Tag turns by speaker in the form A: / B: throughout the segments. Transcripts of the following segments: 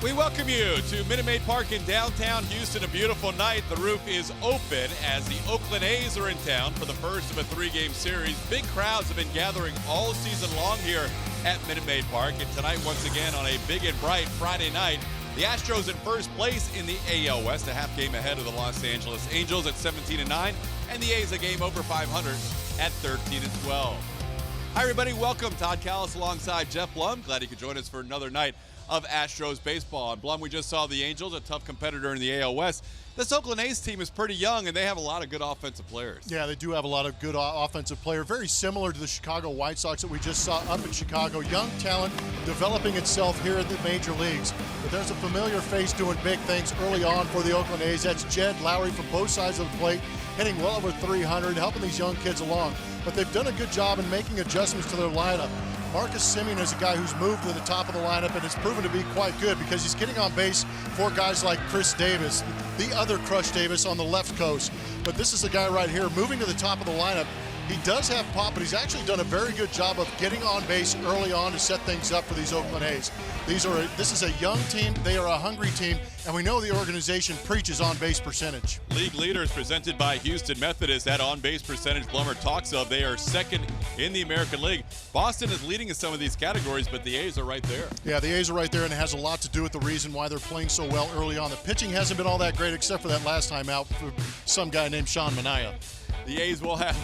A: We welcome you to Minute Maid Park in downtown Houston. A beautiful night. The roof is open as the Oakland A's are in town for the first of a three-game series. Big crowds have been gathering all season long here at Minute Maid Park. And tonight, once again, on a big and bright Friday night, the Astros in first place in the AL West, a half game ahead of the Los Angeles Angels at 17-9, and the A's a game over 500 at 13-12. Hi, everybody. Welcome. Todd Callis alongside Jeff Blum. Glad you could join us for another night of Astros baseball. And Blum, we just saw the Angels, a tough competitor in the AL West. This Oakland A's team is pretty young, and they have a lot of good offensive players.
B: Yeah, they do have a lot of good offensive players, very similar to the Chicago White Sox that we just saw up in Chicago. Young talent developing itself here in the major leagues. But there's a familiar face doing big things early on for the Oakland A's. That's Jed Lowry from both sides of the plate, hitting well over 300, helping these young kids along. But they've done a good job in making adjustments to their lineup. Marcus Semien is a guy who's moved to the top of the lineup and has proven to be quite good because he's getting on base for guys like Chris Davis, the other Crush Davis on the left coast. But this is a guy right here moving to the top of the lineup. He does have pop, but he's actually done a very good job of getting on base early on to set things up for these Oakland A's. This is a young team, they are a hungry team, and we know the organization preaches on-base percentage.
A: League leaders presented by Houston Methodist. That on-base percentage Blummer talks of. They are second in the American League. Boston is leading in some of these categories, but the A's are right there.
B: Yeah, the A's are right there, and it has a lot to do with the reason why they're playing so well early on. The pitching hasn't been all that great except for that last time out for some guy named Sean Manaea.
A: The A's will have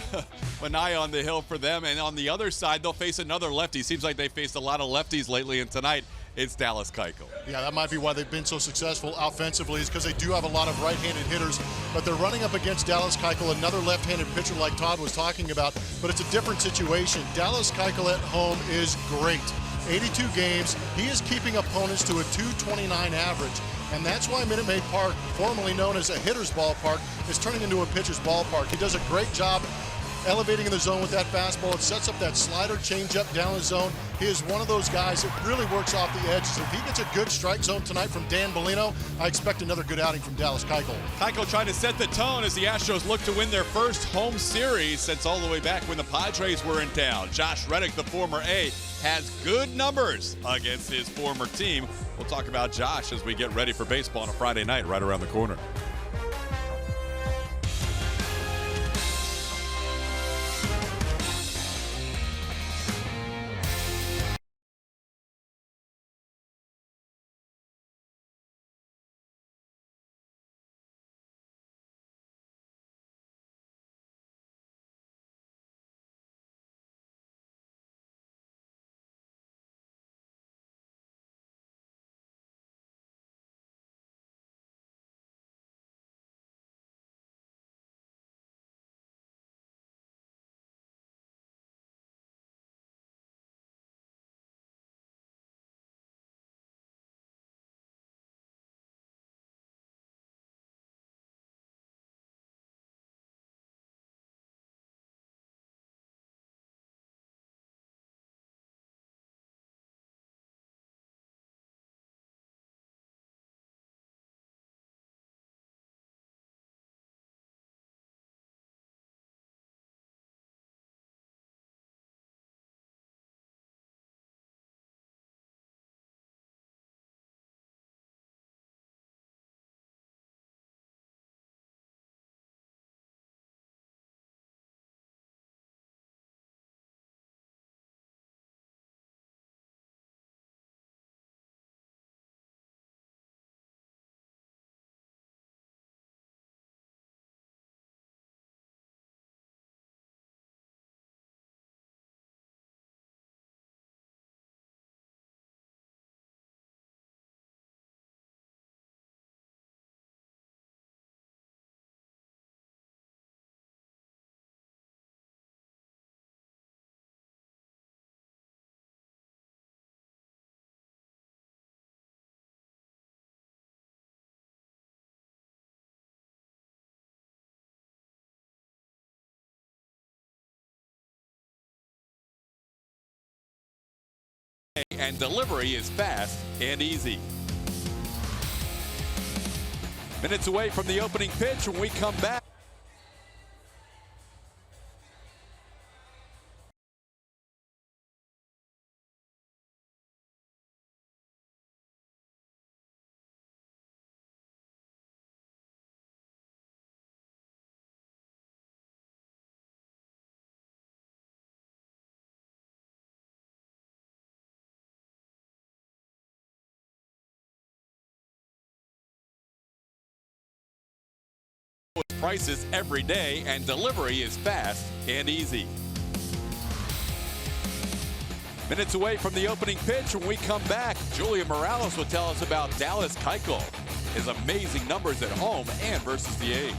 A: Manaea on the hill for them, and on the other side, they'll face another lefty. Seems like they faced a lot of lefties lately, and tonight it's Dallas Keuchel.
B: Yeah, that might be why they've been so successful offensively, is because they do have a lot of right-handed hitters, but they're running up against Dallas Keuchel, another left-handed pitcher like Todd was talking about, but it's a different situation. Dallas Keuchel at home is great. 82 games, he is keeping opponents to a .229 average. And that's why Minute Maid Park, formerly known as a hitter's ballpark, is turning into a pitcher's ballpark. He does a great job elevating in the zone with that fastball. It sets up that slider changeup down the zone. He is one of those guys that really works off the edges. If he gets a good strike zone tonight from Dan Bellino, I expect another good outing from Dallas Keuchel.
A: Keuchel trying to set the tone as the Astros look to win their first home series since all the way back when the Padres were in town. Josh Reddick, the former A, has good numbers against his former team. We'll talk about Josh as we get ready for baseball on a Friday night right around the corner. And delivery is fast and easy. Minutes away from the opening pitch when we come back. prices every day, and delivery is fast and easy. Minutes away from the opening pitch. When we come back, Julia Morales will tell us about Dallas Keuchel, his amazing numbers at home and versus the A's.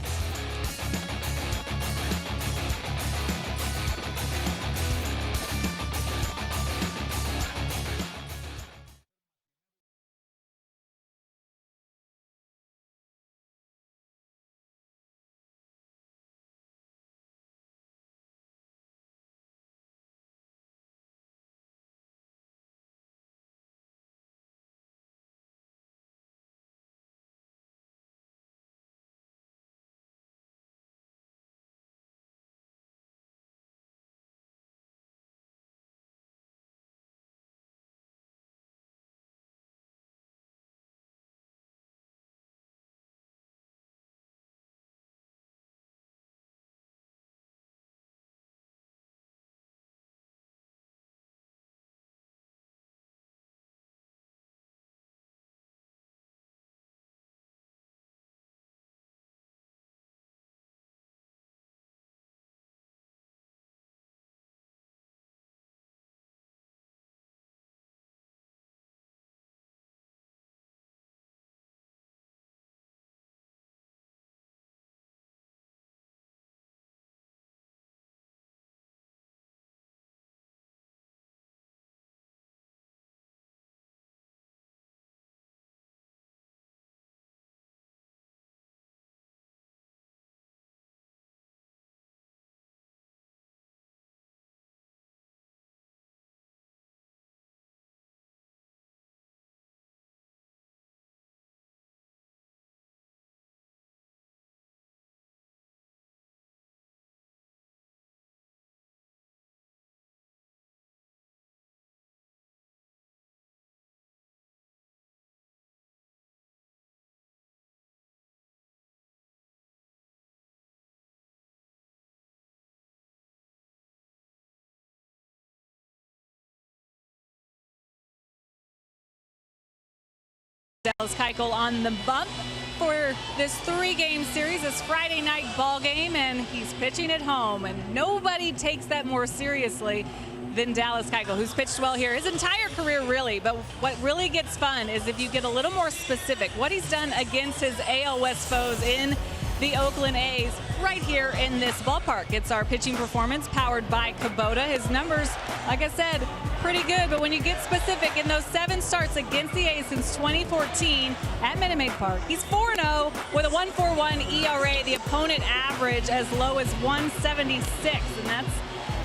C: Dallas Keuchel on the bump for this three-game series, this Friday night ball game, and he's pitching at home, and nobody takes that more seriously than Dallas Keuchel, who's pitched well here his entire career, really. But what really gets fun is if you get a little more specific, what he's done against his AL West foes in the Oakland A's right here in this ballpark. It's our pitching performance powered by Kubota. His numbers, like I said, pretty good, but when you get specific, in those 7 starts against the A's since 2014 at Minute Maid Park, he's 4-0 with a 1.41 ERA. The opponent average as low as 176, and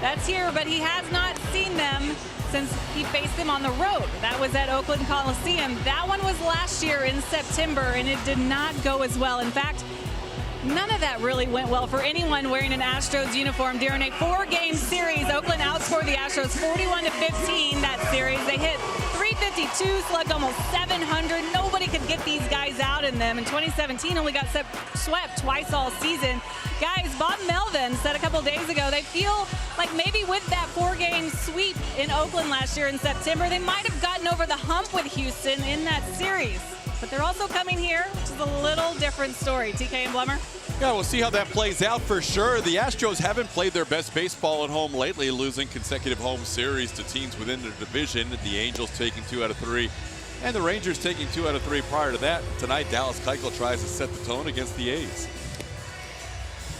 C: that's here, but he has not seen them since he faced them on the road. That was at Oakland Coliseum. That one was last year in September, and it did not go as well. In fact, none of that really went well for anyone wearing an Astros uniform during a 4-game series. Oakland outscored the Astros 41-15 that series. They hit .352, slugged almost .700. Nobody could get these guys out in them. In 2017, only got swept twice all season. Guys, Bob Melvin said a couple days ago they feel like maybe with that 4-game sweep in Oakland last year in September, they might have gotten over the hump with Houston in that series. But they're also coming here, which is a little different story. TK and Blummer?
A: Yeah, we'll see how that plays out for sure. The Astros haven't played their best baseball at home lately, losing consecutive home series to teams within their division. The Angels taking 2 out of 3, and the Rangers taking 2 out of 3 prior to that. Tonight, Dallas Keuchel tries to set the tone against the A's.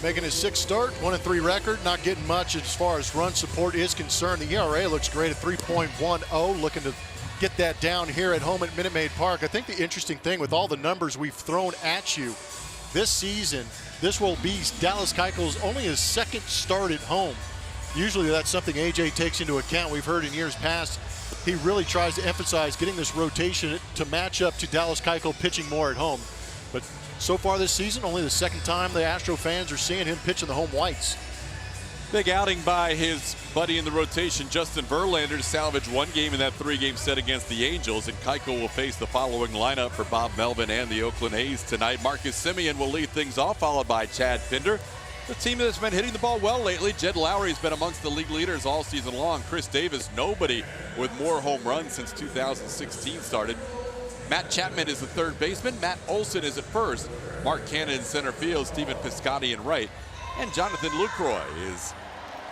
B: Making his 6th start, 1-3 record, not getting much as far as run support is concerned. The ERA looks great at 3.10, looking to get that down here at home at Minute Maid Park. I think the interesting thing with all the numbers we've thrown at you this season, this will be Dallas Keuchel's only his 2nd start at home. Usually that's something AJ takes into account. We've heard in years past he really tries to emphasize getting this rotation to match up to Dallas Keuchel pitching more at home. But so far this season, only the 2nd time the Astro fans are seeing him pitch in the home whites.
A: Big outing by his buddy in the rotation, Justin Verlander, to salvage 1 game in that 3-game set against the Angels. And Keuchel will face the following lineup for Bob Melvin and the Oakland A's tonight. Marcus Semien will lead things off, followed by Chad Pinder. The team that's been hitting the ball well lately. Jed Lowry's been amongst the league leaders all season long. Chris Davis, nobody with more home runs since 2016 started. Matt Chapman is the third baseman. Matt Olson is at first. Mark Cannon in center field. Stephen Piscotty in right. And Jonathan Lucroy is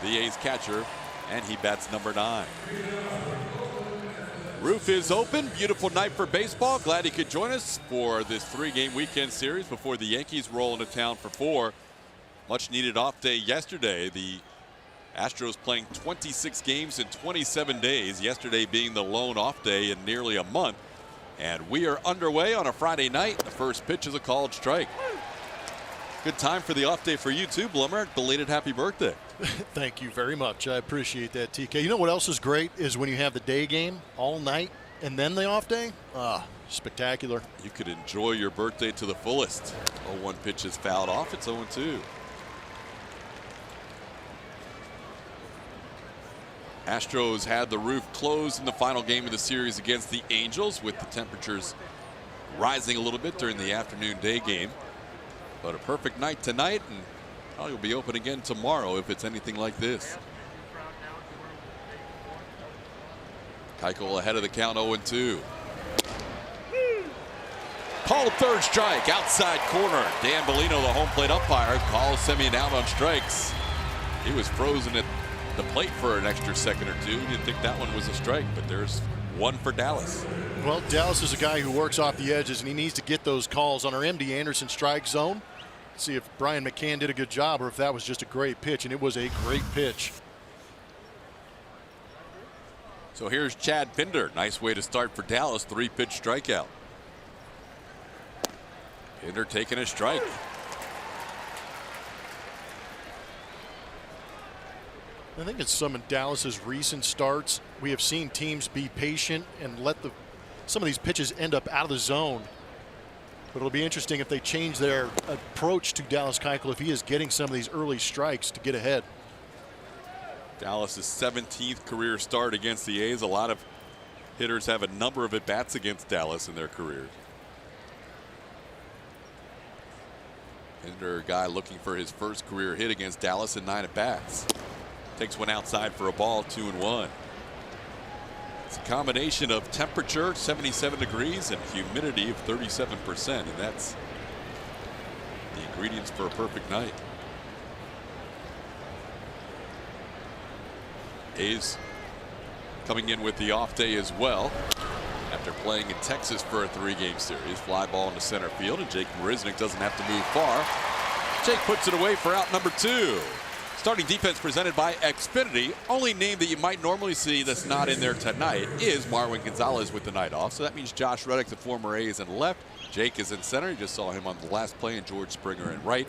A: the A's catcher, and he bats number 9. Roof is open. Beautiful night for baseball. Glad he could join us for this 3-game weekend series before the Yankees roll into town for 4. Much needed off day yesterday. The Astros playing 26 games in 27 days, yesterday being the lone off day in nearly a month. And we are underway on a Friday night. The first pitch is a called strike. Good time for the off day for you too, Blummer. Belated happy birthday.
B: Thank you very much. I appreciate that, TK. You know what else is great is when you have the day game all night and then the off day. Spectacular.
A: You could enjoy your birthday to the fullest. 0-1 pitch is fouled off. It's 0-2. Astros had the roof closed in the final game of the series against the Angels, with the temperatures rising a little bit during the afternoon day game. But a perfect night tonight, and probably will be open again tomorrow if it's anything like this. Keuchel ahead of the count, 0-2. Called third strike, outside corner. Dan Bellino, the home plate umpire, calls Semien out on strikes. He was frozen at the plate for an extra second or two. Didn't think that one was a strike, but there's one for Dallas.
B: Well, Dallas is a guy who works off the edges, and he needs to get those calls on our MD Anderson strike zone. See if Brian McCann did a good job or if that was just a great pitch, and it was a great pitch.
A: So here's Chad Pinder. Nice way to start for Dallas. 3-pitch strikeout. Pinder taking a strike.
B: I think it's some of Dallas's recent starts. We have seen teams be patient and let some of these pitches end up out of the zone. But it'll be interesting if they change their approach to Dallas Keuchel if he is getting some of these early strikes to get ahead.
A: Dallas's 17th career start against the A's. A lot of hitters have a number of at-bats against Dallas in their careers. Pinder, a guy looking for his first career hit against Dallas in 9 at-bats. Takes one outside for a ball, 2-1. It's a combination of temperature, 77 degrees, and humidity of 37%, and that's the ingredients for a perfect night. A's coming in with the off day as well after playing in Texas for a 3-game series. Fly ball into center field, and Jake Marisnick doesn't have to move far. Jake puts it away for out number 2. Starting defense presented by Xfinity. Only name that you might normally see that's not in there tonight is Marwin Gonzalez with the night off. So that means Josh Reddick, the former A, is in left. Jake is in center. You just saw him on the last play, and George Springer in right.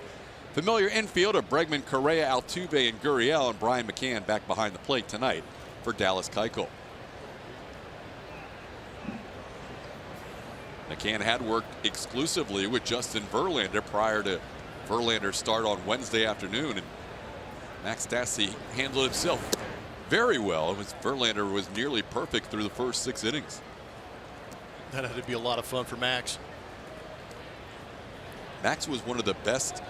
A: Familiar infield of Bregman, Correa, Altuve, and Gurriel, and Brian McCann back behind the plate tonight for Dallas Keuchel. McCann had worked exclusively with Justin Verlander prior to Verlander's start on Wednesday afternoon, and Max Stassi handled himself very well. Verlander was nearly perfect through the first 6 innings.
B: That had to be a lot of fun for Max.
A: Max was one of the best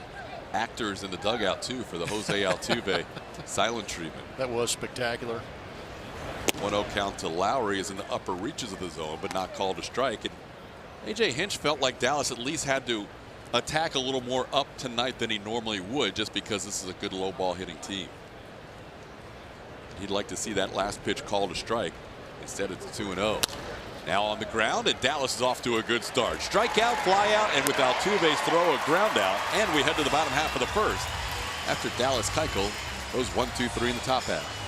A: actors in the dugout too for the Jose Altuve silent treatment.
B: That was spectacular.
A: 1-0 count to Lowry is in the upper reaches of the zone, but not called a strike. And A.J. Hinch felt like Dallas at least had to attack a little more up tonight than he normally would, just because this is a good low ball hitting team. He'd like to see that last pitch called a strike. Instead, it's 2-0. Now on the ground, and Dallas is off to a good start. Strikeout, fly out, and with Altuve's throw, a ground out. And we head to the bottom half of the first after Dallas Keuchel goes 1-2-3 in the top half.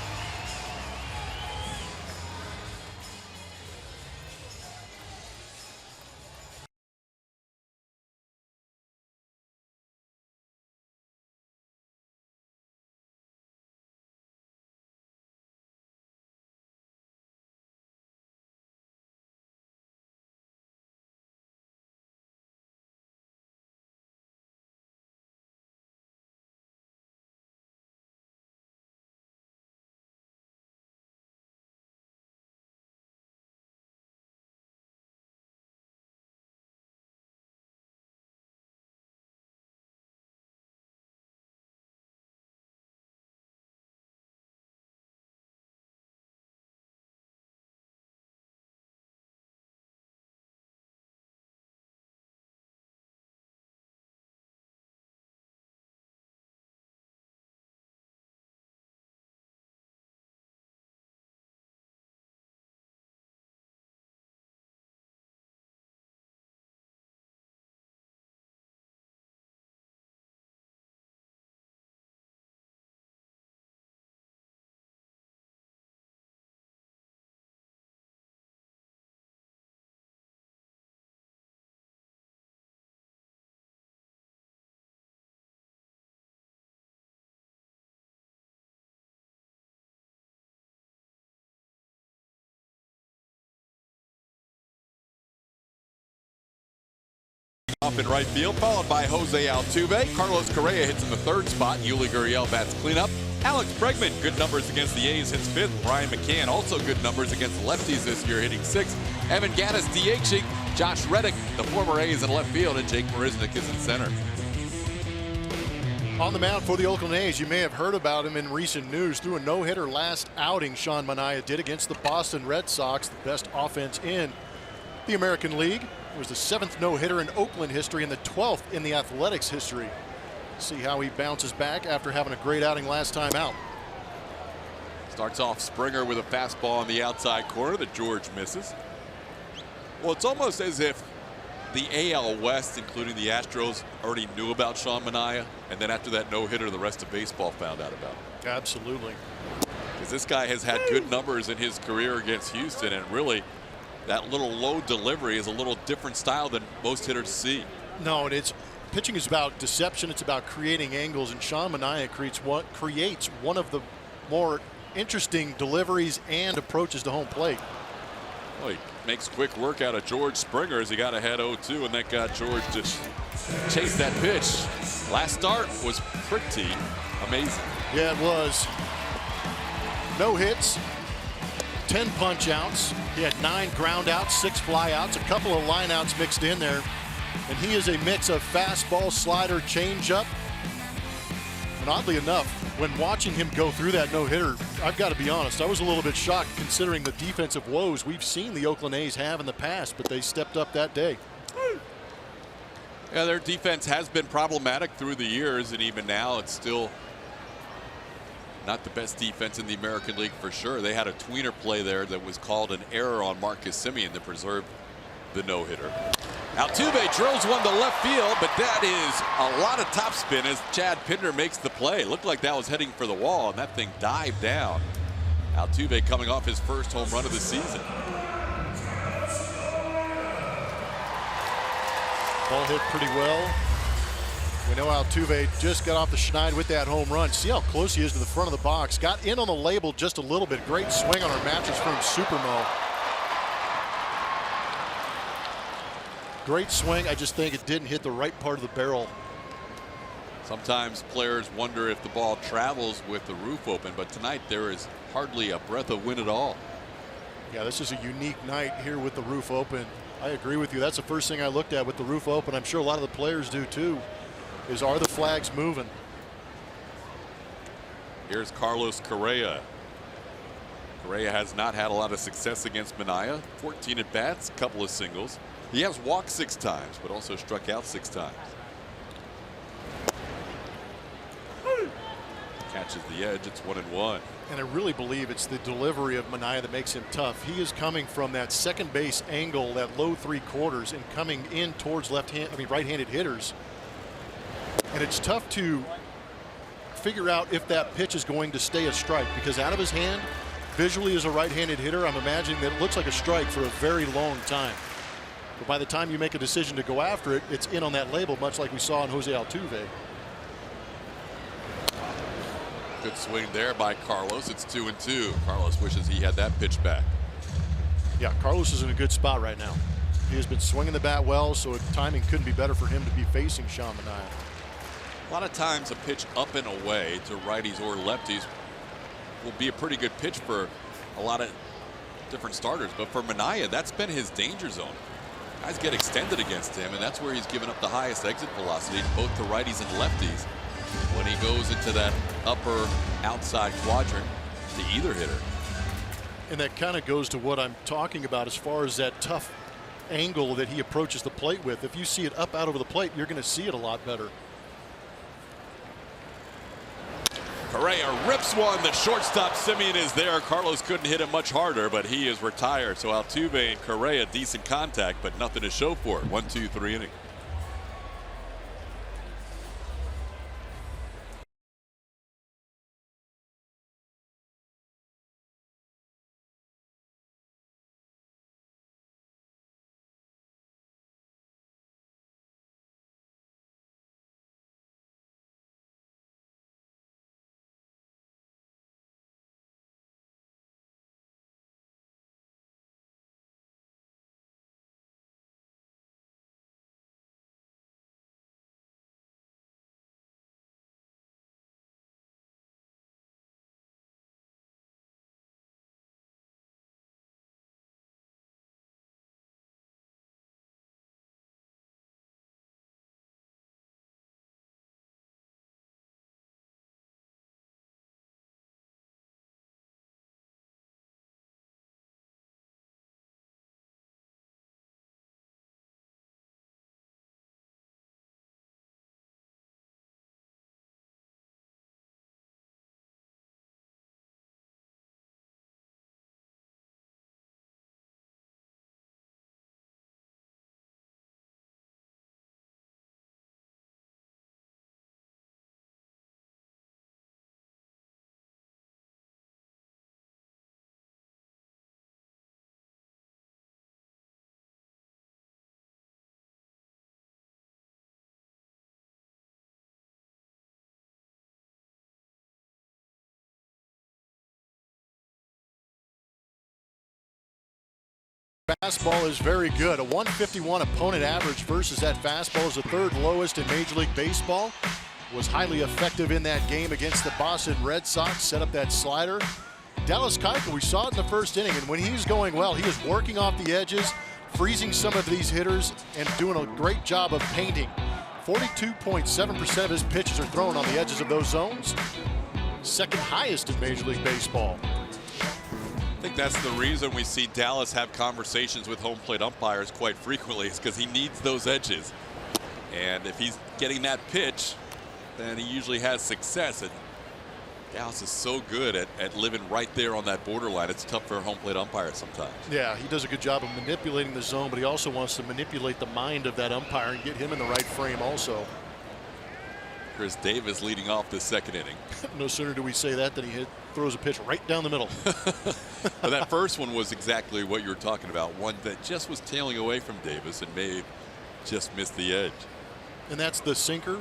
A: Off in right field, followed by Jose Altuve. Carlos Correa hits in the third spot. Yuli Gurriel bats cleanup. Alex Bregman, good numbers against the A's, hits fifth. Brian McCann, also good numbers against lefties this year, hitting sixth. Evan Gattis DHing. Josh Reddick, the former A's, in left field, and Jake Marisnick is in center.
B: On the mound for the Oakland A's, you may have heard about him in recent news. Threw a no-hitter last outing, Sean Manaea did, against the Boston Red Sox, the best offense in the American League. It was the 7th no-hitter in Oakland history and the 12th in the Athletics history. See how he bounces back after having a great outing last time out.
A: Starts off Springer with a fastball on the outside corner that George misses. Well, it's almost as if the AL West, including the Astros, already knew about Sean Manaea, and then after that no-hitter, the rest of baseball found out about it.
B: Absolutely.
A: Because this guy has had good numbers in his career against Houston, and really, that little low delivery is a little different style than most hitters see.
B: No, and pitching is about deception. It's about creating angles, and Sean Manaea creates one of the more interesting deliveries and approaches to home plate.
A: Well, he makes quick work out of George Springer as he got ahead 0-2, and that got George to chase that pitch. Last start was pretty amazing.
B: Yeah, it was. No hits, 10 punch outs. He had 9 ground outs, 6 fly outs, a couple of line outs mixed in there. And he is a mix of fastball, slider, changeup. And oddly enough, when watching him go through that no-hitter, I've got to be honest, I was a little bit shocked considering the defensive woes we've seen the Oakland A's have in the past, but they stepped up that day.
A: Yeah, their defense has been problematic through the years, and even now it's still not the best defense in the American League for sure. They had a tweener play there that was called an error on Marcus Semien that preserved the no-hitter. Altuve drills one to left field, but that is a lot of topspin as Chad Pinder makes the play. Looked like that was heading for the wall, and that thing dived down. Altuve coming off his first home run of the season.
B: Ball hit pretty well. We know Altuve just got off the schneid with that home run. See how close he is to the front of the box. Got in on the label just a little bit. Great swing on our mattress from Supermo. Great swing. I just think it didn't hit the right part of the barrel.
A: Sometimes players wonder if the ball travels with the roof open, but tonight there is hardly a breath of wind at all.
B: Yeah, this is a unique night here with the roof open. I agree with you. That's the first thing I looked at with the roof open. I'm sure a lot of the players do too, is are the flags moving?
A: Here's Carlos Correa. Correa has not had a lot of success against Manaea. 14 at bats, a couple of singles. He has walked 6 times, but also struck out 6 times. Catches the edge. It's 1-1.
B: And I really believe it's the delivery of Manaea that makes him tough. He is coming from that second base angle, that low 3/4, and coming in towards right-handed hitters. And it's tough to figure out if that pitch is going to stay a strike, because out of his hand, visually as a right-handed hitter, I'm imagining that it looks like a strike for a very long time. But by the time you make a decision to go after it, it's in on that label, much like we saw in Jose Altuve.
A: Good swing there by Carlos. It's 2-2. Carlos wishes he had that pitch back.
B: Yeah, Carlos is in a good spot right now. He has been swinging the bat well, so timing couldn't be better for him to be facing Sean Manaea.
A: A lot of times a pitch up and away to righties or lefties will be a pretty good pitch for a lot of different starters. But for Manaea, that's been his danger zone. Guys get extended against him, and that's where he's given up the highest exit velocity, both to righties and lefties, when he goes into that upper outside quadrant to either hitter.
B: And that kind of goes to what I'm talking about as far as that tough angle that he approaches the plate with. If you see it up out over the plate, you're going to see it a lot better.
A: Correa rips one. The shortstop Semien is there. Carlos couldn't hit it much harder, but he is retired. So Altuve and Correa, decent contact, but nothing to show for it. 1-2-3 inning.
B: Fastball is very good. A 151 opponent average versus that fastball is the third lowest in Major League Baseball. Was highly effective in that game against the Boston Red Sox. Set up that slider. Dallas Keuchel, we saw it in the first inning, and when he's going well, he is working off the edges, freezing some of these hitters, and doing a great job of painting. 42.7% of his pitches are thrown on the edges of those zones. Second highest in Major League Baseball.
A: I think that's the reason we see Dallas have conversations with home plate umpires quite frequently, is because he needs those edges. And if he's getting that pitch, then he usually has success. And Dallas is so good at living right there on that borderline. It's tough for home plate umpires sometimes.
B: Yeah, he does a good job of manipulating the zone, but he also wants to manipulate the mind of that umpire and get him in the right frame also.
A: Chris Davis leading off this second inning.
B: No sooner do we say that than he throws a pitch right down the middle.
A: But that first one was exactly what you were talking about. One that just was tailing away from Davis and may have just missed the edge.
B: And that's the sinker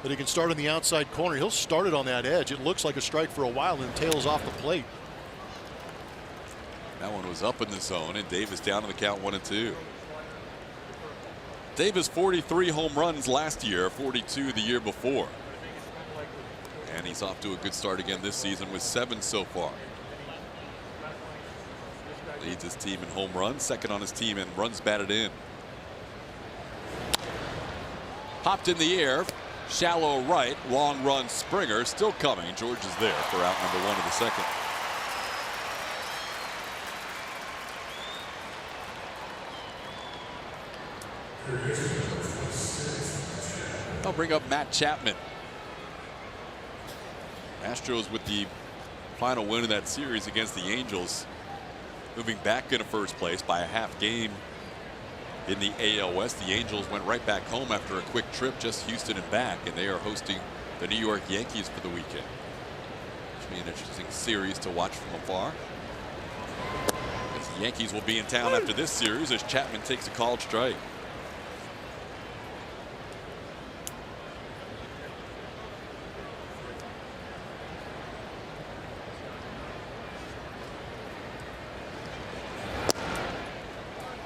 B: that he can start in the outside corner. He'll start it on that edge. It looks like a strike for a while and tails off the plate.
A: That one was up in the zone, and Davis down to the count 1-2. Davis 43 home runs last year, 42 the year before. And he's off to a good start again this season with 7 so far. Leads his team in home runs, second on his team in runs batted in. Popped in the air, shallow right, long run Springer still coming. George is there for out number 1 of the second. I'll bring up Matt Chapman. Astros with the final win of that series against the Angels, moving back into first place by a half game in the AL West. The Angels went right back home after a quick trip, just Houston and back, and they are hosting the New York Yankees for the weekend. Which will be an interesting series to watch from afar. As the Yankees will be in town after this series as Chapman takes a called strike.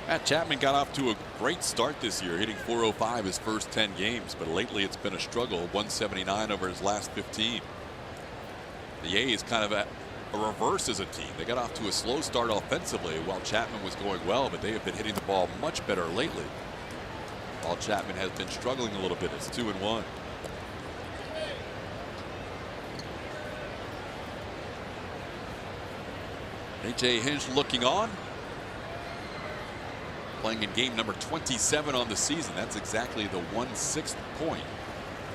A: Matt Chapman got off to a great start this year, hitting .405 his first 10 games, but lately it's been a struggle. 179 over his last 15. The A's kind of a reverse as a team. They got off to a slow start offensively while Chapman was going well, but they have been hitting the ball much better lately, while Chapman has been struggling a little bit. It's 2-1. A.J. Hinch looking on. Playing in game number 27 on the season. That's exactly the 1/6 point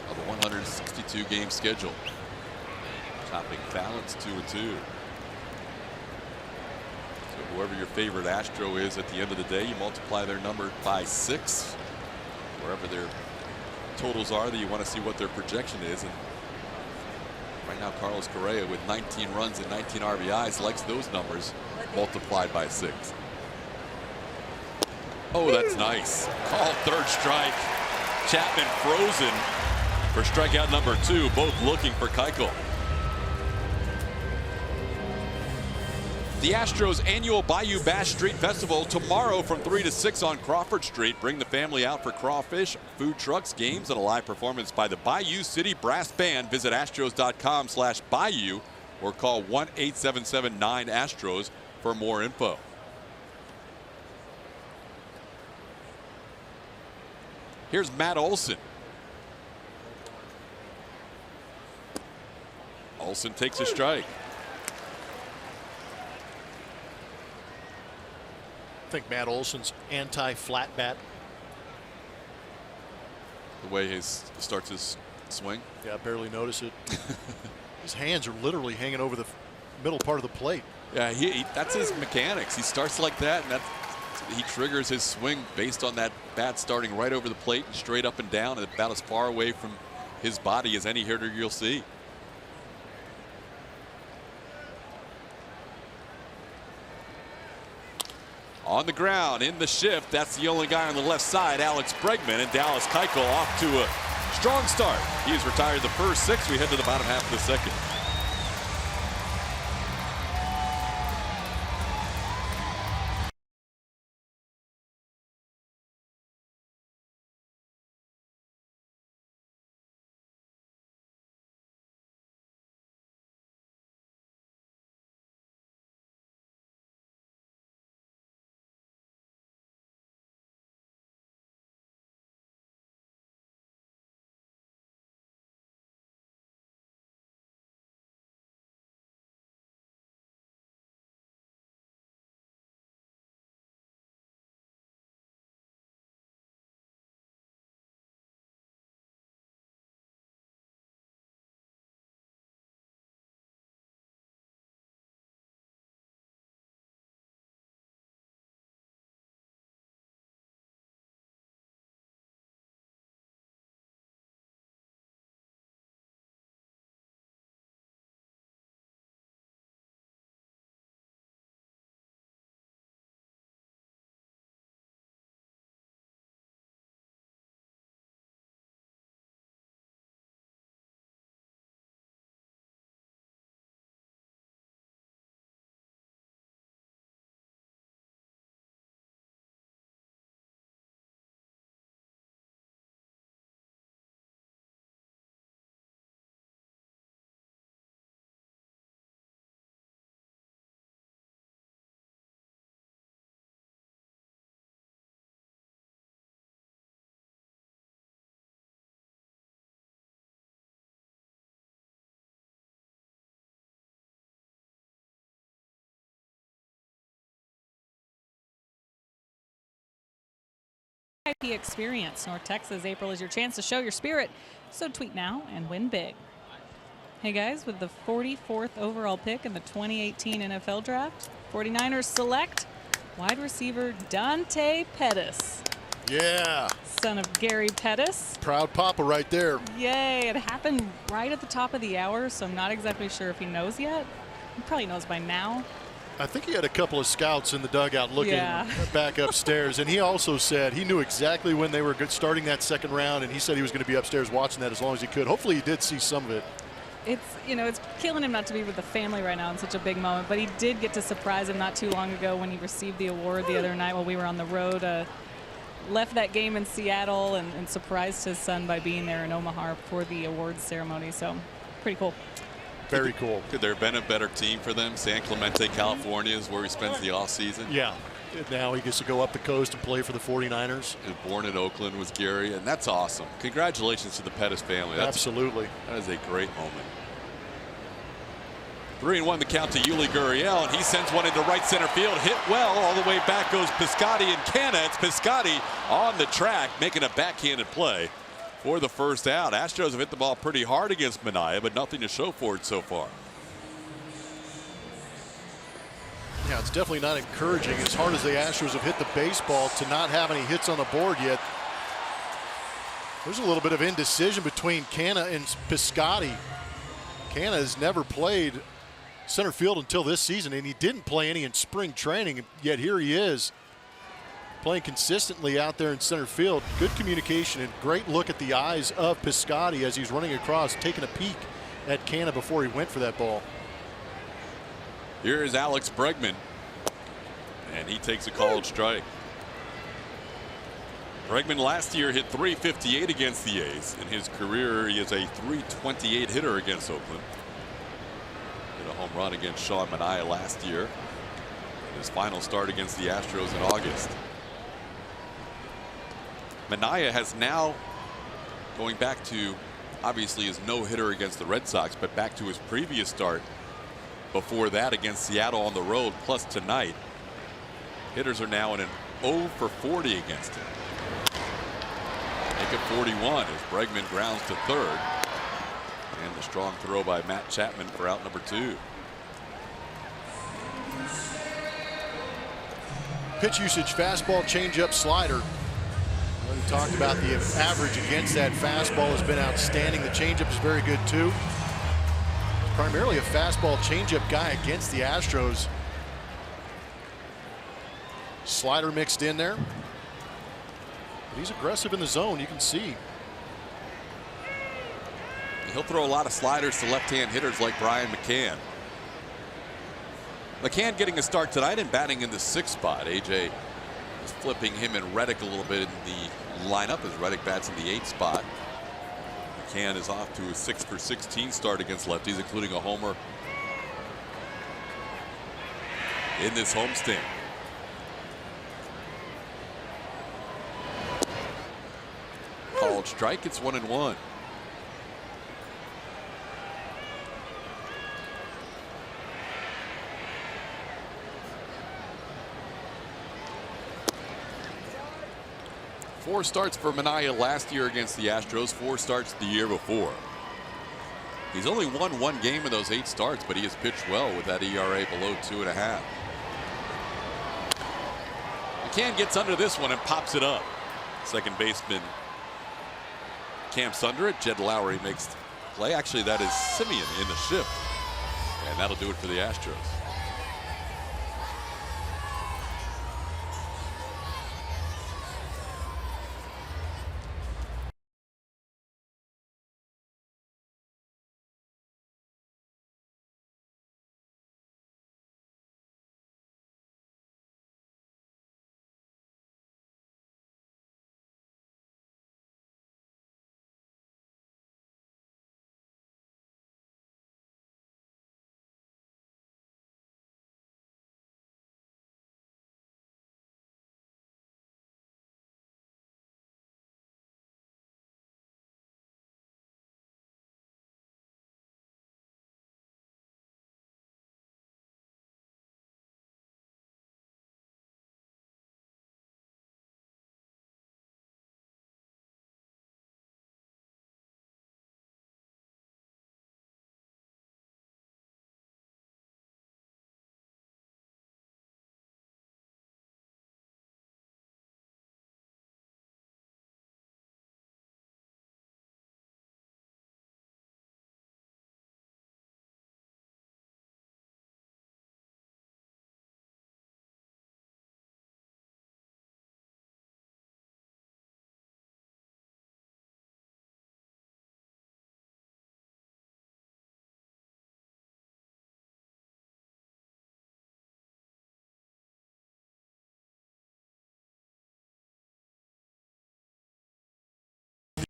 A: of a 162 game schedule. Topping balance 2-2. So whoever your favorite Astro is at the end of the day, you multiply their number by 6. Wherever their totals are that you want to see what their projection is. And right now Carlos Correa with 19 runs and 19 RBIs likes those numbers multiplied by 6. Oh, that's nice. Called third strike. Chapman frozen for strikeout number 2, both looking for Keuchel. The Astros annual Bayou Bass Street Festival tomorrow from 3 to 6 on Crawford Street. Bring the family out for crawfish, food trucks, games, and a live performance by the Bayou City Brass Band. Visit astros.com/Bayou or call 1-877-9-ASTROS for more info. Here's Matt Olson. Olson takes a strike.
B: I think Matt Olson's anti-flat bat.
A: The way he starts his swing.
B: Yeah, I barely notice it. His hands are literally hanging over the middle part of the plate.
A: Yeah, that's his mechanics. He starts like that, and he triggers his swing based on that bat starting right over the plate and straight up and down, and about as far away from his body as any hitter you'll see. On the ground in the shift, that's the only guy on the left side, Alex Bregman, and Dallas Keuchel off to a strong start. He's retired the first 6. We head to the bottom half of the second.
C: VIP experience. North Texas, April is your chance to show your spirit. So tweet now and win big. Hey guys, with the 44th overall pick in the 2018 NFL Draft, 49ers select wide receiver Dante Pettis.
B: Yeah.
C: Son of Gary Pettis.
B: Proud papa right there.
C: Yay, it happened right at the top of the hour, so I'm not exactly sure if he knows yet. He probably knows by now.
B: I think he had a couple of scouts in the dugout looking back upstairs, and he also said he knew exactly when they were starting that second round, and he said he was going to be upstairs watching that as long as he could. Hopefully he did see some of it.
C: It's killing him not to be with the family right now in such a big moment, but he did get to surprise him not too long ago when he received the award the other night while we were on the road. Left that game in Seattle and surprised his son by being there in Omaha for the awards ceremony. So pretty cool.
B: Very cool.
A: Could there have been a better team for them? San Clemente, California is where he spends the off season.
B: Yeah. Now he gets to go up the coast and play for the 49ers.
A: He was born in Oakland, was Gary, and that's awesome. Congratulations to the Pettis family.
B: Absolutely.
A: That is a great moment. 3-1 the count to Yuli Gurriel, and he sends one into right center field. Hit well. All the way back goes Piscotty and Canna. It's Piscotty on the track, making a backhanded play for the first out. Astros have hit the ball pretty hard against Minaya, but nothing to show for it so far.
B: Yeah, it's definitely not encouraging, as hard as the Astros have hit the baseball, to not have any hits on the board yet. There's a little bit of indecision between Canna and Piscotty. Canna has never played center field until this season, and he didn't play any in spring training, yet here he is playing consistently out there in center field. Good communication and great look at the eyes of Piscotty as he's running across, taking a peek at Canna before he went for that ball.
A: Here is Alex Bregman, and he takes a called strike. Bregman last year hit .358 against the A's. In his career, he is a .328 hitter against Oakland. Hit a home run against Sean Manaea last year in his final start against the Astros in August. Manaea has now, going back to obviously his no-hitter against the Red Sox, but back to his previous start before that against Seattle on the road, plus tonight, hitters are now in an 0 for 40 against him. Make it 41 as Bregman grounds to third. And the strong throw by Matt Chapman for out number 2.
B: Pitch usage: fastball, changeup, slider. We talked about the average against that fastball has been outstanding. The changeup is very good too. Primarily a fastball changeup guy against the Astros. Slider mixed in there. But he's aggressive in the zone, you can see.
A: He'll throw a lot of sliders to left-hand hitters like Brian McCann. McCann getting a start tonight and batting in the 6th spot. AJ is flipping him and Reddick a little bit in the lineup as Reddick bats in the 8th spot. McCann is off to a 6 for 16 start against lefties, including a homer in this homestand. Called strike. It's 1-1. Four starts for Manaea last year against the Astros, 4 starts the year before. He's only won 1 game in those 8 starts, but he has pitched well with that ERA below 2.5. McCann gets under this one and pops it up. Second baseman camps under it. Jed Lowry makes the play. Actually, that is Simeon in the shift. And that'll do it for the Astros.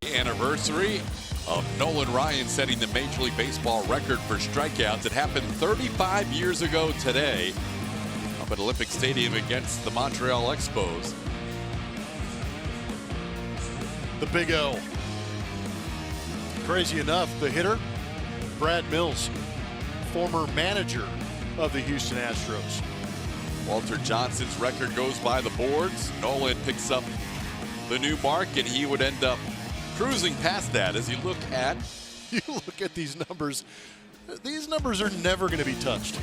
A: Anniversary of Nolan Ryan setting the Major League Baseball record for strikeouts. It happened 35 years ago today up at Olympic Stadium against the Montreal Expos.
B: The Big L. Crazy enough, the hitter, Brad Mills, former manager of the Houston Astros.
A: Walter Johnson's record goes by the boards. Nolan picks up the new mark, and he would end up cruising past that as you look at
B: these numbers. These numbers are never going to be touched.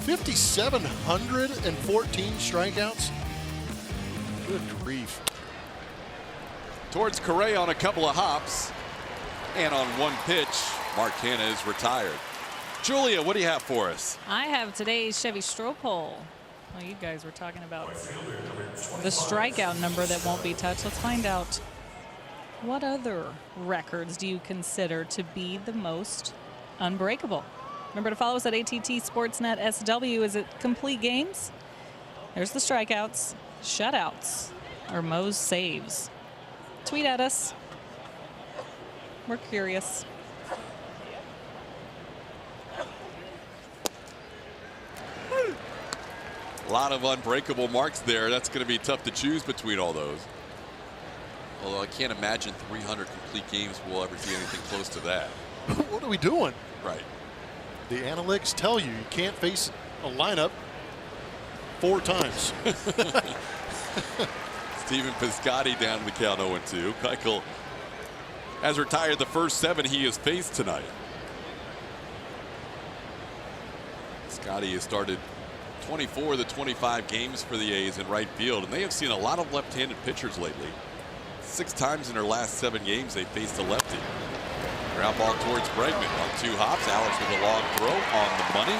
B: 5,714 strikeouts. Good grief.
A: Towards Correa on a couple of hops, and on one pitch, Mark Hanna is retired. Julia, what do you have for us?
C: I have today's Chevy Stropole. Well, you guys were talking about the strikeout number that won't be touched. Let's find out. What other records do you consider to be the most unbreakable? Remember to follow us at ATT Sportsnet SW. Is it complete games? There's the strikeouts, shutouts, or Mo's saves. Tweet at us. We're curious.
A: A lot of unbreakable marks there. That's going to be tough to choose between all those. Although I can't imagine 300 complete games will ever see anything close to that.
B: What are we doing?
A: Right.
B: The analytics tell you can't face a lineup 4 times.
A: Stephen Piscotty down to the count 0-2. Keuchel has retired the first 7 he has faced tonight. Piscotty has started 24 of the 25 games for the A's in right field, and they have seen a lot of left-handed pitchers lately. 6 times in their last 7 games they faced a lefty. Ground ball towards Bregman on 2 hops. Alex with a long throw on the money.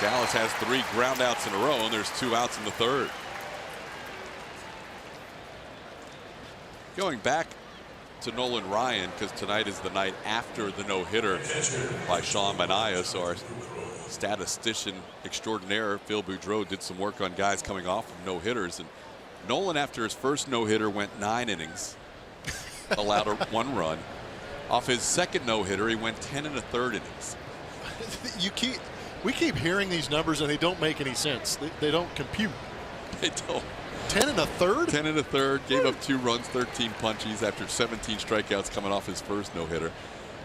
A: Dallas has 3 ground outs in a row, and there's 2 outs in the 3rd. Going back to Nolan Ryan, because tonight is the night after the no-hitter by Sean Manaea, so our statistician extraordinaire Phil Boudreau did some work on guys coming off of no-hitters, and Nolan, after his first no-hitter, went 9 innings, allowed 1 run. Off his second no-hitter, he went 10 1/3 innings.
B: We keep hearing these numbers and they don't make any sense. They don't compute.
A: They don't.
B: 10 1/3?
A: 10 1/3, gave up 2 runs, 13 punchies after 17 strikeouts coming off his first no-hitter.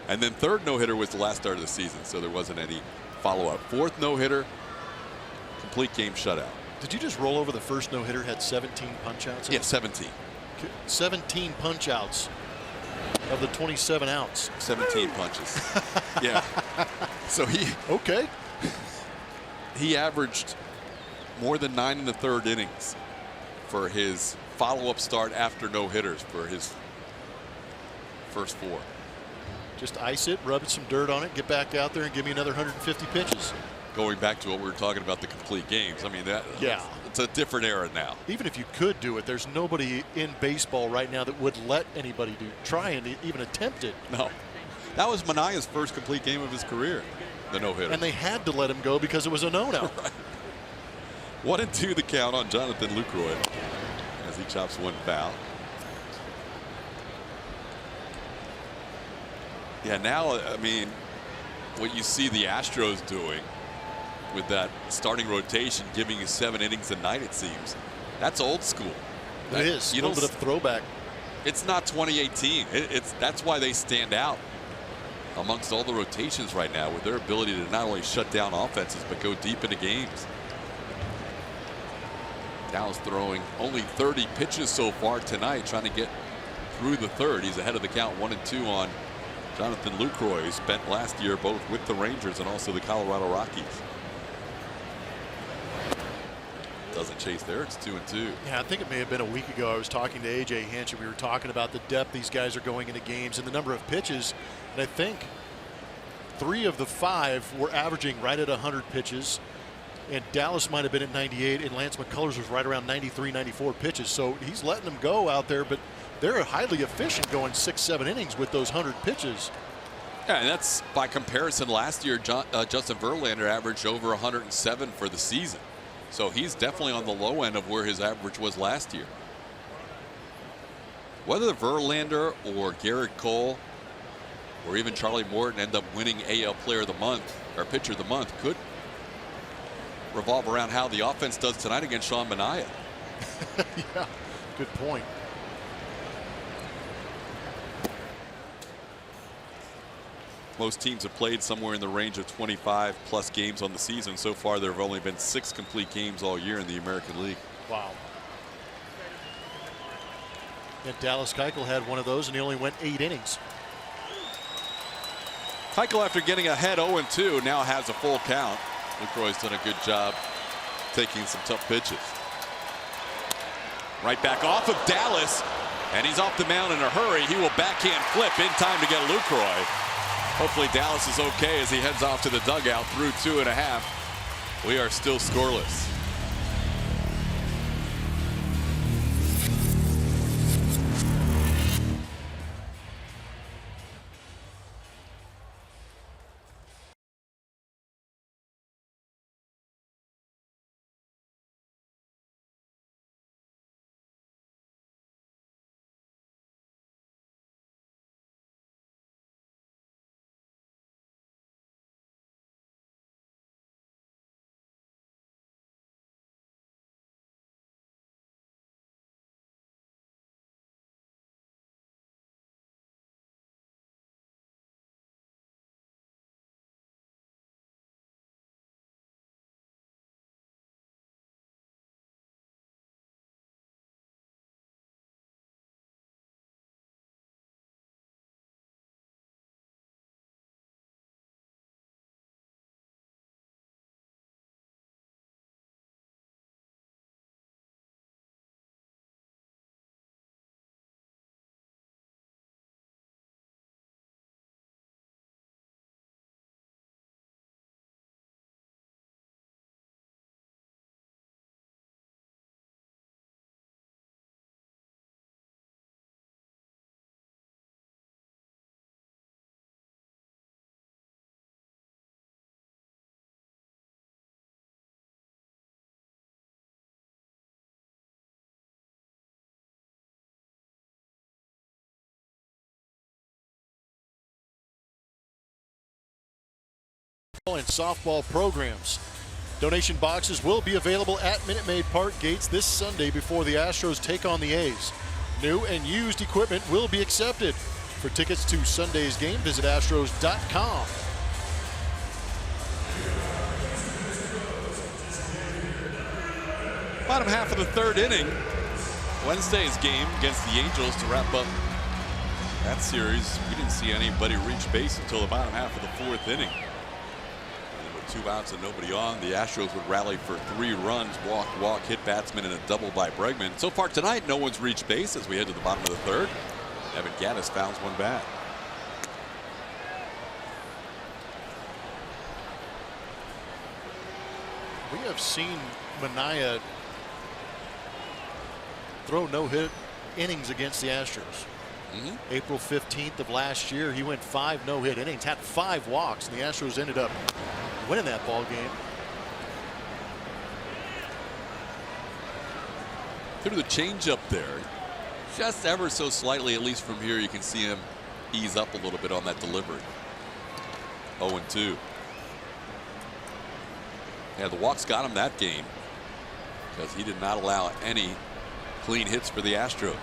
A: And then 3rd no-hitter was the last start of the season, so there wasn't any follow-up. 4th no-hitter, complete game shutout.
B: Did you just roll over the first no-hitter had 17 punch-outs?
A: Yeah, 17.
B: 17 punch-outs of the 27 outs.
A: 17 punches. Yeah. So he averaged more than 9 1/3 innings for his follow-up start after no-hitters for his first 4.
B: Just ice it, rub some dirt on it, get back out there and give me another 150 pitches.
A: Going back to what we were talking about, the complete games. I mean, it's a different era now.
B: Even if you could do it, there's nobody in baseball right now that would let anybody try and even attempt it.
A: No. That was Manaea's first complete game of his career, the no-hitter.
B: And they had to let him go because it was a no-no.
A: Right. 1-2 the count on Jonathan Lucroy as he chops 1 foul. Yeah, now, I mean, what you see the Astros doing with that starting rotation, giving you 7 innings a night, it seems. That's old school.
B: It is. A little bit of throwback.
A: It's not 2018. That's why they stand out amongst all the rotations right now, with their ability to not only shut down offenses but go deep into games. Dallas throwing only 30 pitches so far tonight, trying to get through the 3rd. He's ahead of the count 1-2 on Jonathan Lucroy, who spent last year both with the Rangers and also the Colorado Rockies. Doesn't chase there. It's 2-2.
B: Yeah, I think it may have been a week ago. I was talking to AJ Hinch, and we were talking about the depth these guys are going into games and the number of pitches. And I think 3 of the 5 were averaging right at 100 pitches. And Dallas might have been at 98, and Lance McCullers was right around 93, 94 pitches. So he's letting them go out there, but they're highly efficient going 6-7 innings with those 100 pitches.
A: Yeah, and that's by comparison. Last year, Justin Verlander averaged over 107 for the season. So he's definitely on the low end of where his average was last year. Whether Verlander or Garrett Cole or even Charlie Morton end up winning AL Player of the Month or Pitcher of the Month could revolve around how the offense does tonight against Sean Manaea.
B: Yeah, good point.
A: Most teams have played somewhere in the range of 25 plus games on the season. So far, there have only been 6 complete games all year in the American League.
B: Wow. And Dallas Keuchel had one of those, and he only went 8 innings.
A: Keuchel, after getting ahead 0-2, now has a full count. Lucroy's done a good job taking some tough pitches. Right back off of Dallas, and he's off the mound in a hurry. He will backhand flip in time to get Lucroy. Hopefully Dallas is okay as he heads off to the dugout through 2.5. We are still scoreless.
B: And softball programs. Donation boxes will be available at Minute Maid Park gates this Sunday before the Astros take on the A's. New and used equipment will be accepted. For tickets to Sunday's game, visit astros.com.
A: Bottom half of the 3rd inning. Wednesday's game against the Angels to wrap up that series. We didn't see anybody reach base until the bottom half of the 4th inning. 2 outs and nobody on. The Astros would rally for 3 runs, walk, hit batsman, and a double by Bregman. So far tonight, no one's reached base as we head to the bottom of the 3rd. Evan Gattis fouls one back.
B: We have seen Manaea throw no-hit innings against the Astros. April 15th of last year, he went 5 no-hit innings, had 5 walks, and the Astros ended up winning that ball game.
A: Through the changeup there, just ever so slightly, at least from here, you can see him ease up a little bit on that delivery. 0-2. Yeah, the walks got him that game because he did not allow any clean hits for the Astros.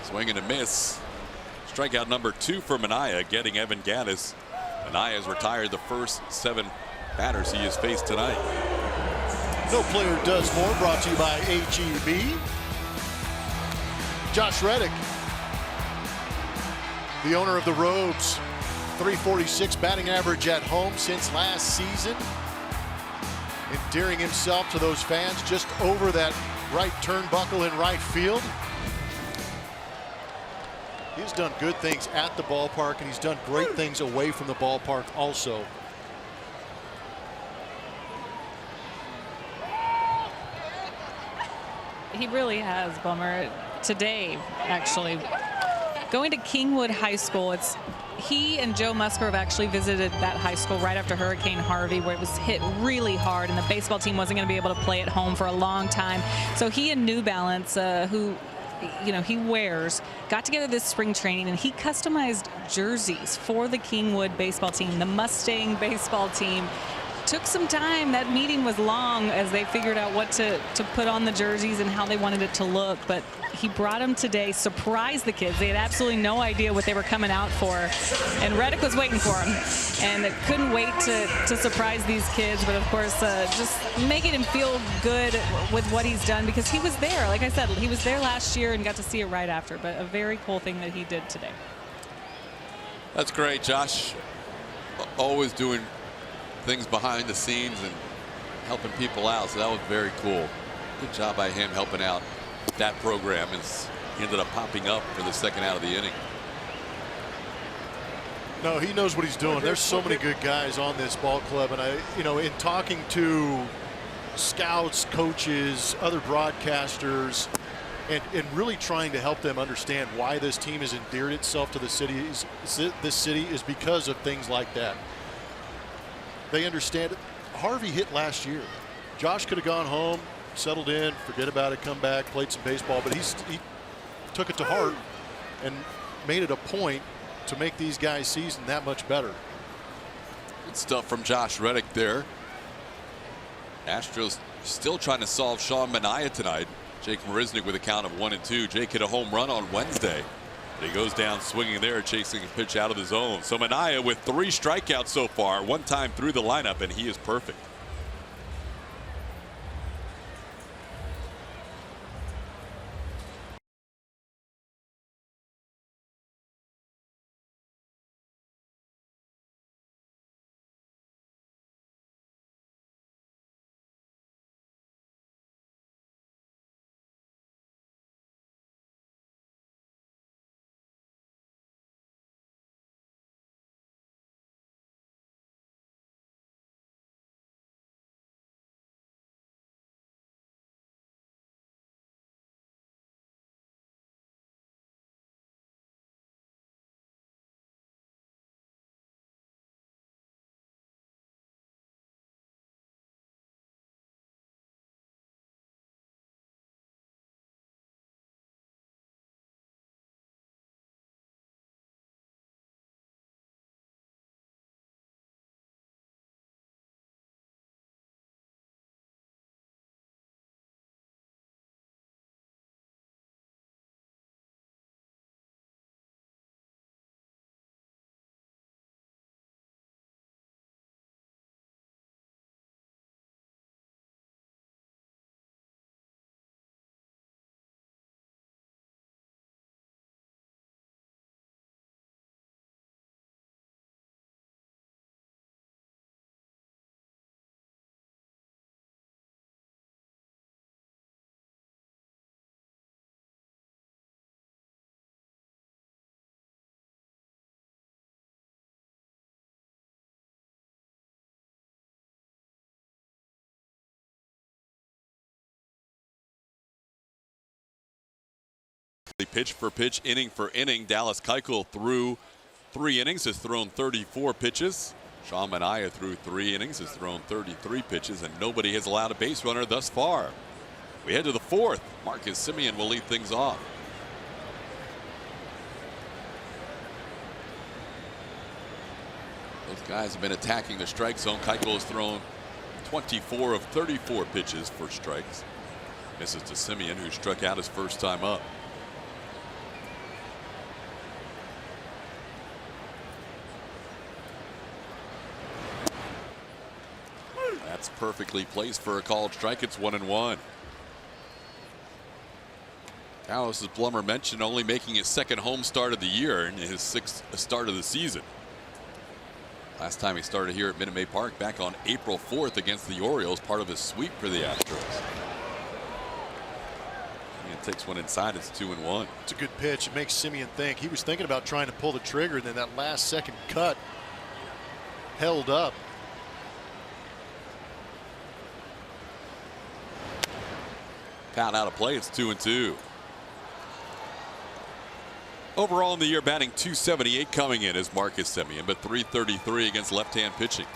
A: Swing and a miss. Strikeout number 2 for Manaea, getting Evan Gattis. Manaea has retired the first 7 batters he has faced tonight.
B: No Player Does More, brought to you by HEB. Josh Reddick, the owner of the Robes, .346 batting average at home since last season. Endearing himself to those fans just over that right turnbuckle in right field. He's done good things at the ballpark, and he's done great things away from the ballpark also.
C: He really has, Bummer. Today, actually, going to Kingwood High School, he and Joe Musgrove actually visited that high school right after Hurricane Harvey, where it was hit really hard and the baseball team wasn't going to be able to play at home for a long time. So he and New Balance, who he wears, got together this spring training, and he customized jerseys for the Kingwood baseball team, the Mustang baseball team. Took some time. That meeting was long as they figured out what to put on the jerseys and how they wanted it to look. But he brought them today, surprised the kids. They had absolutely no idea what they were coming out for. And Reddick was waiting for them and couldn't wait to surprise these kids. But, of course, just making him feel good with what he's done because he was there. Like I said, he was there last year and got to see it right after. But a very cool thing that he did today.
A: That's great, Josh. Always doing things behind the scenes and helping people out, so that was very cool. Good job by him helping out that program as he ended up popping up for the second out of the inning.
B: No, he knows what he's doing. There's so many good guys on this ball club, and in talking to scouts, coaches, other broadcasters, and really trying to help them understand why this team has endeared itself to this city is because of things like that. They understand it. Harvey hit last year. Josh could have gone home, settled in, forget about it, come back, played some baseball, but he took it to heart and made it a point to make these guys' season that much better.
A: Good stuff from Josh Reddick there. Astros still trying to solve Sean Manaea tonight. Jake Marisnick with a count of 1-2. Jake hit a home run on Wednesday. He goes down swinging there, chasing a pitch out of the zone. So Manaea with 3 strikeouts so far, one time through the lineup, and he is perfect. Pitch for pitch, inning for inning. Dallas Keuchel through 3 innings has thrown 34 pitches. Sean Manaea through 3 innings has thrown 33 pitches, and nobody has allowed a base runner thus far. We head to the 4th. Marcus Semien will lead things off. Those guys have been attacking the strike zone. Keuchel has thrown 24 of 34 pitches for strikes. Misses to Semien, who struck out his first time up. That's perfectly placed for a called strike. It's 1-1. Dallas, as Blummer mentioned, only making his 2nd home start of the year and his 6th start of the season. Last time he started here at Minute Maid Park back on April 4th against the Orioles, part of his sweep for the Astros. Semien takes one inside. It's 2-1.
B: It's a good pitch. It makes Semien think. He was thinking about trying to pull the trigger, and then that last second cut held up.
A: Count out of play. It's 2-2. Overall in the year, batting .278 coming in is Marcus Semien, but .333 against left-hand pitching.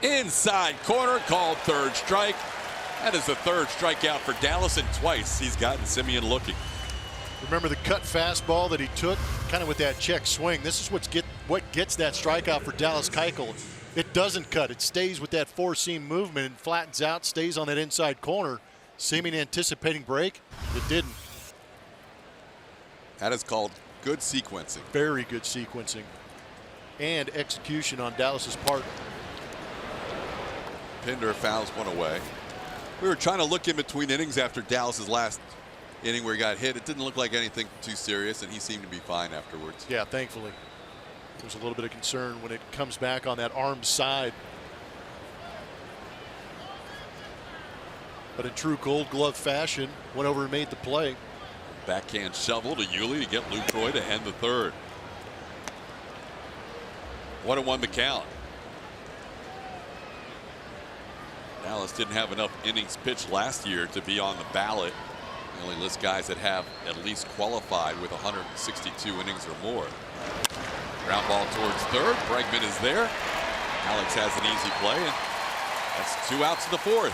A: Inside corner, called third strike. That is the third strikeout for Dallas, and twice he's gotten Simeon looking.
B: Remember the cut fastball that he took, kind of with that check swing. This is what gets that strikeout for Dallas Keuchel. It doesn't cut. It stays with that four-seam movement and flattens out, stays on that inside corner. Seeming anticipating break, it didn't.
A: That is called good sequencing.
B: Very good sequencing and execution on Dallas's part.
A: Pinder fouls one away. We were trying to look in between innings after Dallas's last inning where he got hit. It didn't look like anything too serious, and he seemed to be fine afterwards.
B: Yeah, thankfully. There's a little bit of concern when it comes back on that arm side. But in true Gold Glove fashion, went over and made the play.
A: Backhand shovel to Yuli to get Lucroy to end the third. 1-1 the count. Dallas didn't have enough innings pitched last year to be on the ballot. They only list guys that have at least qualified with 162 innings or more. Ground ball towards third. Bregman is there. Alex has an easy play, and that's 2 outs in the fourth.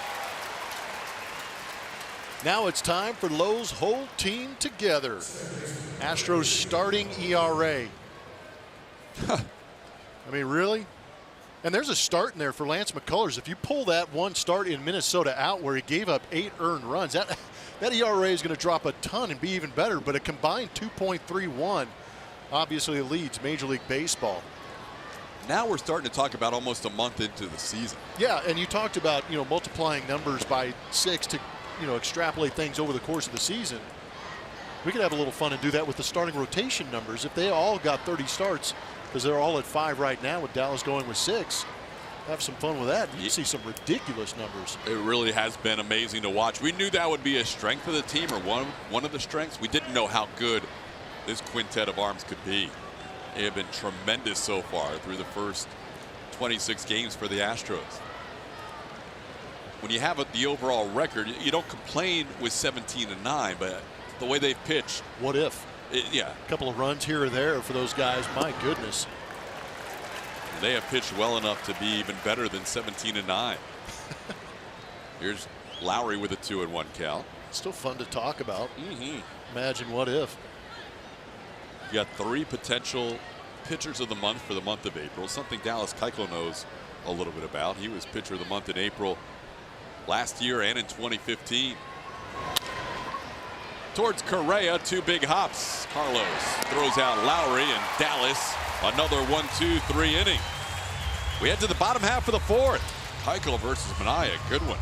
B: Now it's time for Lowe's whole team together. Astros starting ERA. I mean, really? And there's a start in there for Lance McCullers. If you pull that one start in Minnesota out where he gave up 8 earned runs, that ERA is going to drop a ton and be even better. But a combined 2.31 obviously leads Major League Baseball.
A: Now we're starting to talk about almost a month into the season.
B: Yeah, and you talked about, multiplying numbers by 6 to, extrapolate things over the course of the season. We could have a little fun and do that with the starting rotation numbers. If they all got 30 starts, because they're all at 5 right now with Dallas going with 6. Have some fun with that. You can see some ridiculous numbers.
A: It really has been amazing to watch. We knew that would be a strength of the team, or one of the strengths. We didn't know how good this quintet of arms could be. They have been tremendous so far through the first 26 games for the Astros. When you have the overall record, you don't complain with 17-9, but the way they've pitched.
B: What if?
A: Yeah.
B: A couple of runs here or there for those guys. My goodness.
A: They have pitched well enough to be even better than 17-9. Here's Lowry with a 2-1 count.
B: Still fun to talk about. Imagine what if.
A: You got 3 potential pitchers of the month for the month of April, something Dallas Keuchel knows a little bit about. He was pitcher of the month in April last year and in 2015. Towards Correa, 2 big hops. Carlos throws out Lowry, and Dallas another 1-2-3 inning. We head to the bottom half of the fourth. Keuchel versus Manaea, good one.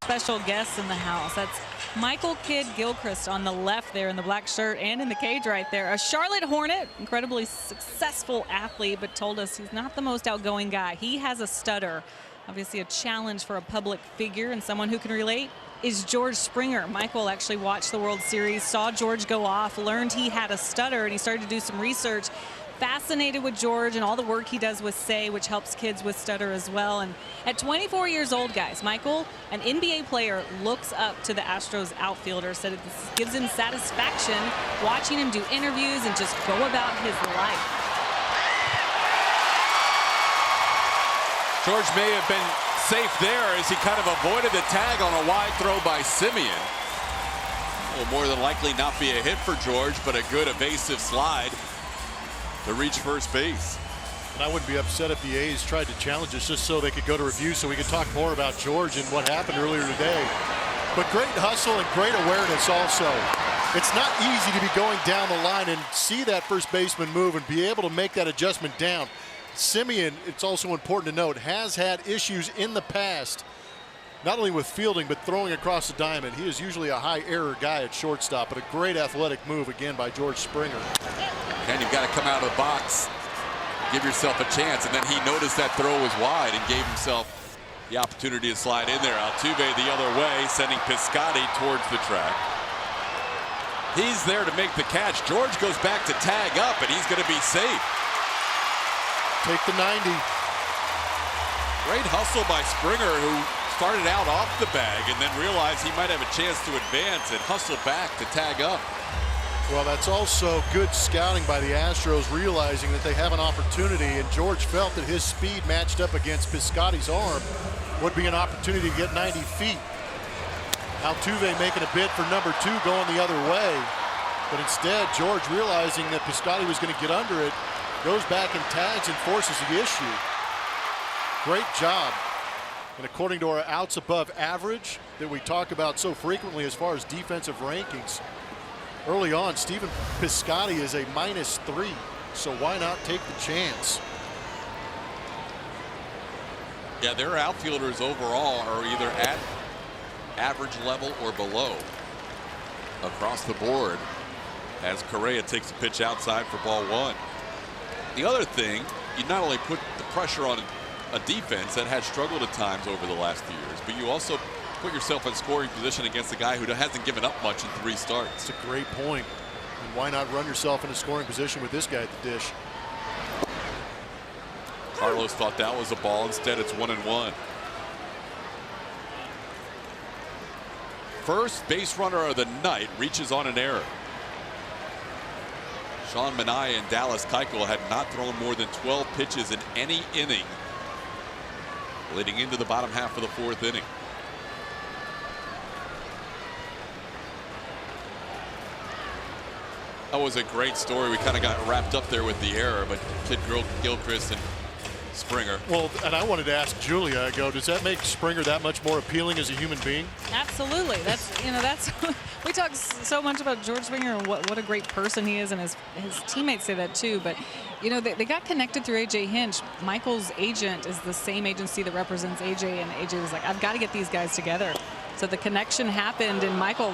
C: Special guests in the house. That's Michael Kidd-Gilchrist on the left there in the black shirt and in the cage right there. A Charlotte Hornet, incredibly successful athlete, but told us he's not the most outgoing guy. He has a stutter. Obviously a challenge for a public figure, and someone who can relate is George Springer. Michael actually watched the World Series, saw George go off, learned he had a stutter, and he started to do some research. Fascinated with George and all the work he does with Say, which helps kids with stutter as well. And at 24 years old, guys, Michael, an NBA player, looks up to the Astros outfielder, said it gives him satisfaction watching him do interviews and just go about his life.
A: George may have been safe there as he kind of avoided the tag on a wide throw by Simeon. Will more than likely not be a hit for George, but a good evasive slide to reach first base.
B: And I wouldn't be upset if the A's tried to challenge us just so they could go to review so we could talk more about George and what happened earlier today. But great hustle and great awareness also. It's not easy to be going down the line and see that first baseman move and be able to make that adjustment down. Simeon, it's also important to note, has had issues in the past, not only with fielding, but throwing across the diamond. He is usually a high error guy at shortstop, but a great athletic move again by George Springer.
A: And you've got to come out of the box, give yourself a chance. And then he noticed that throw was wide and gave himself the opportunity to slide in there. Altuve the other way, sending Piscotty towards the track. He's there to make the catch. George goes back to tag up, and he's going to be safe.
B: Take the 90.
A: Great hustle by Springer, who started out off the bag and then realized he might have a chance to advance and hustle back to tag up.
B: Well, that's also good scouting by the Astros, realizing that they have an opportunity, and George felt that his speed matched up against Piscotty's arm would be an opportunity to get 90 feet. Altuve making a bid for number 2 going the other way, but instead George, realizing that Piscotty was going to get under it, goes back and tags and forces the issue. Great job. And according to our outs above average that we talk about so frequently as far as defensive rankings, early on, Stephen Piscotty is a -3, so why not take the chance?
A: Yeah, their outfielders overall are either at average level or below across the board as Correa takes a pitch outside for ball 1. The other thing, you not only put the pressure on a defense that has struggled at times over the last few years, but you also put yourself in scoring position against a guy who hasn't given up much in 3 starts.
B: It's a great point. And why not run yourself in a scoring position with this guy at the dish?
A: Carlos thought that was a ball. Instead, it's 1-1. First base runner of the night reaches on an error. Sean Manaea and Dallas Keuchel had not thrown more than 12 pitches in any inning leading into the bottom half of the 4th inning. That was a great story. We kind of got wrapped up there with the error, but Kidd-Gilchrist and Springer.
B: Well, and I wanted to ask Julia, does that make Springer that much more appealing as a human being?
C: Absolutely. That's we talk so much about George Springer and what a great person he is, and his teammates say that too. But they got connected through AJ Hinch. Michael's agent is the same agency that represents AJ, and AJ was like, I've got to get these guys together. So the connection happened, and Michael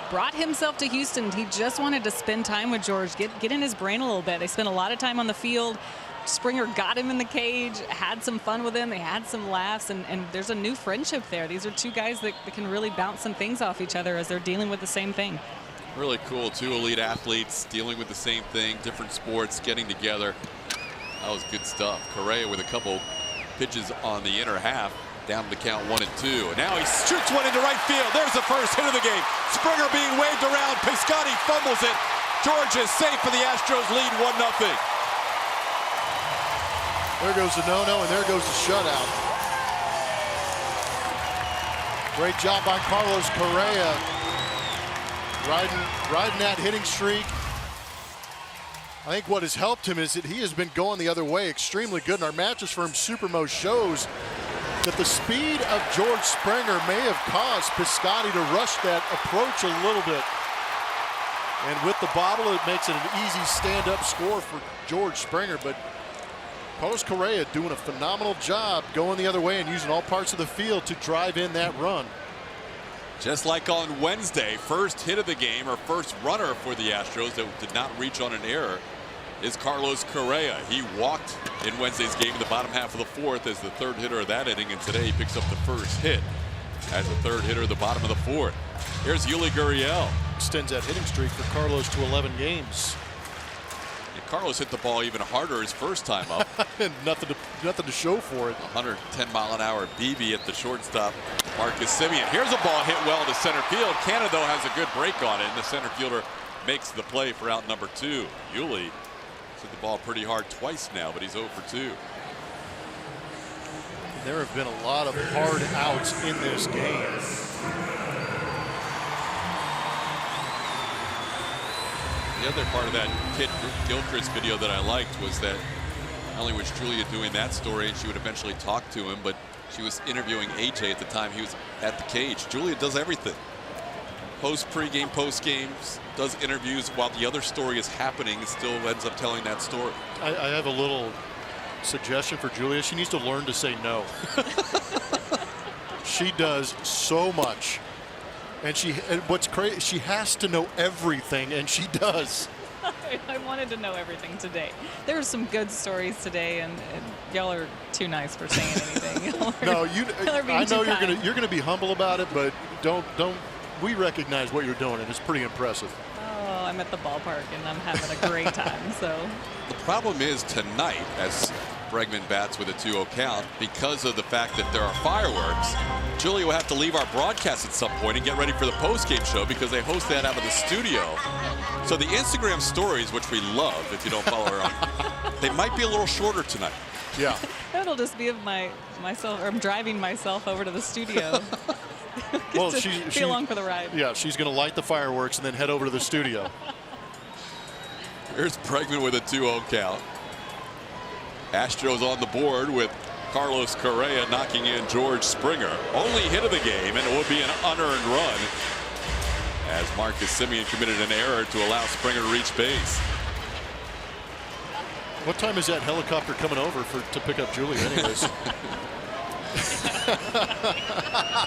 C: brought himself to Houston. He just wanted to spend time with George, get in his brain a little bit. They spent a lot of time on the field. Springer got him in the cage, had some fun with him. They had some laughs, and there's a new friendship there. These are 2 guys that can really bounce some things off each other as they're dealing with the same thing.
A: Really cool. 2 elite athletes dealing with the same thing, different sports, getting together. That was good stuff. Correa with a couple pitches on the inner half, down to the count 1-2. And now he shoots one into right field. There's the first hit of the game. Springer being waved around. Piscotty fumbles it. George is safe for the Astros lead 1-0.
B: There goes the no-no, and there goes the shutout. Great job by Carlos Correa. Riding that hitting streak. I think what has helped him is that he has been going the other way extremely good. And our Mattress Firm Supermo shows that the speed of George Springer may have caused Piscotty to rush that approach a little bit. And with the bobble, it makes it an easy stand-up score for George Springer. But Carlos Correa doing a phenomenal job going the other way and using all parts of the field to drive in that run.
A: Just like on Wednesday, first hit of the game, or first runner for the Astros that did not reach on an error, is Carlos Correa. He walked in Wednesday's game in the bottom half of the fourth as the third hitter of that inning, and today he picks up the first hit as the third hitter at the bottom of the fourth. Here's Yuli Gurriel.
B: Extends that hitting streak for Carlos to 11 games.
A: And Carlos hit the ball even harder his first time up.
B: And nothing to show for it.
A: 110-mile-an-hour BB at the shortstop, Marcus Semien. Here's a ball hit well to center field. Canada, though, has a good break on it, and the center fielder makes the play for out number 2. Yuli hit the ball pretty hard twice now, but he's 0 for 2.
B: There have been a lot of hard outs in this game.
A: The other part of that Kit Gilchrist video that I liked was that not only was Julia doing that story and she would eventually talk to him, but she was interviewing AJ at the time he was at the cage. Julia does everything. Pregame, post games, does interviews while the other story is happening and still ends up telling that story.
B: I have a little suggestion for Julia. She needs to learn to say no. She does so much. And what's crazy, she has to know everything, and she does.
C: I wanted to know everything today. There were some good stories today, and y'all are too nice for saying anything.
B: No, I know you're gonna be humble about it, but don't. We recognize what you're doing, and it's pretty impressive.
C: Oh, I'm at the ballpark, and I'm having a great time. So
A: the problem is tonight, as Bregman bats with a 2-0 count, because of the fact that there are fireworks, Julia will have to leave our broadcast at some point and get ready for the post-game show because they host that out of the studio. So the Instagram stories, which we love if you don't follow her on, they might be a little shorter tonight.
B: Yeah.
C: It'll just be of myself, or I'm driving myself over to the studio.
B: Well,
C: be along for the ride.
B: Yeah, she's going to light the fireworks and then head over to the studio.
A: Here's Bregman with a 2-0 count. Astros on the board with Carlos Correa knocking in George Springer. Only hit of the game, and it would be an unearned run as Marcus Semien committed an error to allow Springer to reach base.
B: What time is that helicopter coming over to pick up Julia anyways?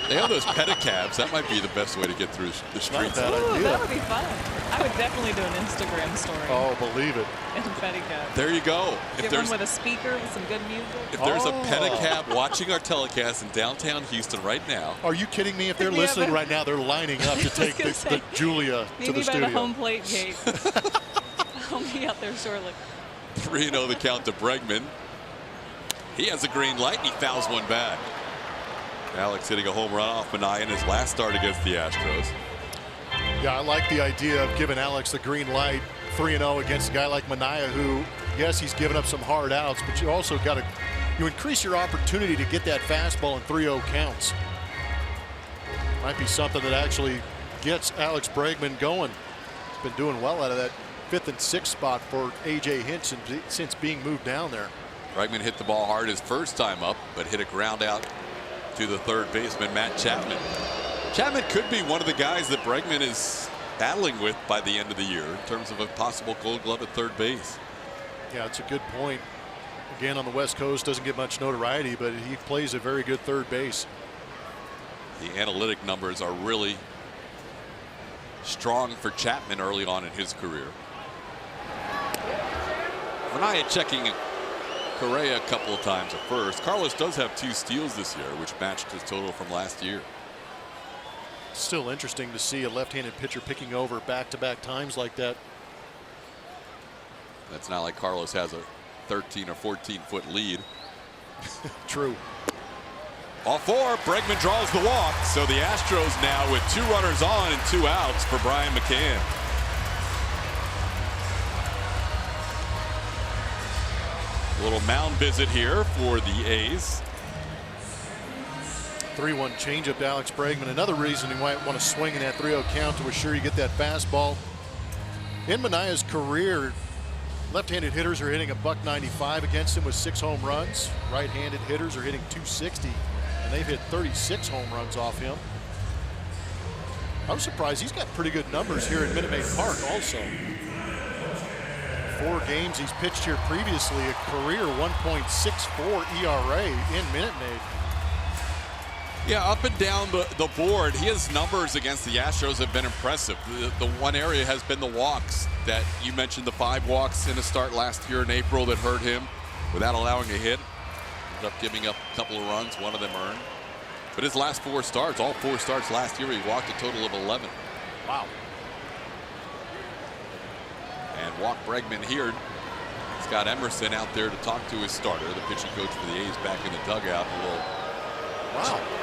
A: They have those pedicabs. That might be the best way to get through the streets.
B: Not a bad
C: Ooh,
B: idea.
C: that would be fun. I would definitely do an Instagram story.
B: Oh, believe it.
C: In pedicab.
A: There you go.
C: Get one with a speaker with some good music.
A: If there's a pedicab watching our telecast in downtown Houston right now.
B: Are you kidding me? If they're listening right now, they're lining up to take the Julia to the studio.
C: Maybe by the home plate gate. I'll be out there shortly.
A: 3-0 the count to Bregman. He has a green light and he fouls one back. Alex hitting a home run off Minaya in his last start against the Astros.
B: Yeah, I like the idea of giving Alex the green light. 3-0 against a guy like Minaya, who, yes, he's given up some hard outs, but you also got to increase your opportunity to get that fastball in 3-0 counts. Might be something that actually gets Alex Bregman going. He's been doing well out of that 5th and 6th spot for A.J. Hinch since being moved down there.
A: Bregman hit the ball hard his first time up, but hit a ground out to the third baseman, Matt Chapman. Chapman could be one of the guys that Bregman is battling with by the end of the year in terms of a possible Gold Glove at third base.
B: Yeah, it's a good point. Again, on the West Coast, doesn't get much notoriety, but he plays a very good third base.
A: The analytic numbers are really strong for Chapman early on in his career. Minaya checking Correa a couple of times at first. Carlos does have 2 steals this year, which matched his total from last year.
B: Still interesting to see a left-handed pitcher picking over back-to-back times like that.
A: That's not like Carlos has a 13 or 14-foot lead.
B: True.
A: All 4. Bregman draws the walk. So the Astros now with 2 runners on and 2 outs for Brian McCann. A little mound visit here for the A's.
B: 3-1 changeup to Alex Bregman. Another reason he might want to swing in that 3-0 count to assure you get that fastball. In Manaya's career, left-handed hitters are hitting $195 against him with 6 home runs. Right-handed hitters are hitting $260, and they've hit 36 home runs off him. I'm surprised he's got pretty good numbers here at Minute Maid Park also. 4 games he's pitched here previously, a career 1.64 ERA in Minute Maid.
A: Yeah, up and down the board, his numbers against the Astros have been impressive. The one area has been the walks that you mentioned, the 5 walks in a start last year in April that hurt him without allowing a hit. Ended up giving up a couple of runs, one of them earned. But his last 4 starts, all 4 starts last year, he walked a total of 11.
B: Wow.
A: And Walk Bregman here. Scott Emerson out there to talk to his starter, the pitching coach for the A's, back in the dugout. A little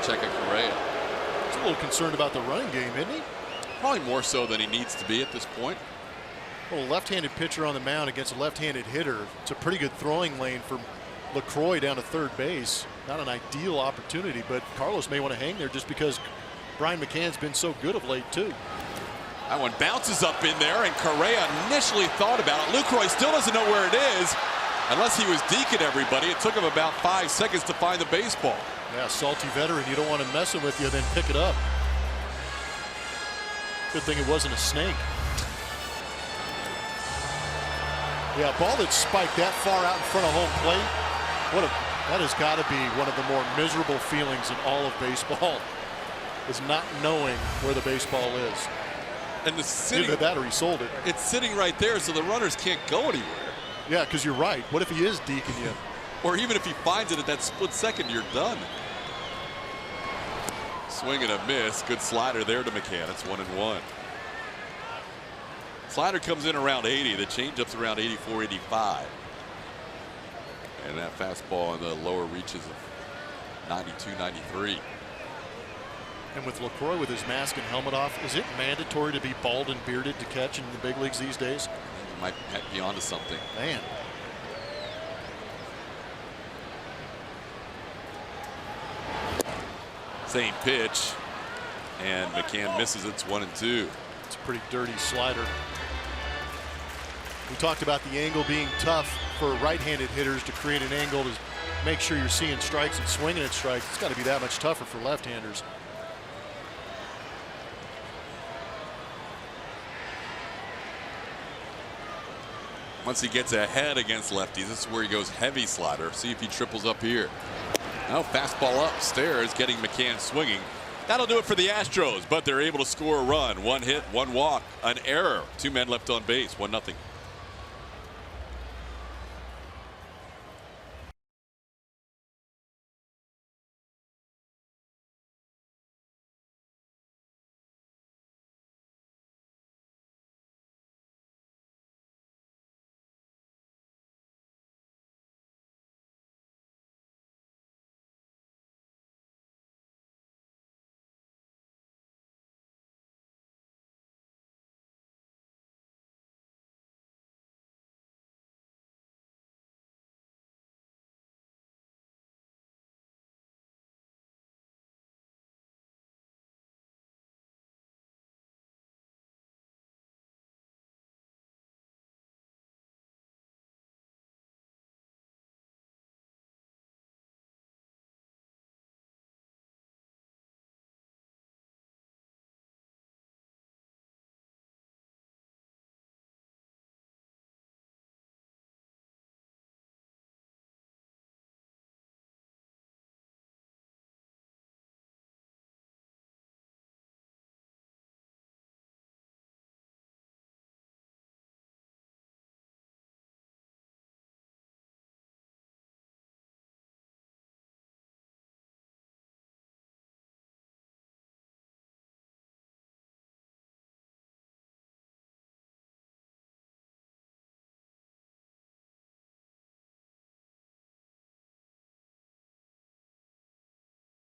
A: check of Correa.
B: He's a little concerned about the running game, isn't he?
A: Probably more so than he needs to be at this point.
B: Well, a left-handed pitcher on the mound against a left-handed hitter. It's a pretty good throwing lane for LaCroix down to third base. Not an ideal opportunity, but Carlos may want to hang there just because Brian McCann's been so good of late, too.
A: That one bounces up in there, and Correa initially thought about it. LaCroix still doesn't know where it is. Unless he was deking everybody, it took him about 5 seconds to find the baseball.
B: Yeah, salty veteran. You don't want to mess with you, then pick it up. Good thing it wasn't a snake. Yeah, a ball that spiked that far out in front of home plate. That has got to be one of the more miserable feelings in all of baseball, is not knowing where the baseball is.
A: And
B: Either that or he sold it.
A: It's sitting right there, so the runners can't go anywhere.
B: Yeah, because you're right. What if he is deking you?
A: Or even if he finds it at that split second, you're done. Swing and a miss. Good slider there to McCann. It's 1-1. Slider comes in around 80. The changeup's around 84, 85. And that fastball in the lower reaches of 92, 93.
B: And with LaCroix with his mask and helmet off, is it mandatory to be bald and bearded to catch in the big leagues these days?
A: You might be onto something.
B: Man.
A: Same pitch, and McCann misses. It's 1-2.
B: It's a pretty dirty slider. We talked about the angle being tough for right-handed hitters to create an angle to make sure you're seeing strikes and swinging at strikes. It's got to be that much tougher for left-handers.
A: Once he gets ahead against lefties, this is where he goes heavy slider. See if he triples up here. Now fastball upstairs, getting McCann swinging. That'll do it for the Astros, but they're able to score a run. 1 hit, 1 walk, an error. 2 men left on base, 1-0.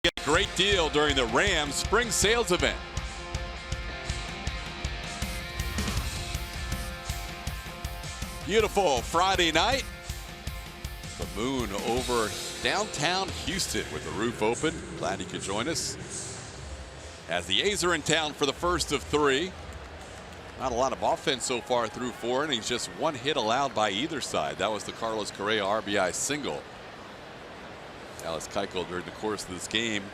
A: A great deal during the Rams spring sales event. Beautiful Friday night. The moon over downtown Houston with the roof open. Glad you could join us. As the A's are in town for the first of 3. Not a lot of offense so far through 4 innings. Just 1 hit allowed by either side. That was the Carlos Correa RBI single. Dallas Keuchel during the course of this game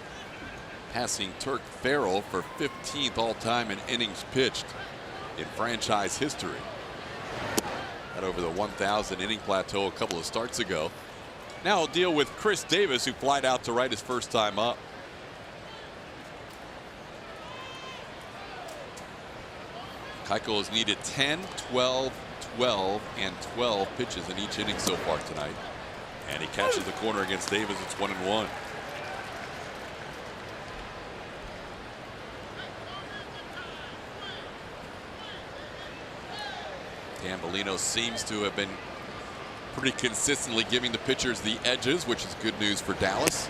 A: passing Turk Farrell for 15th all-time in innings pitched in franchise history. Got over the 1,000 inning plateau a couple of starts ago. Now he'll deal with Chris Davis, who flied out to right his first time up. Keuchel has needed 10, 12, 12, and 12 pitches in each inning so far tonight. And he catches the corner against Davis. It's 1-1. Gambolino seems to have been pretty consistently giving the pitchers the edges, which is good news for Dallas.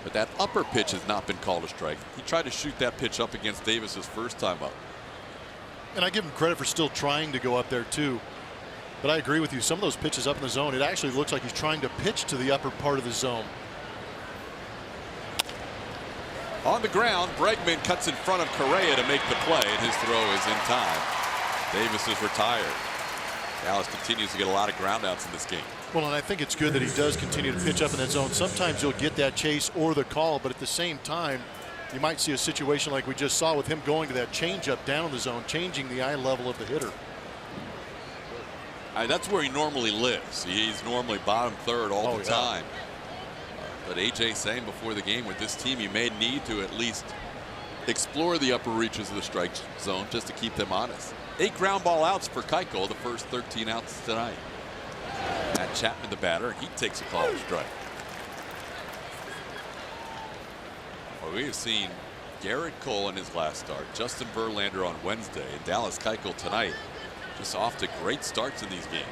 A: But that upper pitch has not been called a strike. He tried to shoot that pitch up against Davis his first time up.
B: And I give him credit for still trying to go up there too. But I agree with you. Some of those pitches up in the zone, it actually looks like he's trying to pitch to the upper part of the zone.
A: On the ground, Bregman cuts in front of Correa to make the play, and his throw is in time. Davis is retired. Dallas continues to get a lot of groundouts in this game.
B: Well, and I think it's good that he does continue to pitch up in that zone. Sometimes you'll get that chase or the call, but at the same time, you might see a situation like we just saw with him going to that changeup down in the zone, changing the eye level of the hitter.
A: That's where he normally lives. He's normally bottom third all the time. But AJ saying before the game, with this team, you may need to at least explore the upper reaches of the strike zone just to keep them honest. 8 ground ball outs for Keuchel, the first 13 outs tonight. Matt Chapman, the batter, he takes a call strike. Well, we have seen Garrett Cole in his last start, Justin Verlander on Wednesday, and Dallas Keuchel tonight. Just off to great starts in these games.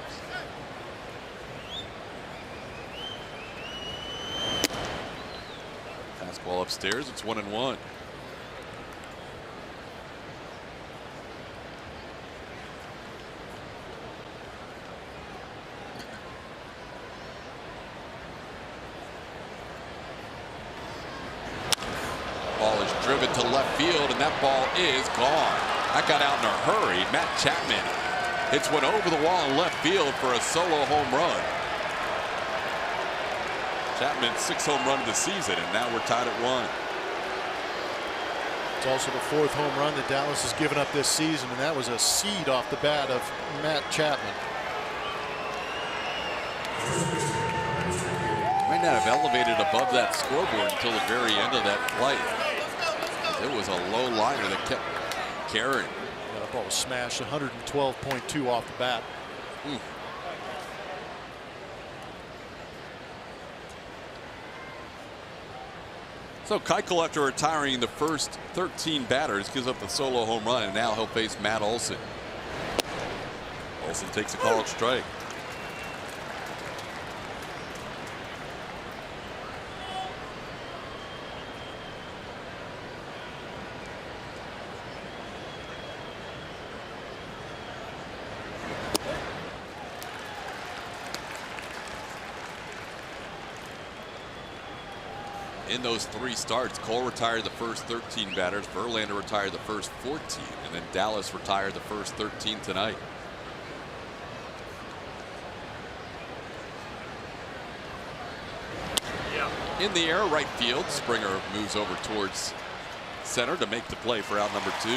A: Fastball upstairs. It's 1-1. Ball is driven to left field, and that ball is gone. That got out in a hurry. Matt Chapman hits one over the wall in left field for a solo home run. Chapman's 6th home run of the season, and now we're tied at 1.
B: It's also the 4th home run that Dallas has given up this season, and that was a seed off the bat of Matt Chapman.
A: Might not have elevated above that scoreboard until the very end of that flight. It was a low liner that kept carrying.
B: Yeah, that ball was smashed 112.2 off the bat.
A: So Keuchel, after retiring the first 13 batters, gives up the solo home run, and now he'll face Matt Olson. Olson takes a called strike. In those 3 starts, Cole retired the first 13 batters, Verlander retired the first 14, and then Dallas retired the first 13 tonight. In the air, right field. Springer moves over towards center to make the play for out number 2.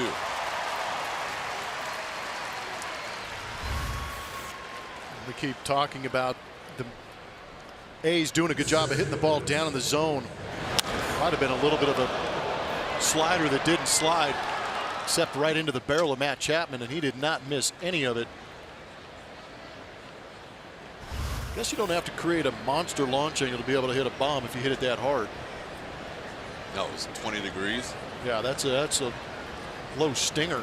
B: We keep talking about the A's doing a good job of hitting the ball down in the zone. Might have been a little bit of a slider that didn't slide, except right into the barrel of Matt Chapman, and he did not miss any of it. Guess you don't have to create a monster launch angle to be able to hit a bomb if you hit it that hard.
A: No, it was 20 degrees.
B: Yeah, that's a low stinger.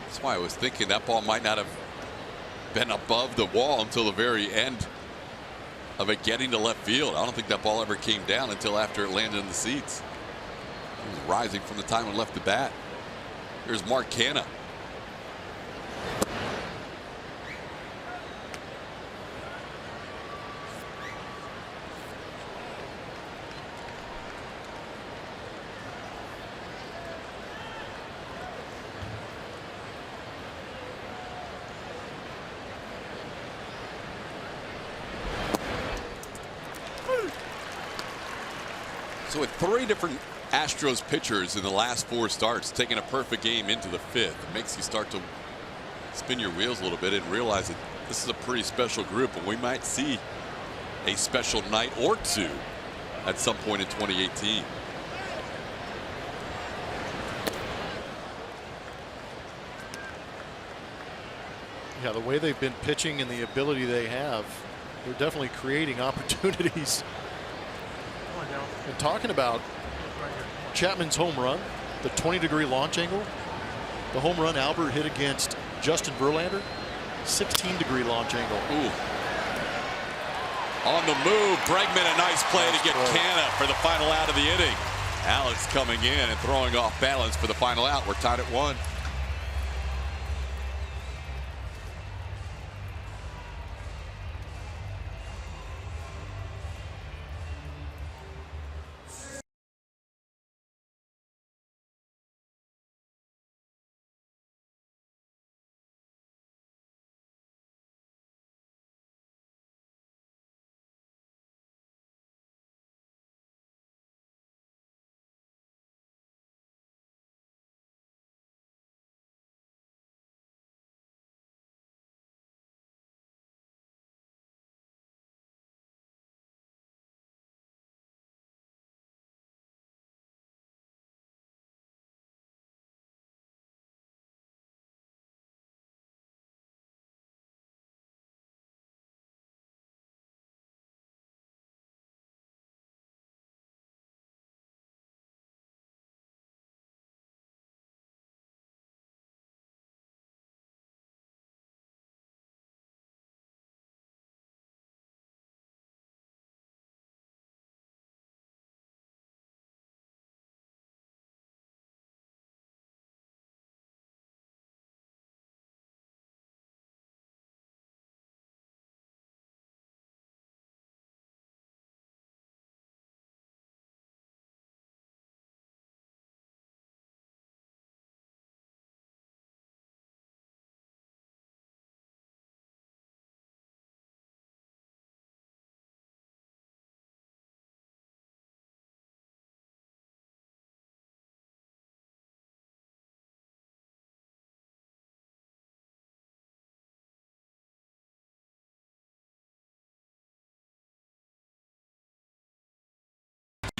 A: That's why I was thinking that ball might not have been above the wall until the very end of it getting to left field. I don't think that ball ever came down until after it landed in the seats. It was rising from the time it left the bat. Here's Mark Canha. So with 3 different Astros pitchers in the last 4 starts, taking a perfect game into the 5th, it makes you start to spin your wheels a little bit and realize that this is a pretty special group, and we might see a special night or 2 at some point in 2018.
B: Yeah, the way they've been pitching and the ability they have, they're definitely creating opportunities. And talking about Chapman's home run, the 20-degree launch angle, the home run Albert hit against Justin Verlander, 16-degree launch angle.
A: Ooh. On the move, Bregman, a nice play to get Canna for the final out of the inning. Alex coming in and throwing off balance for the final out. We're tied at 1.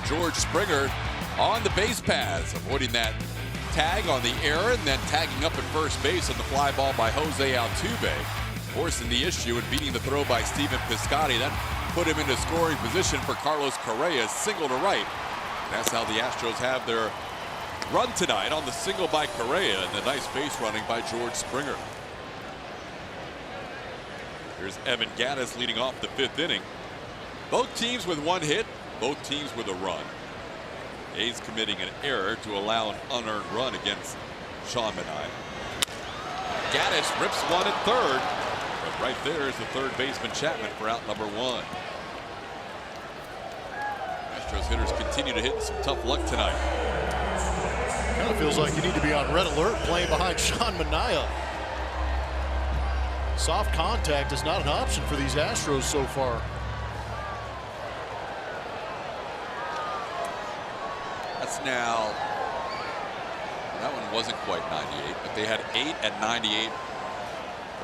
A: George Springer on the base paths, avoiding that tag on the error and then tagging up at first base on the fly ball by Jose Altuve, forcing the issue and beating the throw by Steven Piscotty. That put him into scoring position for Carlos Correa, single to right. That's how the Astros have their run tonight, on the single by Correa and the nice base running by George Springer. Here's Evan Gattis leading off the 5th inning. Both teams with 1 hit. Both teams with a run. A's committing an error to allow an unearned run against Sean Manaea. Gattis rips one at third, but right there is the third baseman Chapman for out number 1. Astros hitters continue to hit some tough luck tonight.
B: Kind of feels like you need to be on red alert playing behind Sean Manaea. Soft contact is not an option for these Astros so far.
A: That's now, that one wasn't quite 98, but they had 8 at 98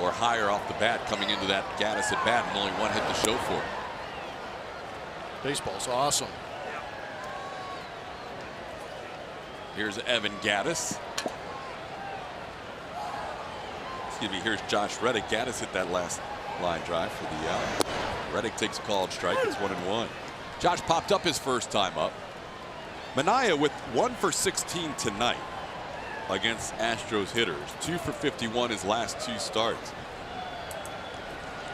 A: or higher off the bat coming into that Gattis at bat, and only 1 hit to show for it.
B: Baseball's awesome.
A: Here's Evan Gattis. Excuse me, here's Josh Reddick. Gattis hit that last line drive for the out. Reddick takes a called strike. It's 1-1. Josh popped up his first time up. Manaea with 1 for 16 tonight against Astros hitters. 2 for 51 his last 2 starts.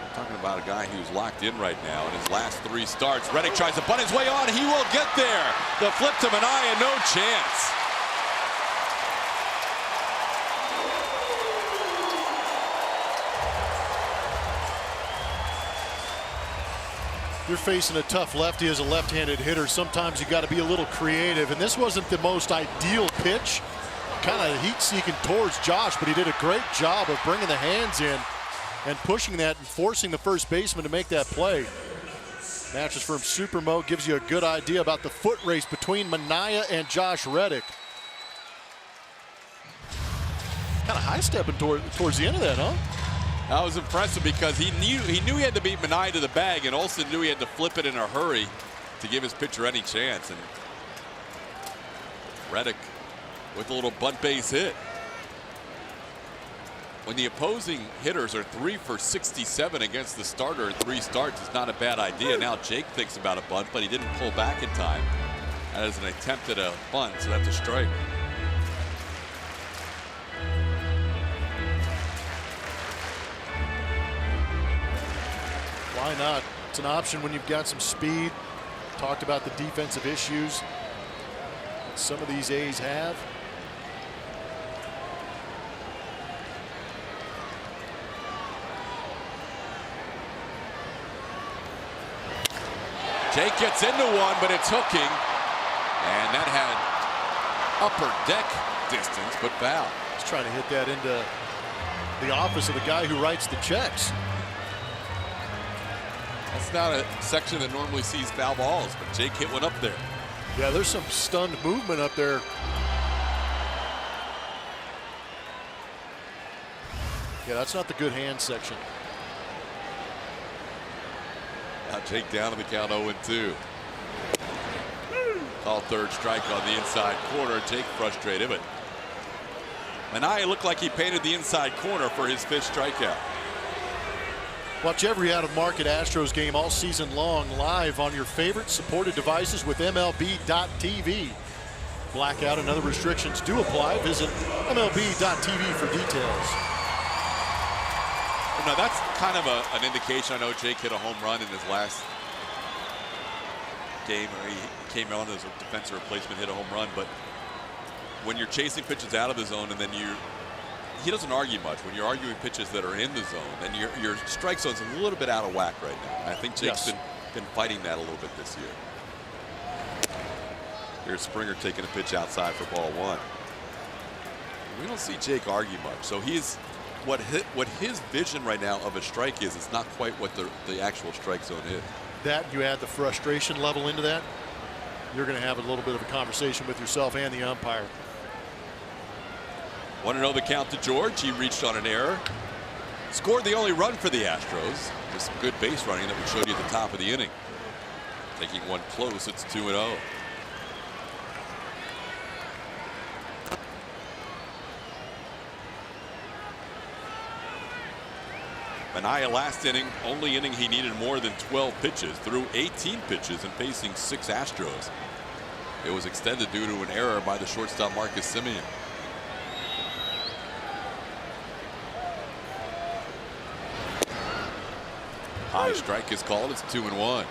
A: We're talking about a guy who's locked in right now in his last 3 starts. Reddick tries to butt his way on. He will get there. The flip to Manaea, no chance.
B: You're facing a tough lefty as a left-handed hitter. Sometimes you got to be a little creative, and this wasn't the most ideal pitch. Kind of heat-seeking towards Josh, but he did a great job of bringing the hands in and pushing that and forcing the first baseman to make that play. Mattress Firm Supermo gives you a good idea about the foot race between Manaea and Josh Reddick. Kind of high-stepping towards the end of that, huh?
A: That was impressive because he knew he had to beat Manaea to the bag, and Olsen knew he had to flip it in a hurry to give his pitcher any chance. And Reddick with a little bunt base hit. when the opposing hitters are 3 for 67 against the starter in 3 starts, it's not a bad idea. Now Jake thinks about a bunt, but he didn't pull back in time. That is an attempt at a bunt, so that's a strike.
B: Why not? It's an option when you've got some speed. Talked about the defensive issues that some of these A's have.
A: Jake gets into one, but it's hooking. And that had upper deck distance, but foul.
B: He's trying to hit that into the office of the guy who writes the checks.
A: That's not a section that normally sees foul balls, but Jake hit one up there.
B: Yeah, there's some stunned movement up there. Yeah, that's not the good hand section.
A: Now Jake down to the count 0-2. Call third strike on the inside corner. Jake frustrated, but Manaya looked like he painted the inside corner for his 5th strikeout.
B: Watch every out-of-market Astros game all season long live on your favorite supported devices with MLB.tv. Blackout and other restrictions do apply. Visit MLB.tv for details.
A: Now that's kind of an indication. I know Jake hit a home run in his last game, or he came on as a defensive replacement, hit a home run. But when you're chasing pitches out of the zone, and then he doesn't argue much. When you're arguing pitches that are in the zone, then your strike zone's a little bit out of whack right now. And I think Jake's been fighting that a little bit this year. Here's Springer taking a pitch outside for ball 1. We don't see Jake argue much. So he's what his vision right now of a strike is. It's not quite what the actual strike zone is.
B: That you add the frustration level into that, you're going to have a little bit of a conversation with yourself and the umpire.
A: 1-0 the count to George. He reached on an error. Scored the only run for the Astros. Just some good base running that we showed you at the top of the inning. Taking one close, it's 2-0. Manaya last inning, only inning he needed more than 12 pitches, threw 18 pitches and facing 6 Astros. It was extended due to an error by the shortstop Marcus Simeon. High strike is called. It's 2-1.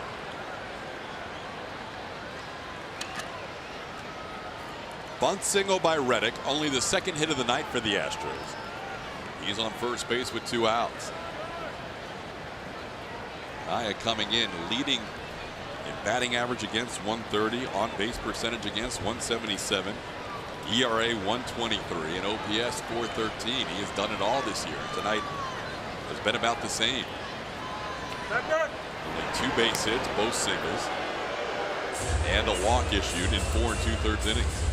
A: Bunt single by Reddick, only the 2nd hit of the night for the Astros. He's on first base with 2 outs. Manaya coming in, leading in batting average against 130, on base percentage against 177, ERA 123, and OPS 413. He has done it all this year. Tonight has been about the same. Only 2 base hits, both singles, and a walk issued in 4 2/3 innings.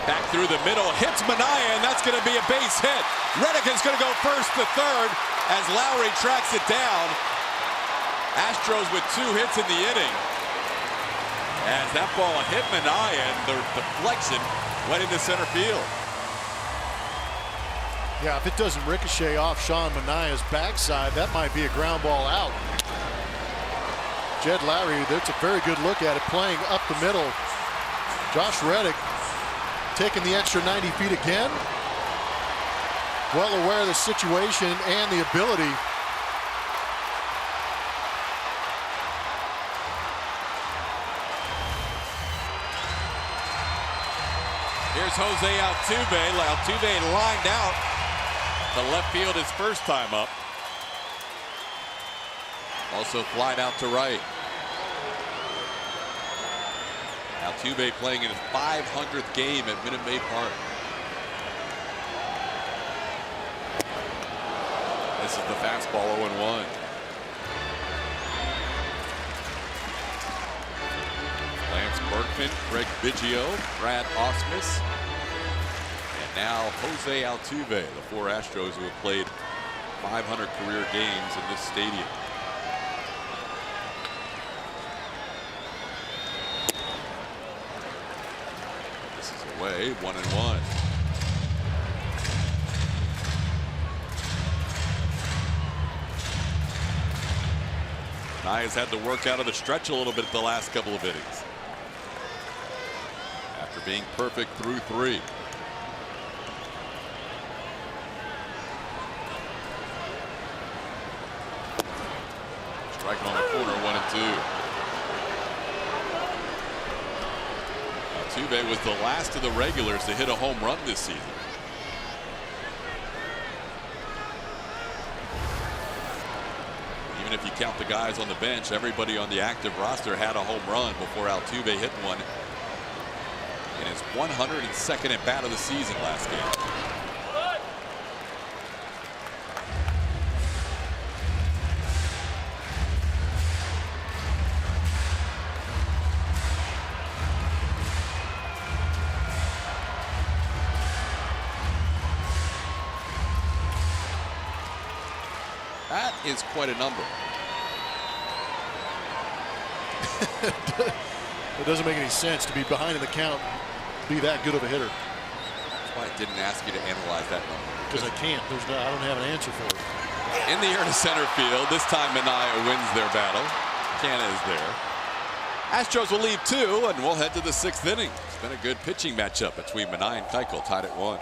A: Back through the middle, hits Manaya, and that's going to be a base hit. Reddick is going to go first to third as Lowry tracks it down. Astros with 2 hits in the inning. As that ball hit Manaya, and the deflection went into center field.
B: Yeah, if it doesn't ricochet off Sean Manaya's backside, that might be a ground ball out. Jed Lowry, that's a very good look at it, playing up the middle. Josh Reddick taking the extra 90 feet again. Well aware of the situation and the ability.
A: Here's Jose Altuve. Altuve lined out to left field his first time up. Also flied out to right. Altuve playing in his 500th game at Minute Maid Park. This is the fastball 0-1. Lance Burke Hoffman, Greg Biggio, Brad Ausmus, and now Jose Altuve, the 4 Astros who have played 500 career games in this stadium. This is away, 1-1. Nye has had to work out of the stretch a little bit the last couple of innings, after being perfect through 3. Striking on the corner, 1-2. Altuve was the last of the regulars to hit a home run this season. Even if you count the guys on the bench, everybody on the active roster had a home run before Altuve hit one in his 102nd at bat of the season last game. That is quite a number.
B: It doesn't make any sense to be behind in the count, be that good of a hitter.
A: That's why I didn't ask you to analyze that number.
B: Because I can't. I don't have an answer for it.
A: In the air to center field. This time Manaea wins their battle. Canna is there. Astros will leave 2, and we'll head to the 6th inning. It's been a good pitching matchup between Manaea and Keuchel, tied at 1.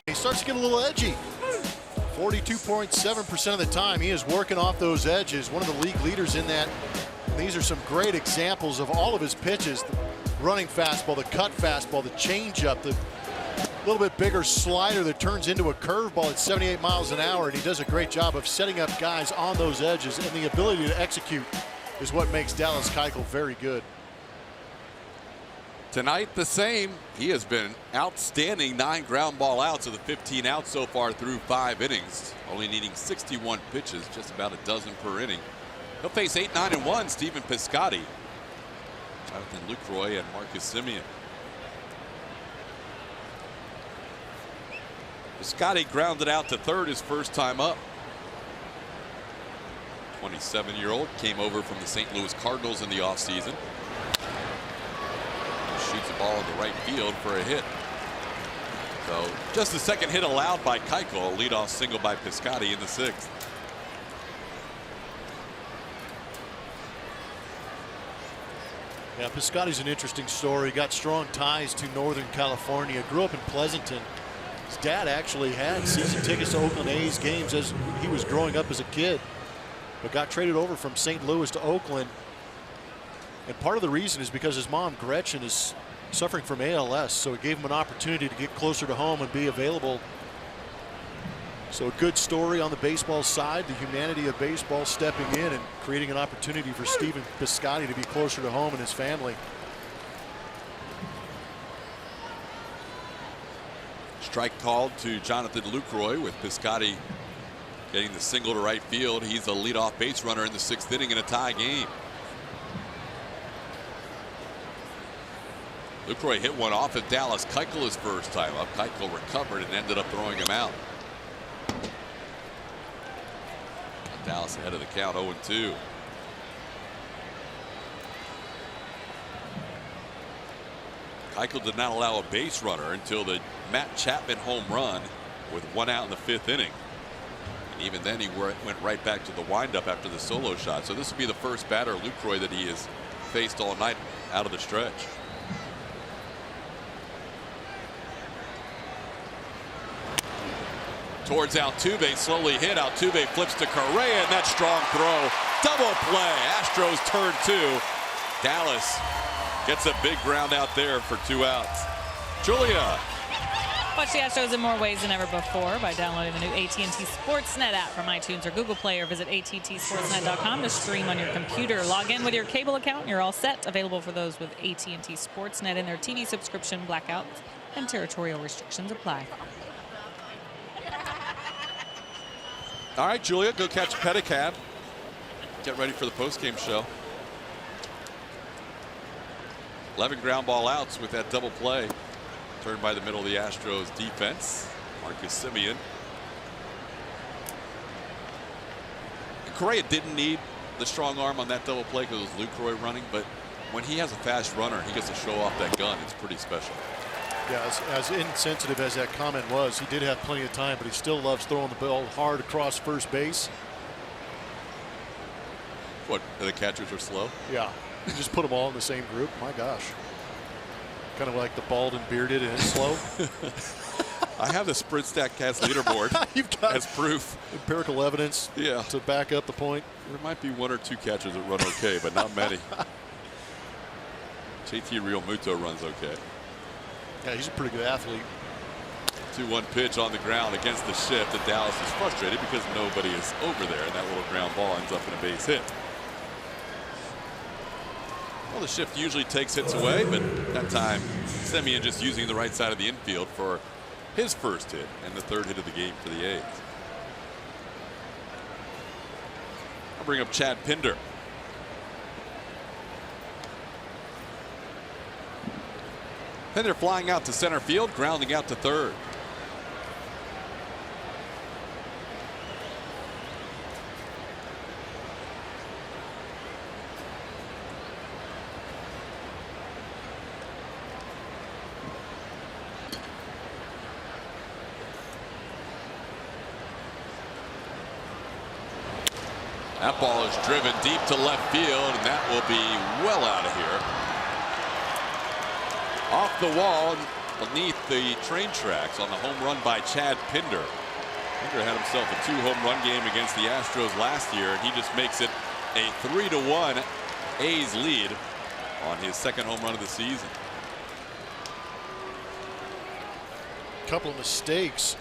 B: He starts to get a little edgy. 42.7% of the time he is working off those edges. One of the league leaders in that. And these are some great examples of all of his pitches. The running fastball, the cut fastball, the changeup, the little bit bigger slider that turns into a curveball at 78 miles an hour. And he does a great job of setting up guys on those edges. And the ability to execute is what makes Dallas Keuchel very good.
A: Tonight, the same. He has been outstanding. 9 ground ball outs of the 15 outs so far through 5 innings. Only needing 61 pitches, just about a dozen per inning. He'll face 8, 9, and 1 Stephen Piscotty, Jonathan Lucroy, and Marcus Semien. Piscotty grounded out to third his first time up. 27-year-old came over from the St. Louis Cardinals in the offseason. Shoots the ball in the right field for a hit. So just the second hit allowed by Keuchel. A leadoff single by Piscotty in the 6th.
B: Yeah, Piscotty's an interesting story. Got strong ties to Northern California. Grew up in Pleasanton. His dad actually had season tickets to Oakland A's games as he was growing up as a kid, but got traded over from St. Louis to Oakland. And part of the reason is because his mom, Gretchen, is suffering from ALS, so it gave him an opportunity to get closer to home and be available. So a good story on the baseball side, the humanity of baseball stepping in and creating an opportunity for Stephen Piscotty to be closer to home and his family.
A: Strike called to Jonathan Lucroy with Piscotty getting the single to right field. He's a leadoff base runner in the 6th inning in a tie game. Lucroy hit one off of Dallas Keuchel his first time up. Keuchel recovered and ended up throwing him out. Dallas ahead of the count, 0-2. Keuchel did not allow a base runner until the Matt Chapman home run with 1 out in the 5th inning. And even then he went right back to the windup after the solo shot. So this will be the first batter, Lucroy, that he has faced all night out of the stretch. Towards Altuve, slowly hit. Altuve flips to Correa, and that strong throw. Double play. Astros turn 2. Dallas gets a big ground out there for 2 outs. Julia.
C: Watch the Astros in more ways than ever before by downloading the new AT&T Sportsnet app from iTunes or Google Play, or visit attsportsnet.com to stream on your computer. Log in with your cable account and you're all set. Available for those with AT&T Sportsnet and their TV subscription blackouts and territorial restrictions apply.
A: All right, Julia, go catch a pedicab. Get ready for the postgame show. 11 ground ball outs with that double play. Turned by the middle of the Astros defense. Marcus Semien. Correa didn't need the strong arm on that double play because it was Lucroy running, but when he has a fast runner, he gets to show off that gun. It's pretty special.
B: Yeah, as insensitive as that comment was, he did have plenty of time, but he still loves throwing the ball hard across first base.
A: What, the catchers are slow?
B: Yeah, you just put them all in the same group. My gosh. Kind of like the bald and bearded and slow.
A: I have the Sprint Stack Cast leaderboard.
B: You've got
A: as proof.
B: Empirical evidence to back up the point.
A: There might be 1 or 2 catchers that run okay, but not many. JT Real Muto runs okay.
B: Yeah, he's a pretty good athlete.
A: 2-1 pitch on the ground against the shift, and Dallas is frustrated because nobody is over there, and that little ground ball ends up in a base hit. Well, the shift usually takes hits away, but that time Semien just using the right side of the infield for his first hit and the 3rd hit of the game for the A's. I'll bring up Chad Pinder. Pinder flying out to center field, grounding out to 3rd. That ball is driven deep to left field, and that will be well out of here. Off the wall beneath the train tracks on the home run by Chad Pinder. Pinder had himself a 2-home run game against the Astros last year, and he just makes it a 3-1 A's lead on his 2nd home run of the season.
B: Couple of mistakes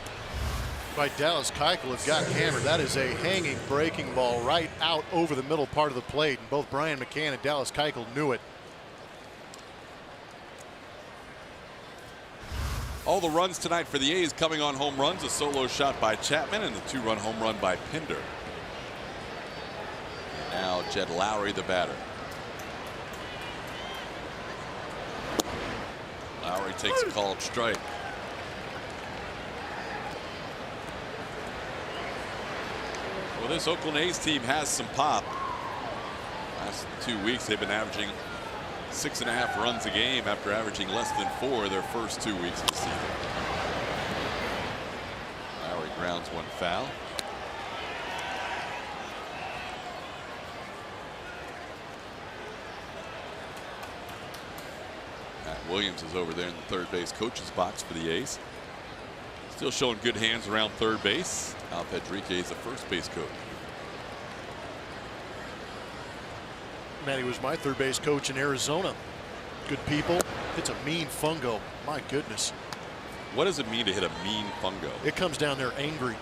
B: by Dallas Keuchel have got hammered. That is a hanging breaking ball right out over the middle part of the plate, and both Brian McCann and Dallas Keuchel knew it.
A: All the runs tonight for the A's coming on home runs. A solo shot by Chapman and the 2-run home run by Pinder. And now Jed Lowry, the batter. Lowry takes a called strike. Well, this Oakland A's team has some pop. Last 2 weeks they've been averaging 6.5 runs a game after averaging less than 4 their first 2 weeks of the season. Lowry grounds one foul. Matt Williams is over there in the 3rd base coach's box for the A's. Still showing good hands around 3rd base. Al Pedrique is the 1st base coach.
B: Man, he was my 3rd base coach in Arizona. Good people, It's a mean fungo. My goodness.
A: What does it mean to hit a mean fungo?
B: It comes down there angry.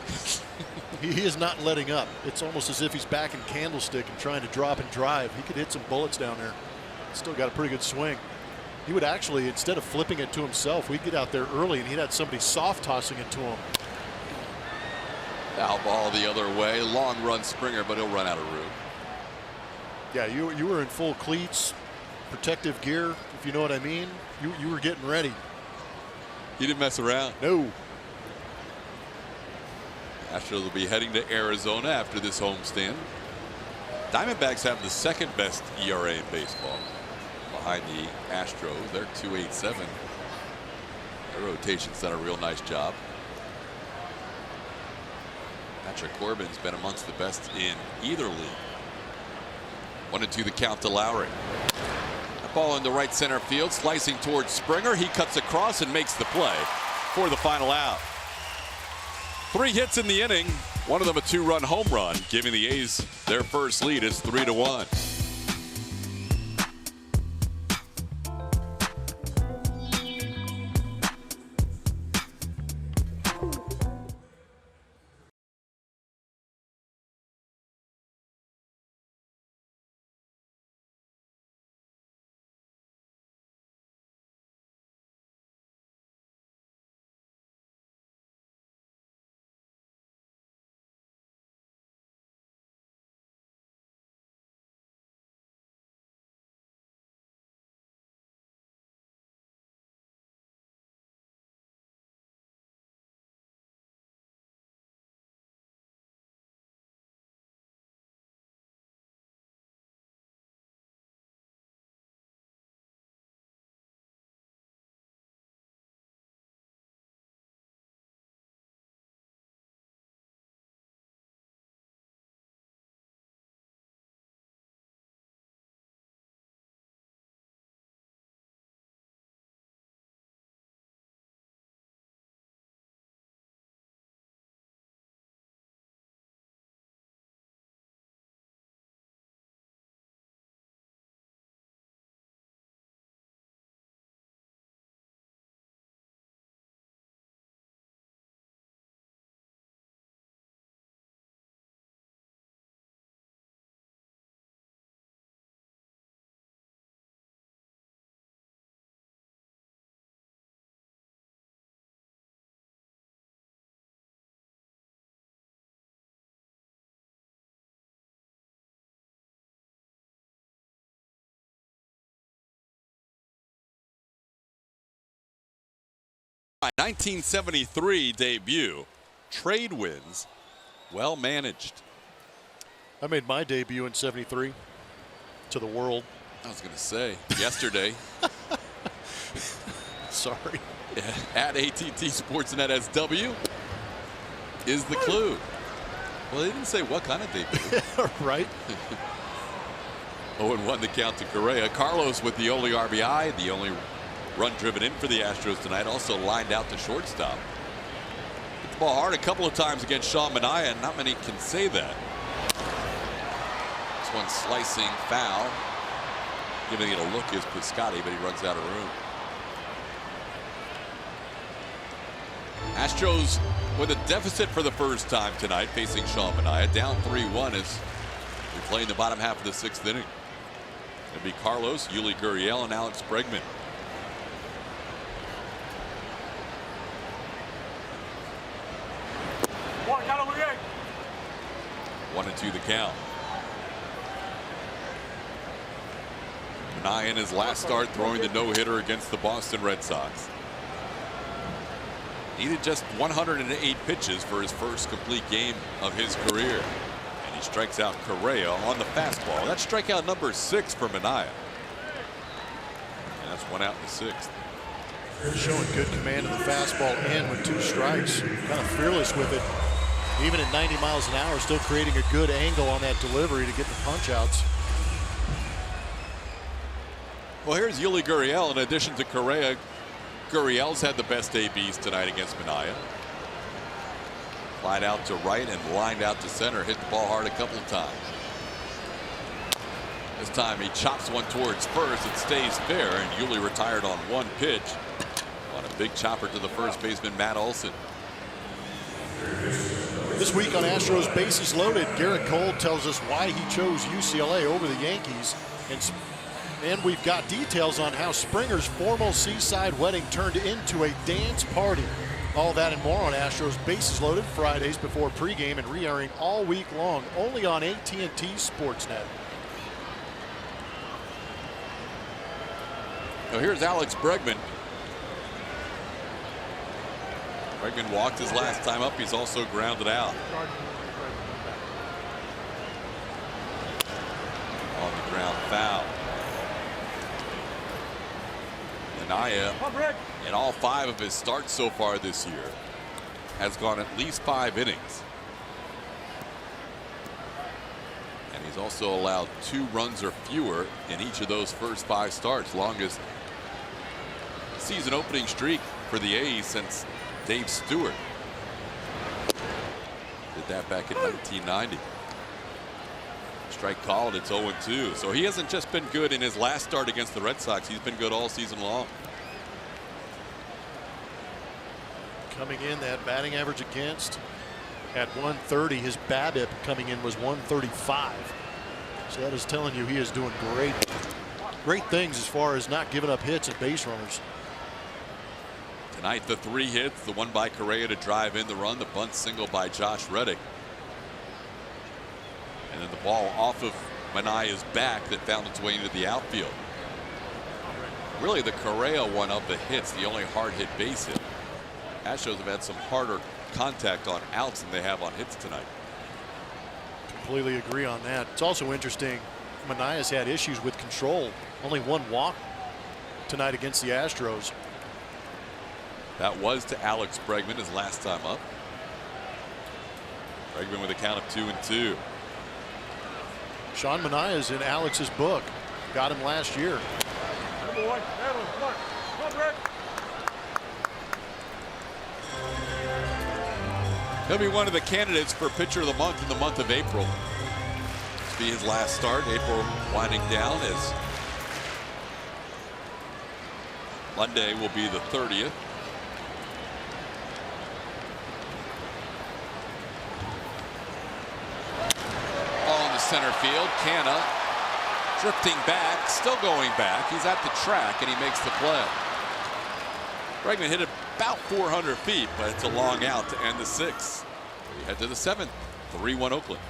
B: He is not letting up. It's almost as if he's backing Candlestick and trying to drop and drive. He could hit some bullets down there. Still got a pretty good swing. He would actually, instead of flipping it to himself, we'd get out there early and he'd have somebody soft tossing it to him.
A: Foul ball the other way. Long run Springer, but he'll run out of room.
B: Yeah, you were in full cleats, protective gear, if you know what I mean. You were getting ready.
A: He didn't mess around.
B: No.
A: Astros will be heading to Arizona after this homestand. Diamondbacks have the second best ERA in baseball behind the Astros. They're 2.87. Their rotation's done a real nice job. Patrick Corbin's been amongst the best in either league. 1-2 the count to Lowry. That ball into right center field, slicing towards Springer. He cuts across and makes the play for the final out. 3 hits in the inning, one of them a 2-run home run, giving the A's their first lead. It's 3-1. My 1973 debut. Trade wins, well managed.
B: I made my debut in '73 to the world.
A: I was going to say yesterday.
B: Sorry.
A: At ATT Sportsnet SW is the clue. Well, they didn't say what kind of debut.
B: Right.
A: 0-1 the count to Correa. Carlos with the only RBI, the only run driven in for the Astros tonight, also lined out to shortstop. Hit the ball hard a couple of times against Sean Manaea, and not many can say that. This one slicing foul. Giving it a look is Piscotty, but he runs out of room. Astros with a deficit for the first time tonight, facing Sean Manaea. Down 3-1 as we play in the bottom half of the 6th inning. It'll be Carlos, Yuli Gurriel, and Alex Bregman. 1-2 the count. Manaea in his last start throwing the no-hitter against the Boston Red Sox. Needed just 108 pitches for his first complete game of his career. And he strikes out Correa on the fastball. That's strikeout number 6 for Manaea. And that's 1 out in the 6th.
B: Showing good command of the fastball and with 2 strikes. Kind of fearless with it. Even at 90 miles an hour, still creating a good angle on that delivery to get the punch outs.
A: Well, here's Yuli Gurriel. In addition to Correa, Gurriel's had the best ABs tonight against Manaea. Flied out to right and lined out to center. Hit the ball hard a couple of times. This time he chops one towards first. It stays fair, and Yuli retired on one pitch on a big chopper to the first baseman, Matt Olson.
B: This week on Astros Bases Loaded, Garrett Cole tells us why he chose UCLA over the Yankees. And we've got details on how Springer's formal seaside wedding turned into a dance party. All that and more on Astros Bases Loaded, Fridays before pregame and re-airing all week long, only on AT&T Sportsnet.
A: Now here's Alex Bregman. Bregman walked his last time up. He's also grounded out. On the ground foul. Minaya, in all 5 of his starts so far this year, has gone at least 5 innings. And he's also allowed 2 runs or fewer in each of those first 5 starts. Longest season opening streak for the A's since Dave Stewart did that back in 1990. Strike called. It's 0-2. So he hasn't just been good in his last start against the Red Sox. He's been good all season long.
B: Coming in, that batting average against at 130. His BABIP coming in was 135. So that is telling you he is doing great things as far as not giving up hits and base runners.
A: Tonight, the 3 hits, the one by Correa to drive in the run, the bunt single by Josh Reddick. And then the ball off of Manaya's back that found its way into the outfield. Really the Correa one of the hits, the only hard hit base hit. Astros have had some harder contact on outs than they have on hits tonight.
B: Completely agree on that. It's also interesting, Manaya's had issues with control. Only 1 walk tonight against the Astros.
A: That was to Alex Bregman his last time up. Bregman with a count of 2-2.
B: Sean Manaya's in Alex's book. Got him last year.
A: He'll be one of the candidates for pitcher of the month in the month of April. This will be his last start. April winding down as Monday will be the 30th. Center field. Canna drifting back, still going back. He's at the track and he makes the play. Bregman hit it about 400 feet, but it's a long out to end the 6th. We head to the 7th. 3-1 Oakland.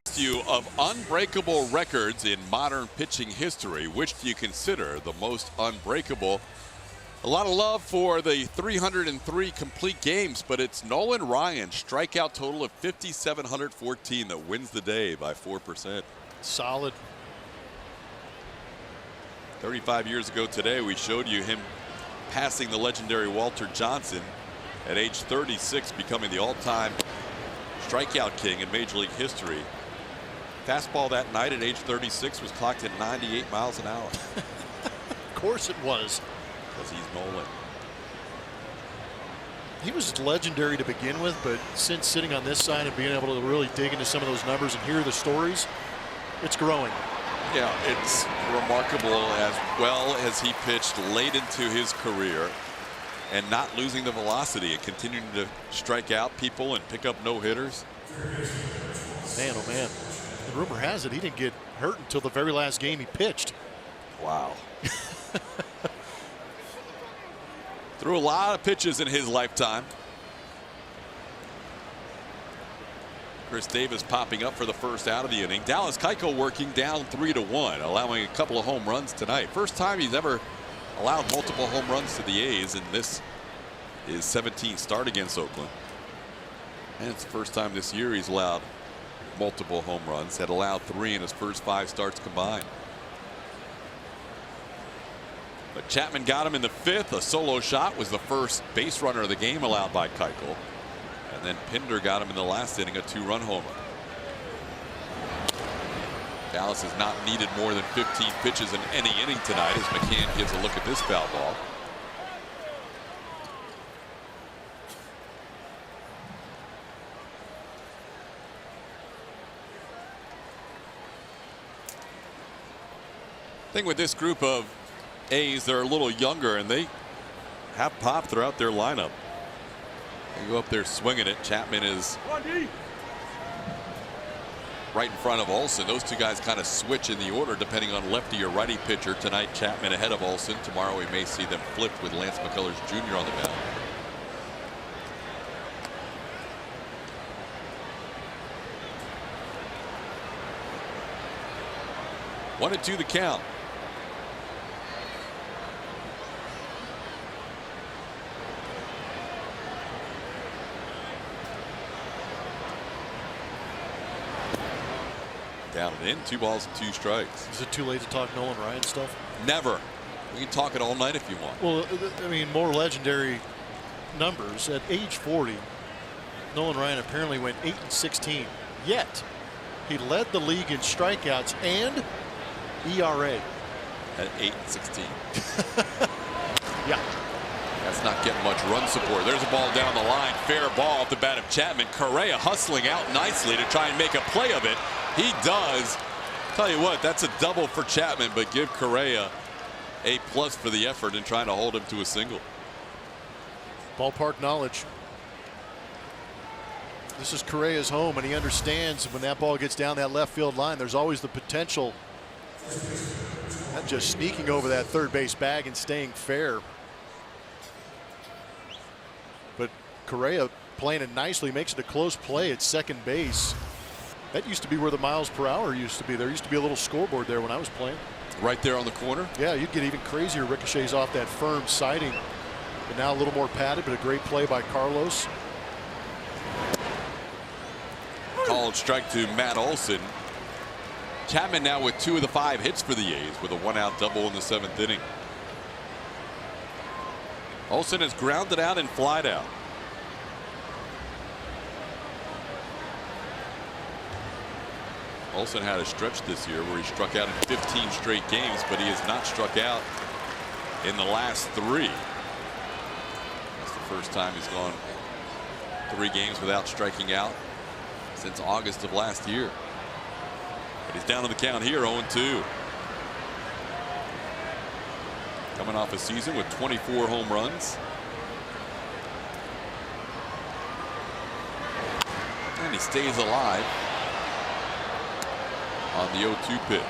A: Asked you of unbreakable records in modern pitching history, which do you consider the most unbreakable? A lot of love for the 303 complete games, but it's Nolan Ryan's strikeout total of 5,714 that wins the day by 4%.
B: Solid.
A: 35 years ago today, we showed you him passing the legendary Walter Johnson at age 36, becoming the all-time strikeout king in Major League history. Fastball that night at age 36 was clocked at 98 miles an hour.
B: Of course it was.
A: Because he's Nolan.
B: He was legendary to begin with, but since sitting on this side and being able to really dig into some of those numbers and hear the stories, it's growing.
A: Yeah, it's remarkable as well as he pitched late into his career and not losing the velocity and continuing to strike out people and pick up no-hitters.
B: Man, oh man. The rumor has it he didn't get hurt until the very last game he pitched.
A: Wow. Threw a lot of pitches in his lifetime. Chris Davis popping up for the first out of the inning. Dallas Keuchel working down 3-1, allowing a couple of home runs tonight. First time he's ever allowed multiple home runs to the A's, and this is 17th start against Oakland. And it's the first time this year he's allowed multiple home runs. Had allowed 3 in his first 5 starts combined. But Chapman got him in the 5th. A solo shot was the first base runner of the game allowed by Keuchel. And then Pinder got him in the last inning, a 2-run homer. Dallas has not needed more than 15 pitches in any inning tonight as McCann gives a look at this foul ball. Thing with this group of A's, they're a little younger and they have pop throughout their lineup. They go up there swinging it. Chapman is right in front of Olsen. Those two guys kind of switch in the order depending on lefty or righty pitcher. Tonight Chapman ahead of Olsen. Tomorrow we may see them flipped with Lance McCullers Jr. on the mound. One and 2 the count. Down and in, 2 balls and 2 strikes.
B: Is it too late to talk Nolan Ryan stuff?
A: Never. We can talk it all night if you want.
B: Well, I mean, more legendary numbers. At age 40, Nolan Ryan apparently went 8-16. Yet, he led the league in strikeouts and ERA.
A: At 8-16.
B: Yeah.
A: That's not getting much run support. There's a ball down the line. Fair ball off the bat of Chapman. Correa hustling out nicely to try and make a play of it. He does. Tell you what, that's a double for Chapman, but give Correa a plus for the effort in trying to hold him to a single.
B: Ballpark knowledge. This is Correa's home, and he understands when that ball gets down that left field line, there's always the potential not just sneaking over that third base bag and staying fair. But Correa playing it nicely, makes it a close play at second base. That used to be where the miles per hour used to be. There used to be a little scoreboard there when I was playing.
A: Right there on the corner?
B: Yeah, you'd get even crazier ricochets off that firm siding. But now a little more padded, but a great play by Carlos.
A: Called strike to Matt Olson. Chapman now with 2 of the 5 hits for the A's with a 1-out double in the 7th inning. Olson has grounded out and flied out. Olson had a stretch this year where he struck out in 15 straight games, but he has not struck out in the last 3. That's the first time he's gone 3 games without striking out since August of last year. But he's down on the count here, 0-2. Coming off a season with 24 home runs. And he stays alive on the 0-2 pitch.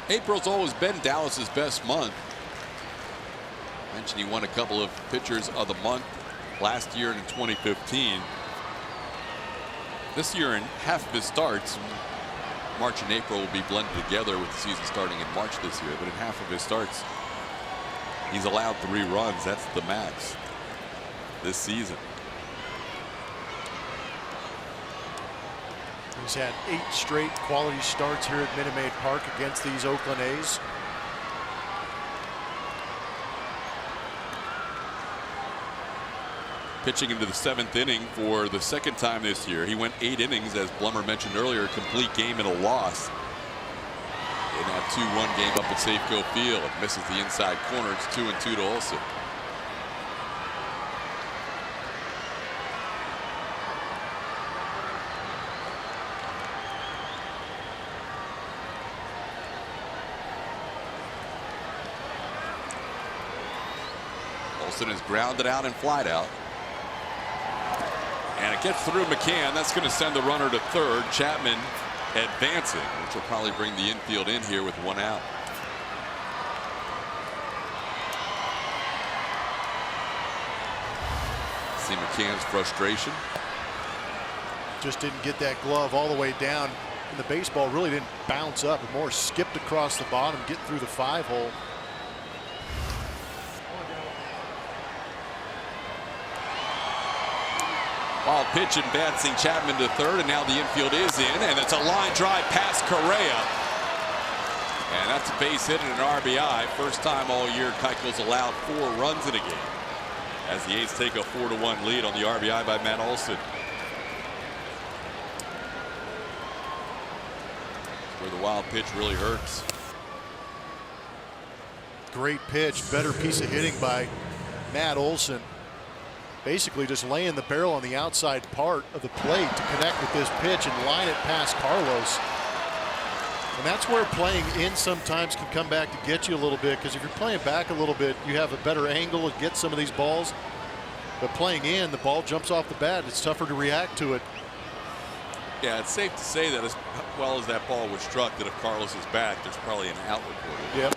A: April's always been Dallas's best month. Mentioned he won a couple of pitchers of the month last year and in 2015. This year, in half of his starts, March and April will be blended together with the season starting in March this year, but in half of his starts, he's allowed 3 runs. That's the max this season.
B: He's had 8 straight quality starts here at Minute Maid Park against these Oakland A's.
A: Pitching into the 7th inning for the 2nd time this year. He went 8 innings, as Blummer mentioned earlier, a complete game and a loss in that 2-1 game up at Safeco Field. Misses the inside corner. It's 2-2 to Olsen. Olsen is grounded out and flied out. And it gets through McCann. That's going to send the runner to third. Chapman advancing, which will probably bring the infield in here with 1 out. See McCann's frustration.
B: Just didn't get that glove all the way down. And the baseball really didn't bounce up. It more skipped across the bottom, get through the 5-hole.
A: Wild pitch advancing Chapman to third, and now the infield is in, and it's a line drive past Correa. And that's a base hit and an RBI. First time all year Keuchel's allowed 4 runs in a game, as the A's take a 4-1 lead on the RBI by Matt Olson. Where the wild pitch really hurts.
B: Great pitch, better piece of hitting by Matt Olson. Basically just laying the barrel on the outside part of the plate to connect with this pitch and line it past Carlos. And that's where playing in sometimes can come back to get you a little bit, because if you're playing back a little bit, you have a better angle to get some of these balls. But playing in, the ball jumps off the bat. It's tougher to react to it.
A: Yeah, it's safe to say that as well as that ball was struck, that if Carlos is back, there's probably an out recorded.
B: Yep.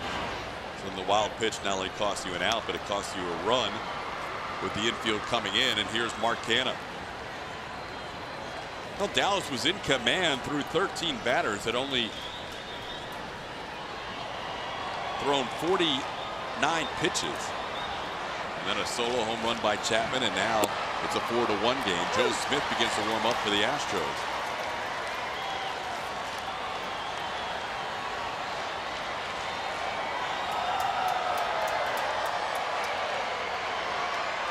A: So the wild pitch not only costs you an out, but it costs you a run with the infield coming in. And here's Mark Canha. Well, Dallas was in command through 13 batters, had only thrown 49 pitches. And then a solo home run by Chapman, and now it's a 4-1 game. Joe Smith begins to warm up for the Astros.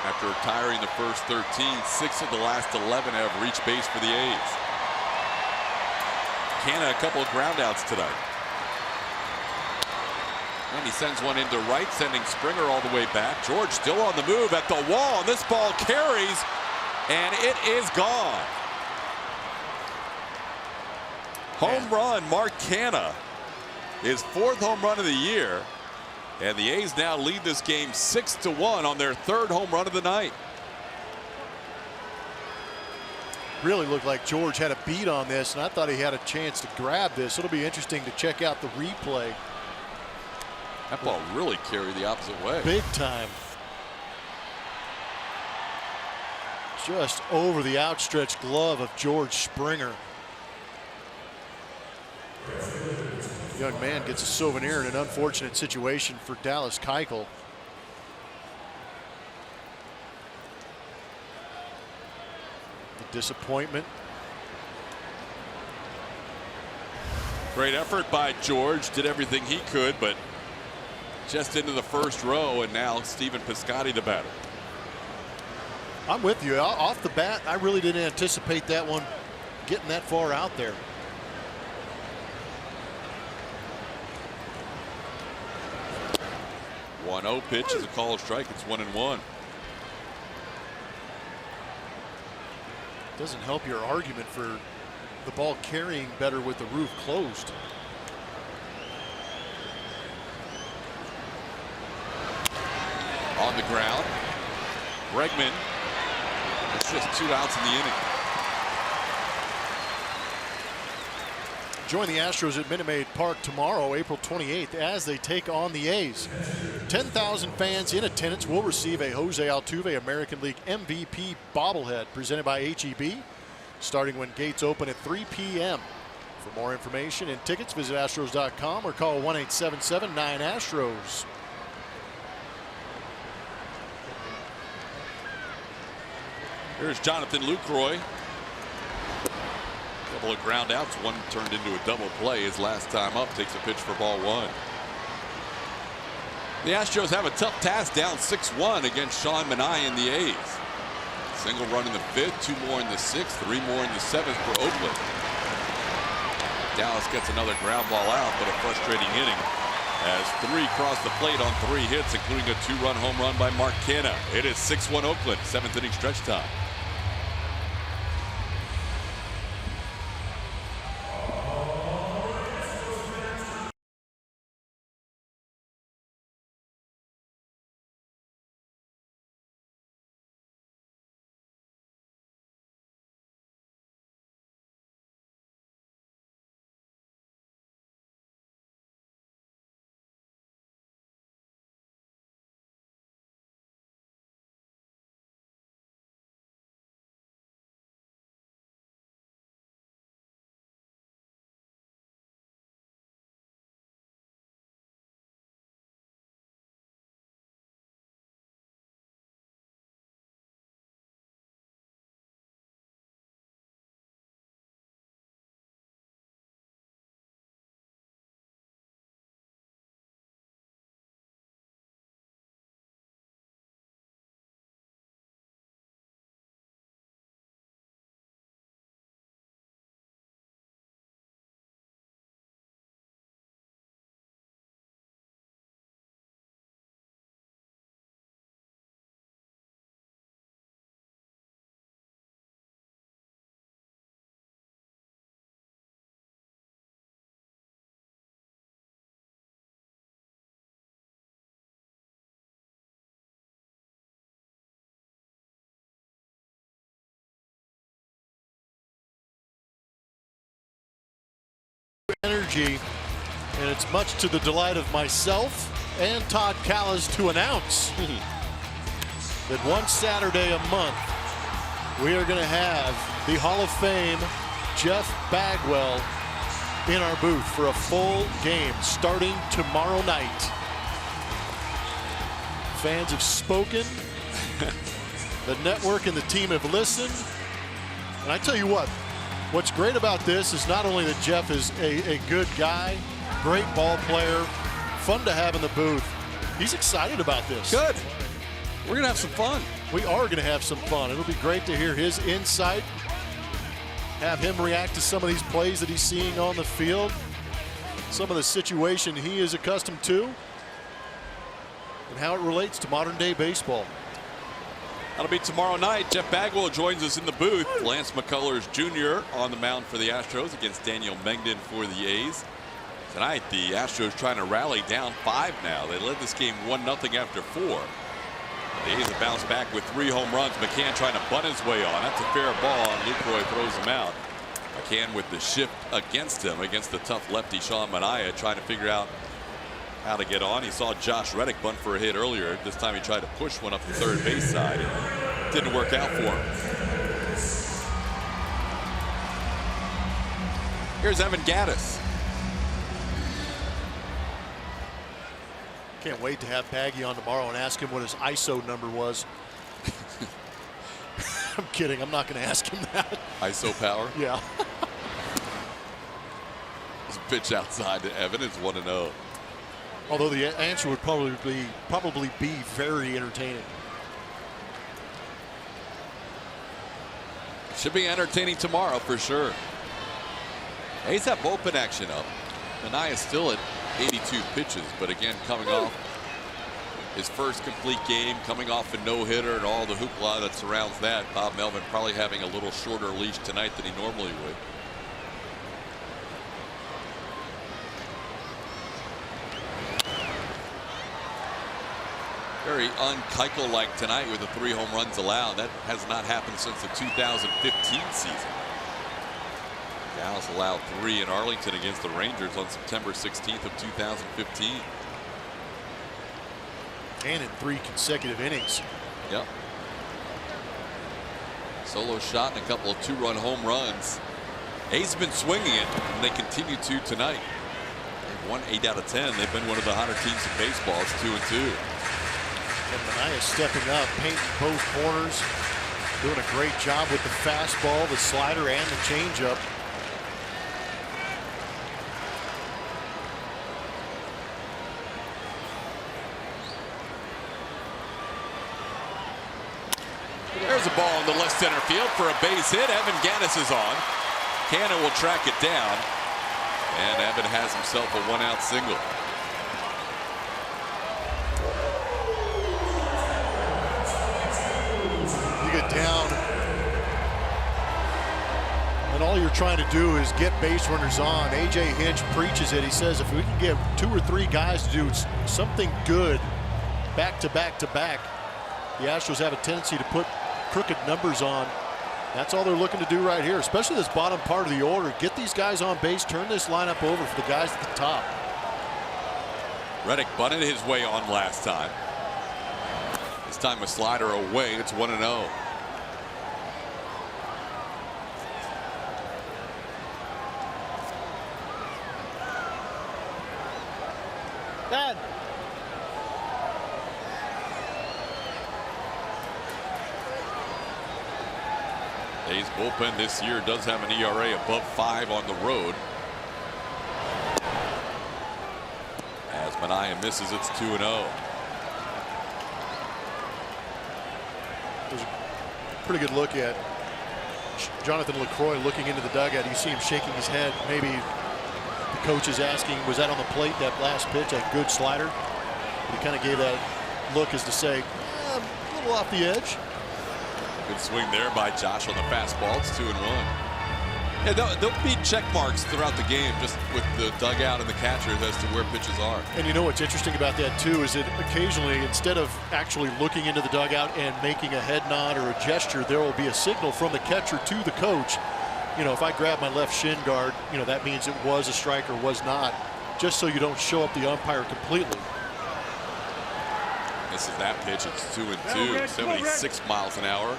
A: After retiring the first 13, 6 of the last 11 have reached base for the A's. Canha a couple of groundouts tonight. And he sends one into right, sending Springer all the way back. George still on the move at the wall, and this ball carries, and it is gone. Home run, Mark Canha. His 4th home run of the year. And the A's now lead this game 6-1 on their 3rd home run of the night.
B: Really looked like George had a beat on this, and I thought he had a chance to grab this. It'll be interesting to check out the replay.
A: That ball really carried the opposite way.
B: Big time. Just over the outstretched glove of George Springer. Young man gets a souvenir in an unfortunate situation for Dallas Keuchel. The disappointment.
A: Great effort by George. Did everything he could, but just into the first row, and now Stephen Piscotty the batter.
B: I'm with you. Off the bat, I really didn't anticipate that one getting that far out there.
A: One-0 pitch is a call strike. It's 1-1.
B: Doesn't help your argument for the ball carrying better with the roof closed.
A: On the ground, Bregman. It's just 2 outs in the inning.
B: Join the Astros at Minute Maid Park tomorrow, April 28th, as they take on the A's. 10,000 fans in attendance will receive a Jose Altuve American League MVP bobblehead presented by HEB, starting when gates open at 3 p.m. For more information and tickets, visit Astros.com or call 1-877-9-ASTROS.
A: Here's Jonathan Lucroy. Couple of ground outs, one turned into a double play his last time up. Takes a pitch for ball one. The Astros have a tough task, down 6-1 against Sean Manaea and the A's. Single run in the 5th, 2 more in the 6th, 3 more in the 7th for Oakland. Dallas gets another ground ball out, but a frustrating inning as 3 cross the plate on 3 hits, including a 2-run home run by Mark Canha. It is 6-1 Oakland, 7th inning stretch time.
B: Energy, and it's much to the delight of myself and Todd Callis to announce that one Saturday a month we are going to have the Hall of Fame Jeff Bagwell in our booth for a full game starting tomorrow night. Fans have spoken, the network and the team have listened, and I tell you what, what's great about this is not only that Jeff is a good guy, great ball player, fun to have in the booth. He's excited about this.
A: Good. We're going to have some fun.
B: We are going to have some fun. It'll be great to hear his insight, have him react to some of these plays that he's seeing on the field, some of the situation he is accustomed to, and how it relates to modern day baseball.
A: That'll be tomorrow night. Jeff Bagwell joins us in the booth. Lance McCullers Jr. on the mound for the Astros against Daniel Mengden for the A's. Tonight, the Astros trying to rally down 5 now. They led this game 1-0 after 4. The A's have bounced back with 3 home runs. McCann trying to bunt his way on. That's a fair ball, and Lucroy throws him out. McCann with the shift against him, against the tough lefty Sean Manaea, trying to figure out how to get on. He saw Josh Reddick bunt for a hit earlier. This time he tried to push one up the third base side. It didn't work out for him. Here's Evan Gattis.
B: Can't wait to have Baggy on tomorrow and ask him what his ISO number was. I'm kidding. I'm not going to ask him that.
A: ISO power?
B: Yeah.
A: This pitch outside to Evan is 1-0.
B: Although the answer would probably be very entertaining.
A: Should be entertaining tomorrow for sure. A's have bullpen action up. Manaea is still at 82 pitches, but again, coming off his first complete game, coming off a no-hitter and all the hoopla that surrounds that. Bob Melvin probably having a little shorter leash tonight than he normally would. Very un-Keuchel-like tonight with the 3 home runs allowed. That has not happened since the 2015 season. Dallas allowed 3 in Arlington against the Rangers on September 16th of 2015.
B: And in 3 consecutive innings.
A: Yep. Solo shot and a couple of 2-run home runs. A's have been swinging it, and they continue to tonight. They've won 8 out of 10. They've been one of the hotter teams in baseball. It's 2-2.
B: And Manaea stepping up, painting both corners, doing a great job with the fastball, the slider, and the changeup.
A: There's a ball in the left center field for a base hit. Evan Gattis is on. Canna will track it down. And Evan has himself a 1-out single.
B: You get down, and all you're trying to do is get base runners on. A.J. Hinch preaches it. He says if we can get 2 or 3 guys to do something good back to back to back, the Astros have a tendency to put crooked numbers on. That's all they're looking to do right here, especially this bottom part of the order. Get these guys on base, turn this lineup over for the guys at the top.
A: Reddick bunted his way on last time. This time a slider away. It's 1-0.
B: Dad.
A: A's bullpen this year does have an ERA above 5 on the road. As Manaea misses, it's 2-0.
B: There's a pretty good look at Jonathan LaCroix looking into the dugout. You see him shaking his head. Maybe the coach is asking, was that on the plate, that last pitch, that good slider? He kind of gave that look as to say, a little off the edge.
A: Good swing there by Josh on the fastball. It's 2-1. Yeah, there'll be check marks throughout the game just with the dugout and the catchers as to where pitches are.
B: And you know what's interesting about that too is that occasionally, instead of actually looking into the dugout and making a head nod or a gesture, there will be a signal from the catcher to the coach. You know, if I grab my left shin guard, you know, that means it was a strike or was not, just so you don't show up the umpire completely.
A: This is that pitch. It's 2-2. 76 miles an hour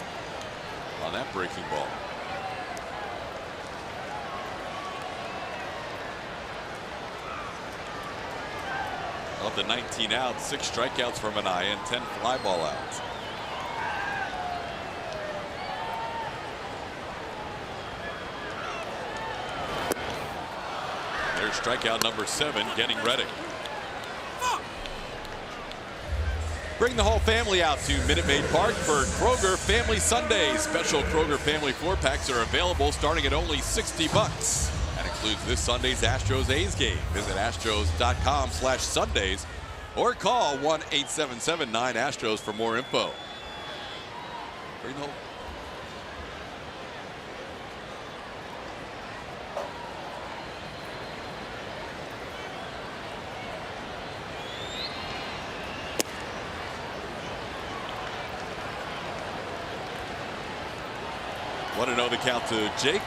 A: on that breaking ball. Of the 19 outs, 6 strikeouts for Manaea and 10 fly ball outs. There's strikeout number 7, getting Reddick. Bring the whole family out to Minute Maid Park for Kroger Family Sundays. Special Kroger Family 4-packs are available starting at only $60. That includes this Sunday's Astros-A's game. Visit astros.com/Sundays or call 1-877-9-ASTROS for more info. Bring the whole. Want to know the count to Jake?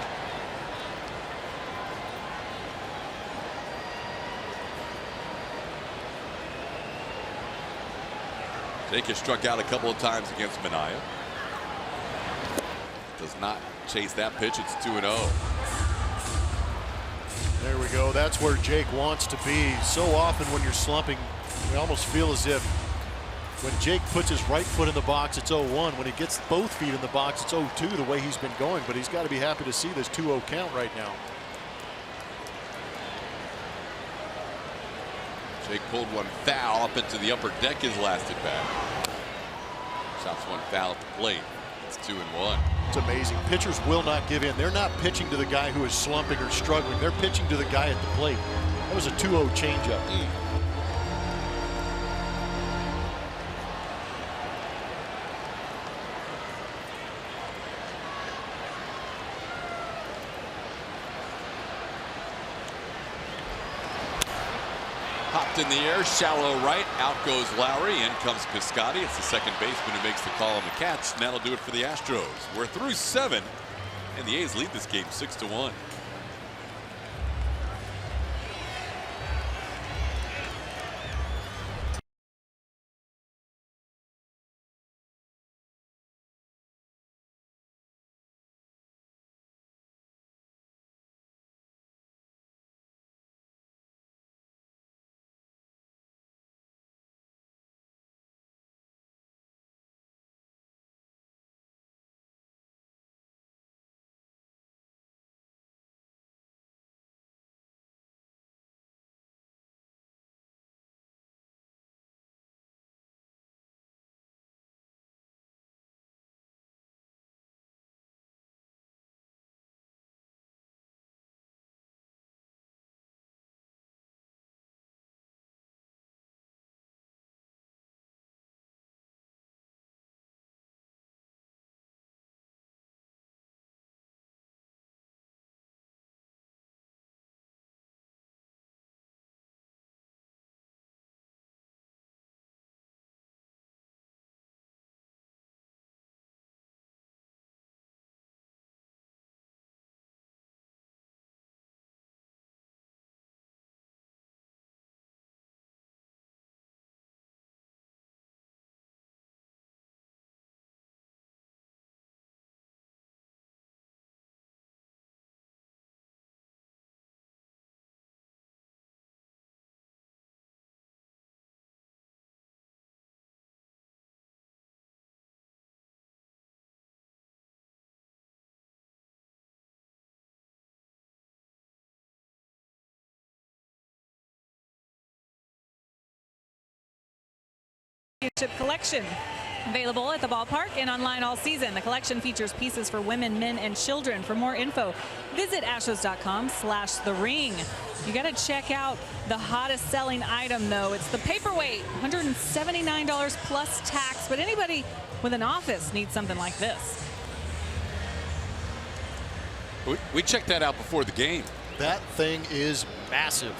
A: Jake has struck out a couple of times against Manaea. Does not chase that pitch. It's 2-0.
B: There we go. That's where Jake wants to be. So often when you're slumping, we almost feel as if when Jake puts his right foot in the box, it's 0-1. When he gets both feet in the box, it's 0-2 the way he's been going. But he's got to be happy to see this 2-0 count right now.
A: Jake pulled one foul up into the upper deck his last at bat. Shots one foul at the plate. It's 2-1.
B: It's amazing. Pitchers will not give in. They're not pitching to the guy who is slumping or struggling. They're pitching to the guy at the plate. That was a 2-0 changeup.
A: Popped in the air, shallow right, out goes Lowry, in comes Piscotty. It's the second baseman who makes the call on the catch, and that'll do it for the Astros. We're through 7, and the A's lead this game 6-1.
C: collection. Available at the ballpark and online all season. The collection features pieces for women, men, and children. For more info, visit ashos.com/thering. You got to check out the hottest selling item, though. It's the paperweight, $179 plus tax. But anybody with an office needs something like this.
A: We checked that out before the game.
B: That thing is massive.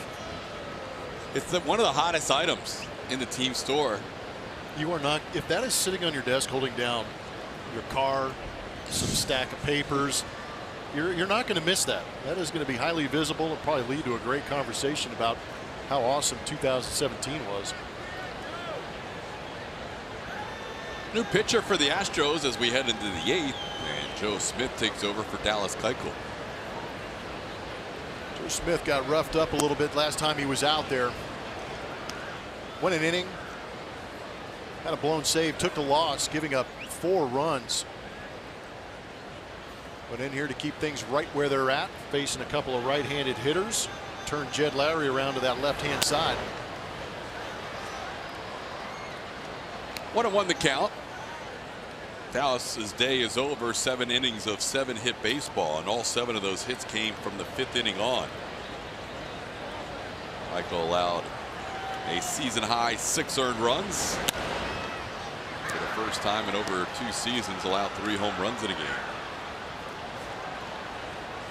A: It's one of the hottest items in the team store.
B: You are not, if that is sitting on your desk holding down your car, some stack of papers, you're not going to miss that. That is going to be highly visible and probably lead to a great conversation about how awesome 2017 was.
A: New pitcher for the Astros as we head into the 8th, and Joe Smith takes over for Dallas Keuchel.
B: Joe Smith got roughed up a little bit last time he was out there. Won an inning. Had a blown save, took the loss, giving up 4 runs. But in here to keep things right where they're at, facing a couple of right-handed hitters. Turned Jed Lowry around to that left-hand side.
A: 1-1 the count. Dallas's day is over. 7 innings of 7-hit baseball, and all 7 of those hits came from the 5th inning on. Michael allowed a season-high 6 earned runs. For the first time in over 2 seasons, allowed 3 home runs in a game.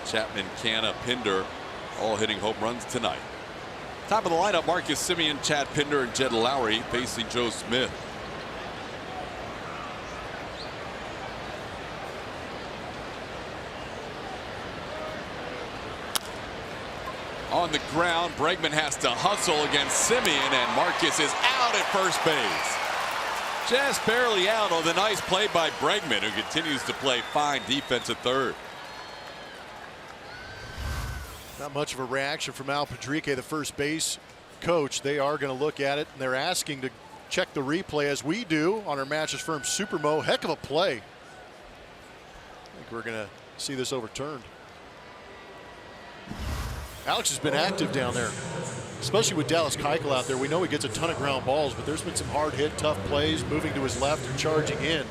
A: Chapman, Canna, Pinder all hitting home runs tonight. Top of the lineup, Marcus Semien, Chad Pinder, and Jed Lowry facing Joe Smith. On the ground, Bregman has to hustle against Semien, and Marcus is out at first base. Just barely out on the nice play by Bregman, who continues to play fine defense at third.
B: Not much of a reaction from Al Padrique, the first base coach. They are going to look at it, and they're asking to check the replay, as we do on our Mattress Firm Supermo. Heck of a play. I think we're going to see this overturned. Alex has been active down there, especially with Dallas Keuchel out there. We know he gets a ton of ground balls, but there's been some hard hit, tough plays, moving to his left and charging in.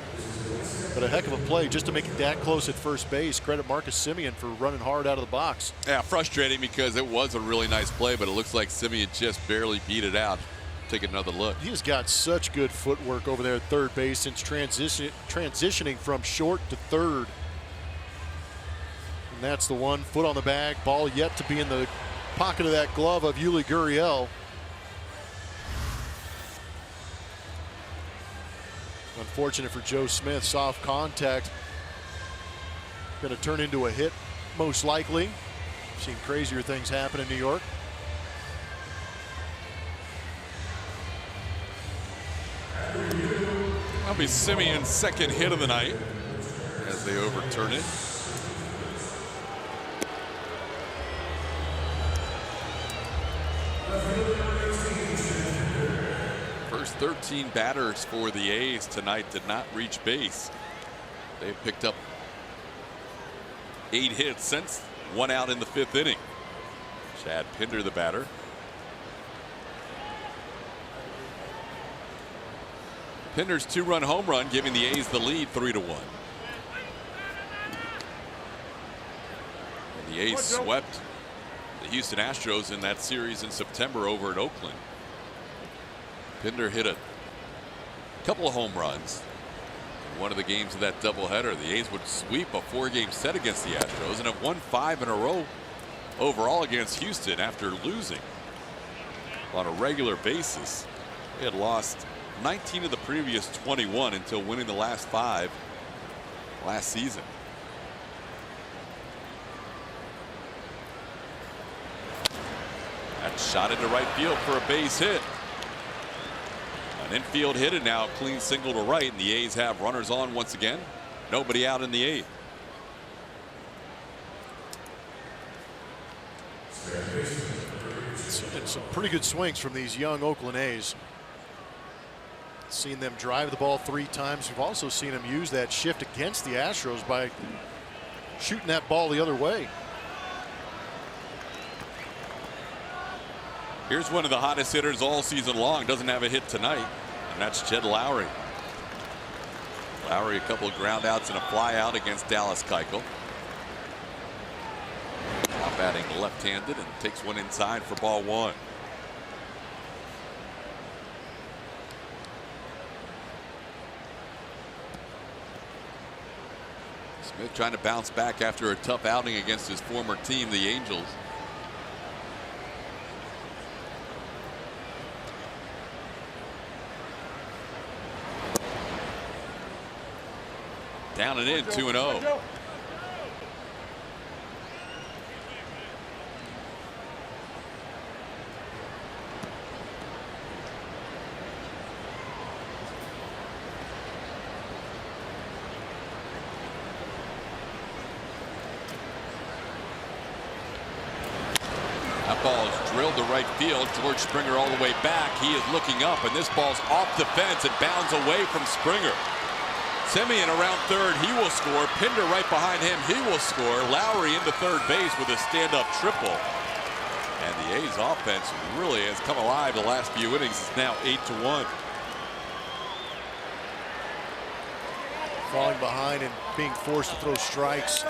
B: But a heck of a play just to make it that close at first base. Credit Marcus Semien for running hard out of the box.
A: Yeah, frustrating because it was a really nice play, but it looks like Semien just barely beat it out. Take another look.
B: He has got such good footwork over there at third base since transitioning from short to third. And that's the one. Foot on the bag. Ball yet to be in the pocket of that glove of Yuli Gurriel. Unfortunate for Joe Smith. Soft contact. Going to turn into a hit, most likely. Seen crazier things happen in New York.
A: That'll be Semien's second hit of the night as they overturn it. First 13 batters for the A's tonight did not reach base. They've picked up 8 hits since 1 out in the 5th inning. Chad Pinder, the batter. Pinder's 2-run home run giving the A's the lead 3-1. And the A's swept the Houston Astros in that series in September over at Oakland. Pinder hit a couple of home runs in one of the games of that doubleheader. The A's would sweep a 4-game set against the Astros and have won 5 in a row overall against Houston after losing on a regular basis. They had lost 19 of the previous 21 until winning the last 5 last season. That shot into right field for a base hit. An infield hit, and now clean single to right, and the A's have runners on once again. Nobody out in the 8th.
B: And some pretty good swings from these young Oakland A's. Seen them drive the ball 3 times. We've also seen them use that shift against the Astros by shooting that ball the other way.
A: Here's one of the hottest hitters all season long. Doesn't have a hit tonight. And that's Jed Lowry. Lowry, a couple of ground outs and a fly out against Dallas Keuchel. Now batting left-handed and takes one inside for ball one. Smith trying to bounce back after a tough outing against his former team, the Angels. Down and in, 2-0. That ball is drilled to right field. George Springer all the way back. He is looking up, and this ball's off the fence and bounds away from Springer. Semien around third, he will score. Pinder right behind him, he will score. Lowry into third base with a stand-up triple. And the A's offense really has come alive the last few innings. It's now 8-1.
B: Falling behind and being forced to throw strikes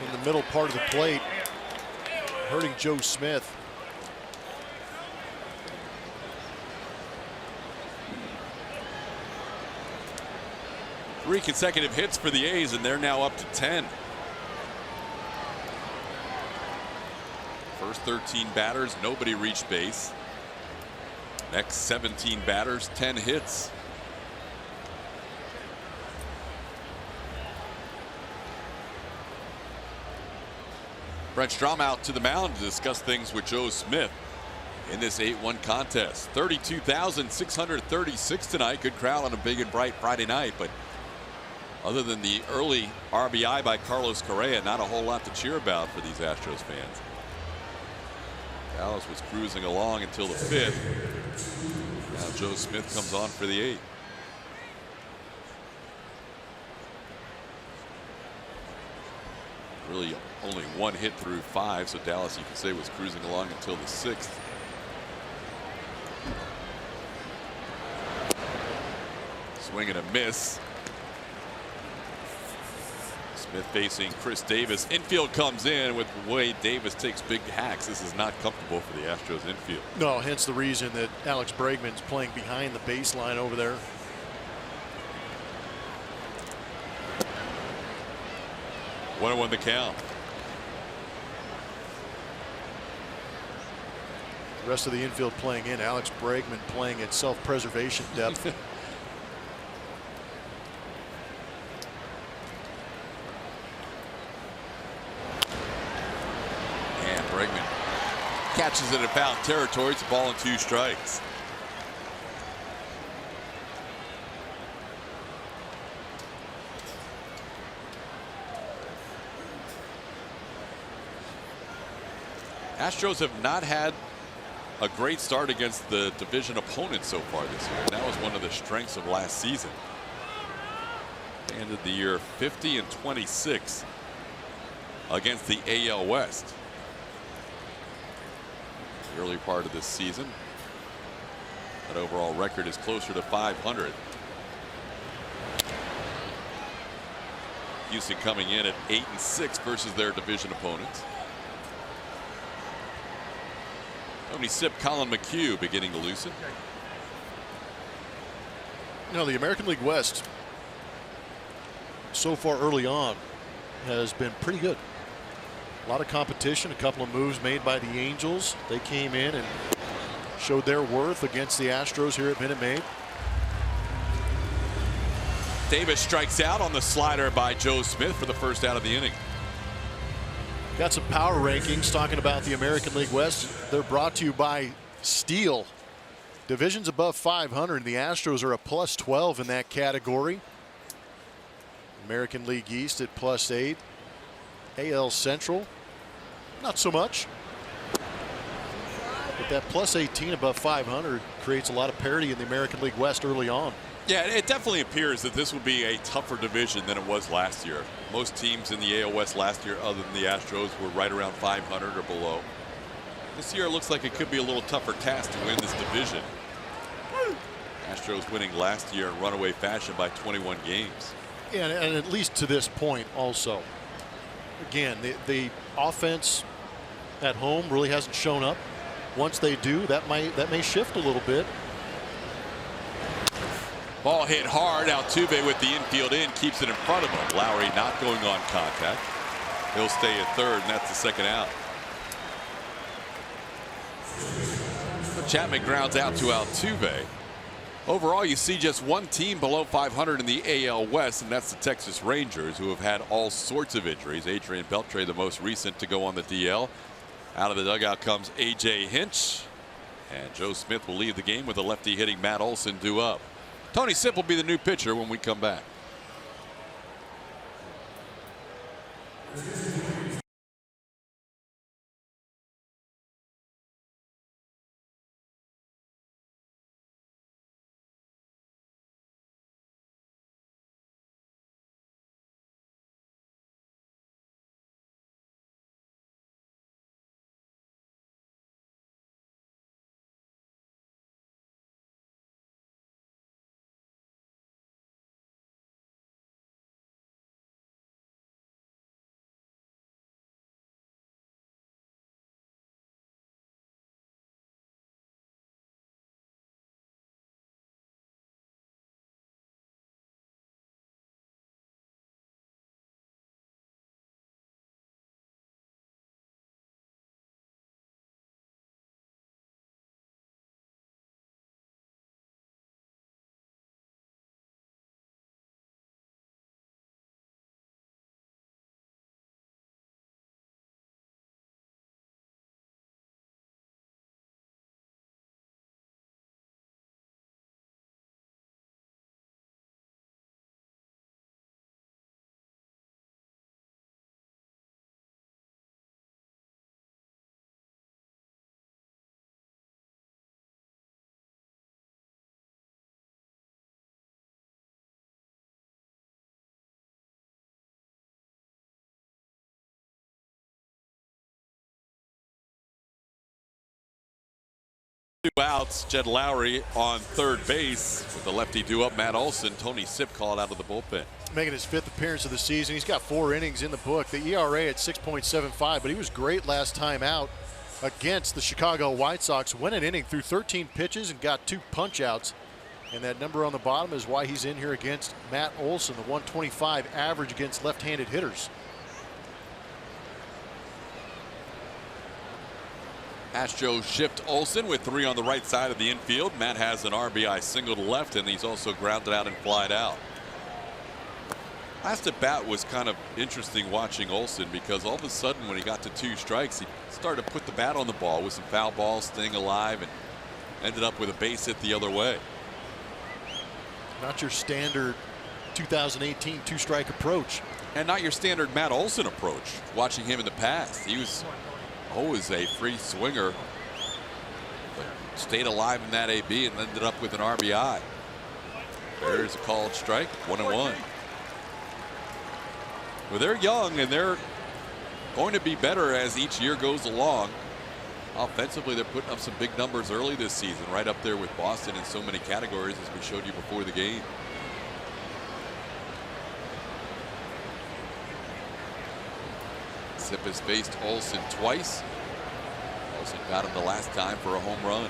B: in the middle part of the plate, hurting Joe Smith.
A: Three consecutive hits for the A's, and they're now up to 10. First 13 batters, nobody reached base. Next 17 batters, 10 hits. Brent Strom out to the mound to discuss things with Joe Smith in this 8-1 contest. 32,636 tonight. Good crowd on a big and bright Friday night, but other than the early RBI by Carlos Correa, not a whole lot to cheer about for these Astros fans. Dallas was cruising along until the 5th. Now Joe Smith comes on for the 8th. Really only one hit through 5, so Dallas, you can say, was cruising along until the 6th. Swing and a miss. Smith facing Chris Davis. Infield comes in with Wade Davis takes big hacks. This is not comfortable for the Astros infield.
B: No, hence the reason that Alex Bregman's playing behind the baseline over there.
A: One and one the count.
B: The rest of the infield playing in. Alex Bregman playing at self-preservation depth.
A: And Bregman catches it in foul territory. It's a ball and 2 strikes. Astros have not had a great start against the division opponents so far this year. And that was one of the strengths of last season. They ended the year 50-26 against the AL West. The early part of this season, that overall record is closer to 500. Houston coming in at 8-6 versus their division opponents. Tony Sip, Colin McHugh beginning to loosen.
B: You know, the American League West so far early on has been pretty good. A lot of competition, a couple of moves made by the Angels. They came in and showed their worth against the Astros here at Minute Maid.
A: Davis strikes out on the slider by Joe Smith for the first out of the inning.
B: Got some power rankings talking about the American League West. They're brought to you by Steel. Divisions above 500. The Astros are a +12 in that category. American League East at +8. AL Central, not so much. But that +18 above 500 creates a lot of parity in the American League West early on.
A: Yeah, it definitely appears that this will be a tougher division than it was last year. Most teams in the AL West last year, other than the Astros, were right around 500 or below. This year it looks like it could be a little tougher task to win this division. Astros winning last year in runaway fashion by 21 games.
B: And at least to this point also. Again, the offense at home really hasn't shown up. Once they do, that may shift a little bit.
A: Ball hit hard. Altuve with the infield in keeps it in front of him. Lowry not going on contact. He'll stay at third, and that's the second out. Chapman grounds out to Altuve. Overall, you see just one team below 500 in the AL West, and that's the Texas Rangers, who have had all sorts of injuries. Adrian Beltre, the most recent to go on the DL. Out of the dugout comes A.J. Hinch, and Joe Smith will leave the game with a lefty hitting Matt Olson due up. Tony Sipp will be the new pitcher when we come back. Two outs. Jed Lowry on third base with the lefty due up. Matt Olson. Tony Sipp called out of the bullpen.
B: Making his 5th appearance of the season. He's got 4 innings in the book. The ERA at 6.75, but he was great last time out against the Chicago White Sox. Went an inning through 13 pitches and got 2 punch outs. And that number on the bottom is why he's in here against Matt Olson, the 125 average against left-handed hitters.
A: Astros shift Olson with 3 on the right side of the infield. Matt has an RBI single to left, and he's also grounded out and flied out. Last at bat was kind of interesting watching Olson, because all of a sudden when he got to 2 strikes, he started to put the bat on the ball with some foul balls staying alive, and ended up with a base hit the other way.
B: Not your standard 2018 2-strike approach.
A: And not your standard Matt Olson approach. Watching him in the past, he was always a free swinger, but stayed alive in that AB and ended up with an RBI. There's a called strike, 1-1. Well, they're young and they're going to be better as each year goes along. Offensively, they're putting up some big numbers early this season, right up there with Boston in so many categories, as we showed you before the game. Sipp has faced Olson twice. Olson got him the last time for a home run.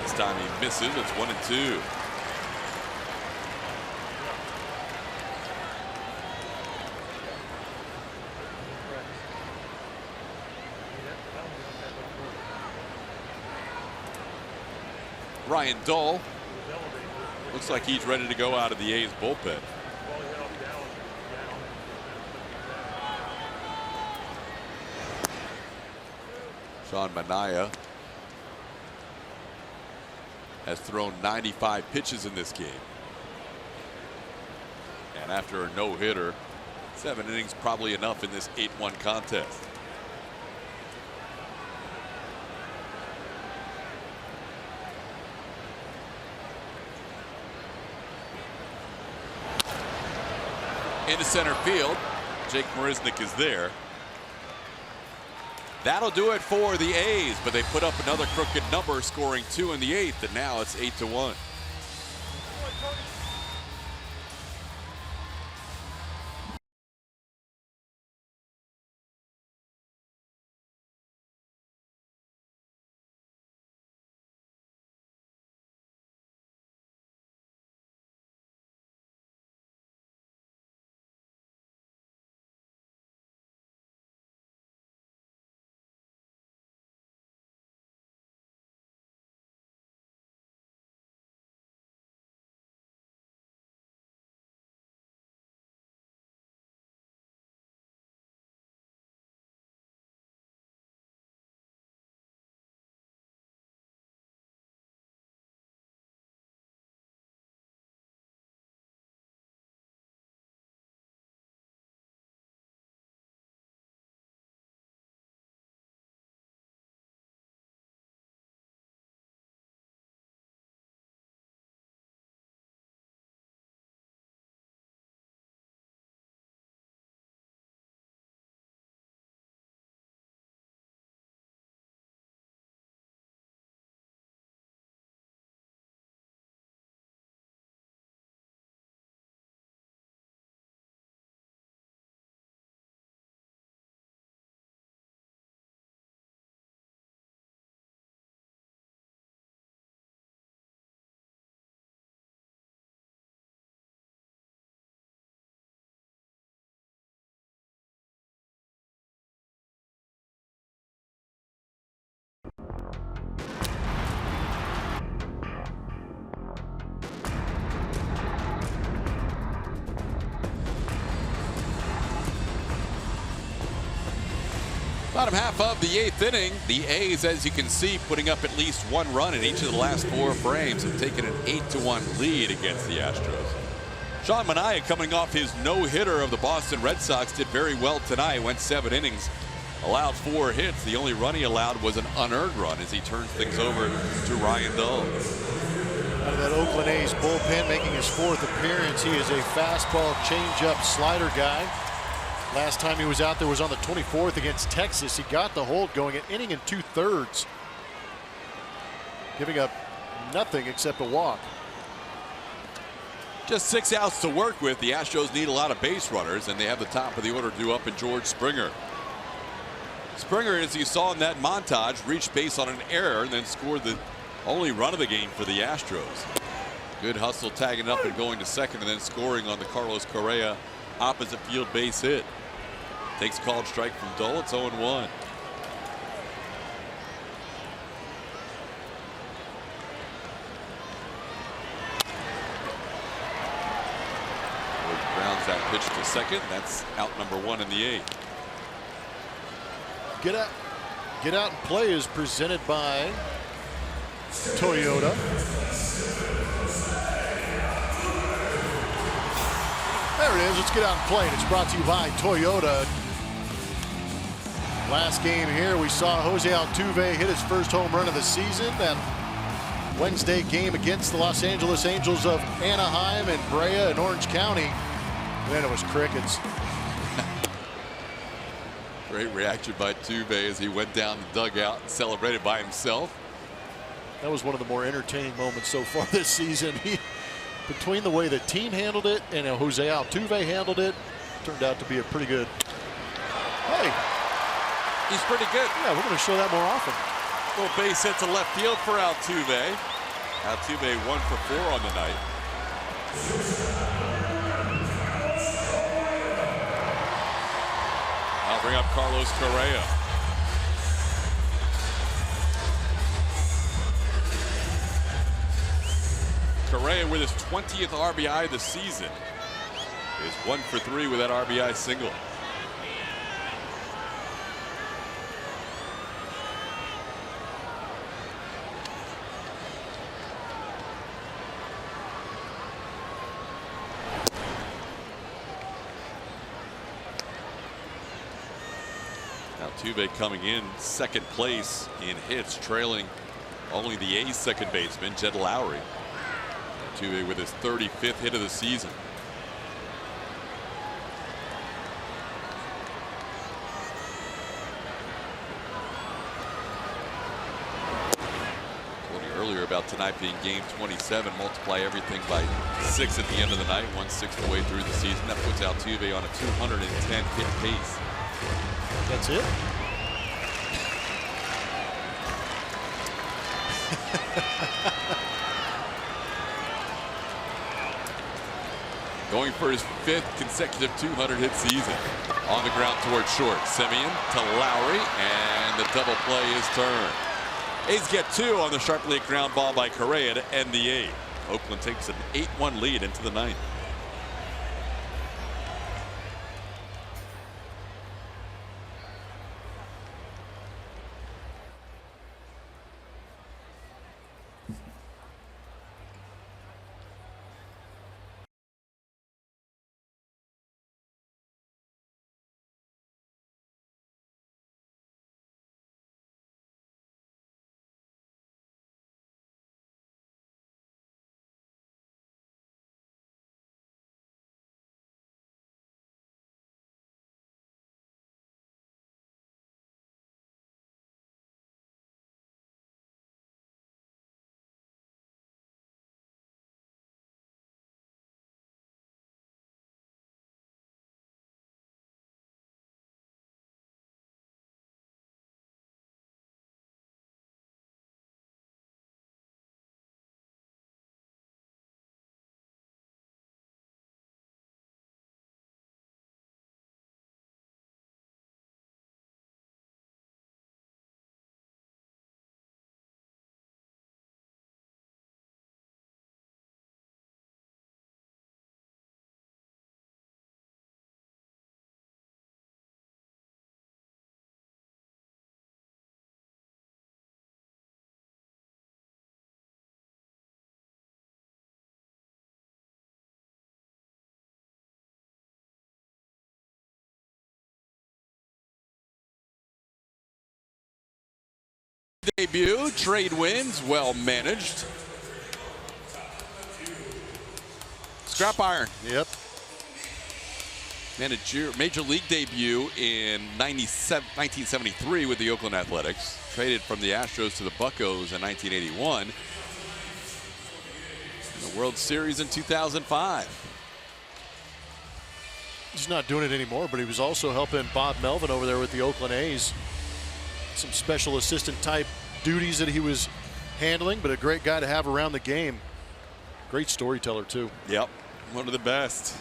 A: This time he misses. It's 1-2. Ryan Dull looks like he's ready to go out of the A's bullpen. Sean Manaea has thrown 95 pitches in this game. And after a no-hitter, 7 innings probably enough in this 8-1 contest. Into center field. Jake Marisnick is there. That'll do it for the A's, but they put up another crooked number, scoring 2 in the 8th, and now it's 8-1. Bottom half of the 8th inning, the A's, as you can see, putting up at least 1 run in each of the last 4 frames, have taken an 8-1 lead against the Astros. Sean Manaea, coming off his no-hitter of the Boston Red Sox, did very well tonight. Went 7 innings, allowed 4 hits. The only run he allowed was an unearned run as he turns things over to Ryan Dull.
B: Out of that Oakland A's bullpen, making his 4th appearance, he is a fastball, changeup, slider guy. Last time he was out there was on the 24th against Texas. He got the hold going, an inning and 2/3, giving up nothing except a walk.
A: Just 6 outs to work with. The Astros need a lot of base runners, and they have the top of the order due up in George Springer. Springer, as you saw in that montage, reached base on an error and then scored the only run of the game for the Astros. Good hustle, tagging up and going to second, and then scoring on the Carlos Correa opposite field base hit. Takes called strike from Dull. It's 0-1. Grounds that pitch to second. That's out number 1 in the 8th.
B: Get out and play is presented by Toyota. There it is. Let's get out and play. And it's brought to you by Toyota. Last game here, we saw Jose Altuve hit his first home run of the season. That Wednesday game against the Los Angeles Angels of Anaheim and Brea and Orange County. Then it was crickets.
A: Great reaction by Altuve as he went down the dugout and celebrated by himself.
B: That was one of the more entertaining moments so far this season. Between the way the team handled it and how Jose Altuve handled it, turned out to be a pretty good. Hey,
A: he's pretty good.
B: Yeah, we're going to show that more often.
A: Little base hit to left field for Altuve. Altuve 1 for 4 on the night. I'll bring up Carlos Correa. Correa with his 20th RBI this season is 1 for 3 with that RBI single. Altuve coming in 2nd place in hits, trailing only the A's second baseman, Jed Lowry. Altuve with his 35th hit of the season. earlier about tonight being game 27. Multiply everything by 6 at the end of the night, 1/6 the way through the season. That puts Altuve on a 210 hit pace.
B: That's it?
A: Going for his 5th consecutive 200-hit season. On the ground toward short. Semien to Lowry, and the double play is turned. A's get 2 on the sharply ground ball by Correa to end the 8th. Oakland takes an 8-1 lead into the 9th. Debut, trade wins, well managed. Scrap iron.
B: Yep.
A: Major league debut in 1973 with the Oakland Athletics. Traded from the Astros to the Buccos in 1981. The World Series in 2005.
B: He's not doing it anymore, but he was also helping Bob Melvin over there with the Oakland A's. Some special assistant type duties that he was handling, but a great guy to have around the game. Great storyteller too.
A: Yep, one of the best.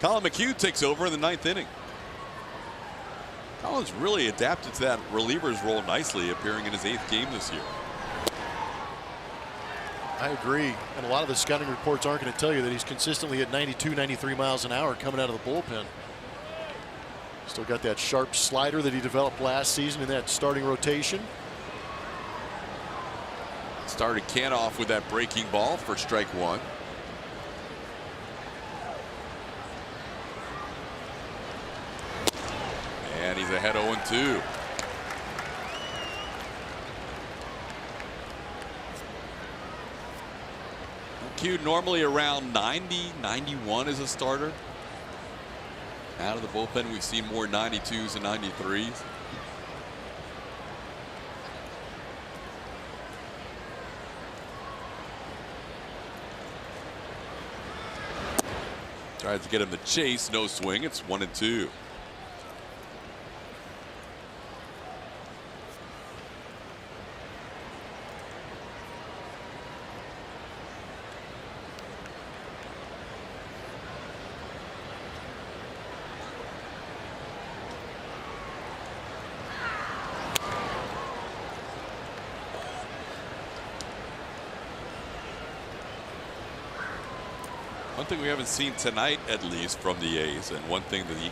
A: Colin McHugh takes over in the 9th inning. Colin's really adapted to that reliever's role nicely, appearing in his 8th game this year.
B: I agree, and a lot of the scouting reports aren't going to tell you that he's consistently at 92, 93 miles an hour coming out of the bullpen. Still got that sharp slider that he developed last season in that starting rotation.
A: Started Can off with that breaking ball for strike 1. And he's ahead 0-2. McHugh normally around 90, 91 as a starter. Out of the bullpen, we see more 92s and 93s. Tries to get him to chase, no swing. It's 1-2. One thing we haven't seen tonight, at least, from the A's, and one thing that the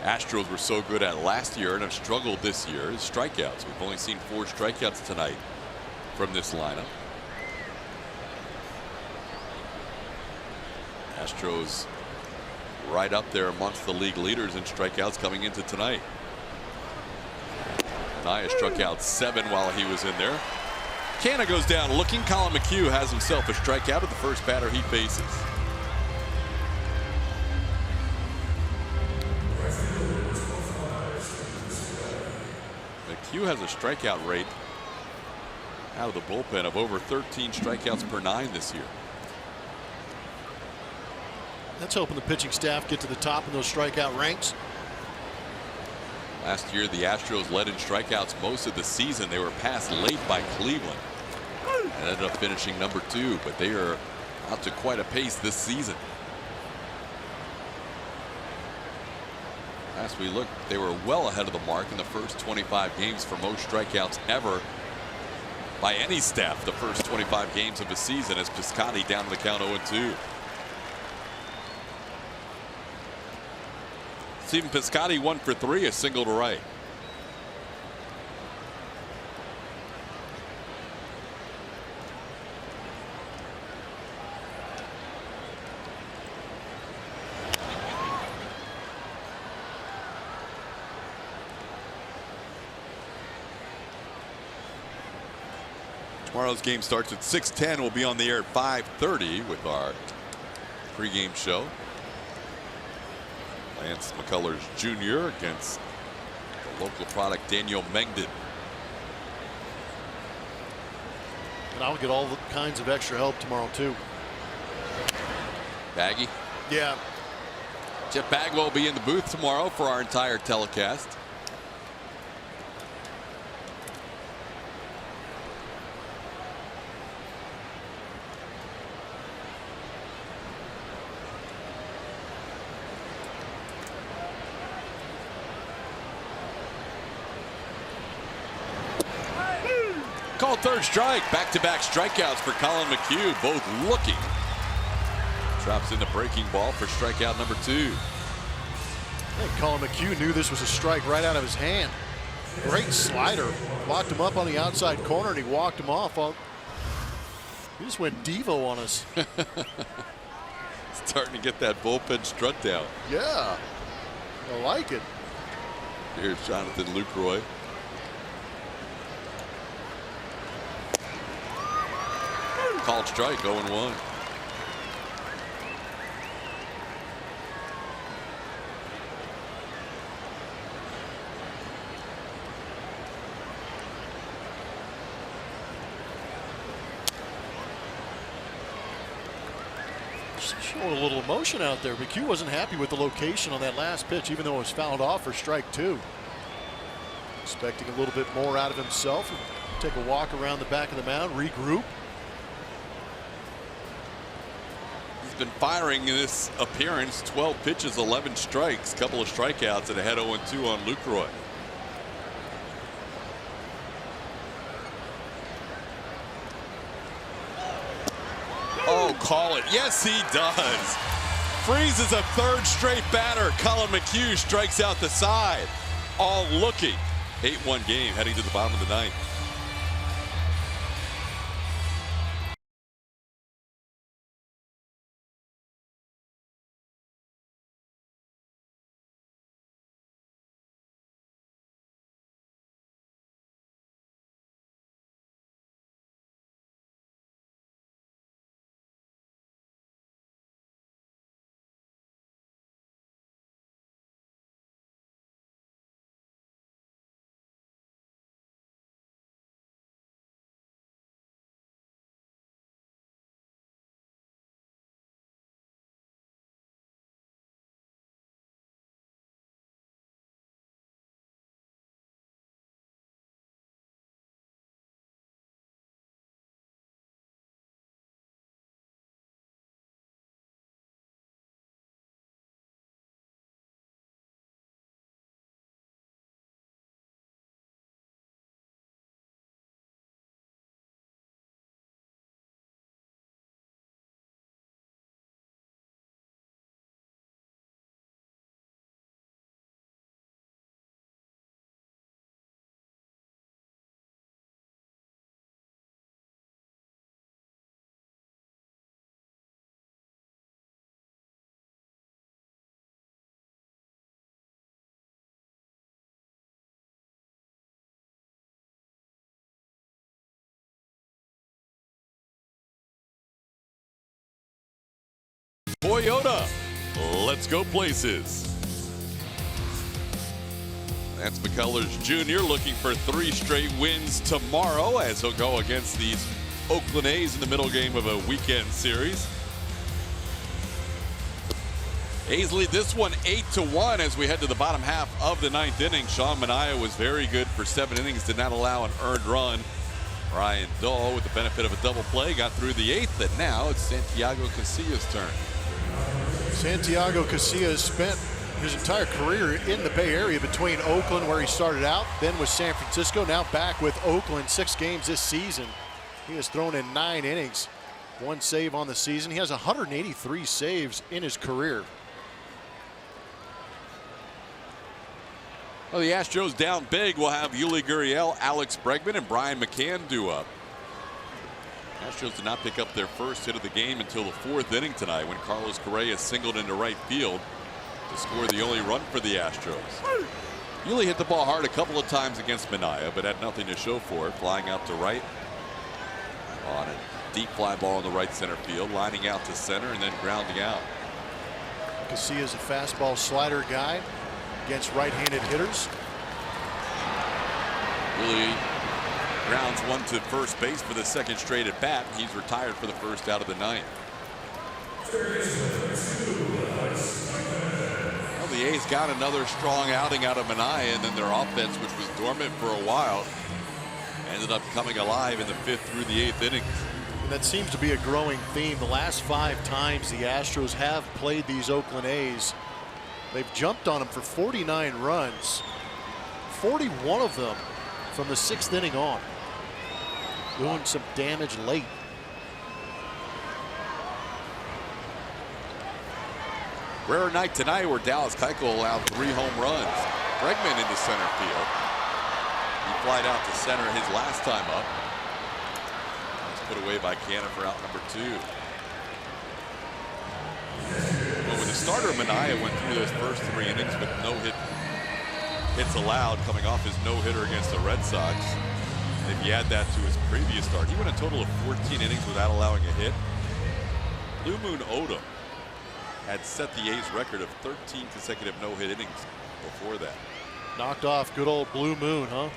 A: Astros were so good at last year and have struggled this year, is strikeouts. We've only seen 4 strikeouts tonight from this lineup. Astros right up there amongst the league leaders in strikeouts coming into tonight. Naya struck out 7 while he was in there. Canna goes down looking. Colin McHugh has himself a strikeout at the first batter he faces. McHugh has a strikeout rate out of the bullpen of over 13 strikeouts per 9 this year.
B: That's helping the pitching staff get to the top in those strikeout ranks.
A: Last year, the Astros led in strikeouts most of the season. They were passed late by Cleveland and ended up finishing #2, but they are out to quite a pace this season. Last we looked, they were well ahead of the mark in the first 25 games for most strikeouts ever by any staff. The first 25 games of a season, as Piscotty down to the count 0-2. Stephen Piscotty 1 for 3, a single to right. Tomorrow's game starts at 6:10. We'll be on the air at 5:30 with our pregame show. Lance McCullers Jr. against the local product Daniel Mengden.
B: And I'll get all kinds of extra help tomorrow too.
A: Baggy.
B: Yeah.
A: Jeff Bagwell will be in the booth tomorrow for our entire telecast. Called third strike. Back-to-back strikeouts for Colin McHugh, both looking. Drops in the breaking ball for strikeout #2.
B: I think Colin McHugh knew this was a strike right out of his hand. Great slider. Locked him up on the outside corner and he walked him off. He just went Devo on us.
A: Starting to get that bullpen strut down.
B: Yeah. I like it.
A: Here's Jonathan Lucroy. Called strike, 0-1.
B: Showing a little emotion out there. McHugh wasn't happy with the location on that last pitch, even though it was fouled off for strike 2. Expecting a little bit more out of himself. Take a walk around the back of the mound, regroup.
A: Been firing in this appearance. 12 pitches, 11 strikes, couple of strikeouts, and a head 0-2 on Lucroy. Oh, call it. Yes, he does. Freezes a third straight batter. Colin McHugh strikes out the side. All looking. 8-1 game heading to the bottom of the 9th. Toyota, let's go places. That's McCullers Jr. looking for 3 straight wins tomorrow as he'll go against these Oakland A's in the middle game of a weekend series. A's lead this one 8-1 as we head to the bottom half of the 9th inning. Sean Manaea was very good for 7 innings, did not allow an earned run. Ryan Dahl, with the benefit of a double play, got through the 8th, and now it's Santiago Casillas' turn.
B: Santiago Casillas spent his entire career in the Bay Area between Oakland, where he started out, then with San Francisco, now back with Oakland. 6 games this season. He has thrown in 9 innings, 1 save on the season. He has 183 saves in his career.
A: Well, the Astros down big. We'll have Yuli Gurriel, Alex Bregman, and Brian McCann due up. Astros did not pick up their first hit of the game until the 4th inning tonight when Carlos Correa singled into right field to score the only run for the Astros. Yuli hit the ball hard a couple of times against Manaea, but had nothing to show for it. Flying out to right on a deep fly ball in the right center field, lining out to center and then grounding out.
B: Casillas, a fastball slider guy against right-handed hitters.
A: Yuli grounds one to first base for the 2nd straight at bat. He's retired for the first out of the 9th. Well, the A's got another strong outing out of Manaea, and then their offense, which was dormant for a while, ended up coming alive in the 5th through the 8th innings.
B: And that seems to be a growing theme. The last 5 times the Astros have played these Oakland A's, they've jumped on them for 49 runs, 41 of them from the 6th inning on, doing some damage late.
A: Rare night tonight where Dallas Keuchel allowed 3 home runs. Bregman into center field. He flied out to center his last time up. It's put away by Cannon for out number 2. Well, with the starter, Manaea went through those first 3 innings with no hits allowed, coming off his no-hitter against the Red Sox. And if you add that to his previous start, he went a total of 14 innings without allowing a hit. Blue Moon Odom had set the A's record of 13 consecutive no-hit innings before that.
B: Knocked off good old Blue Moon, huh?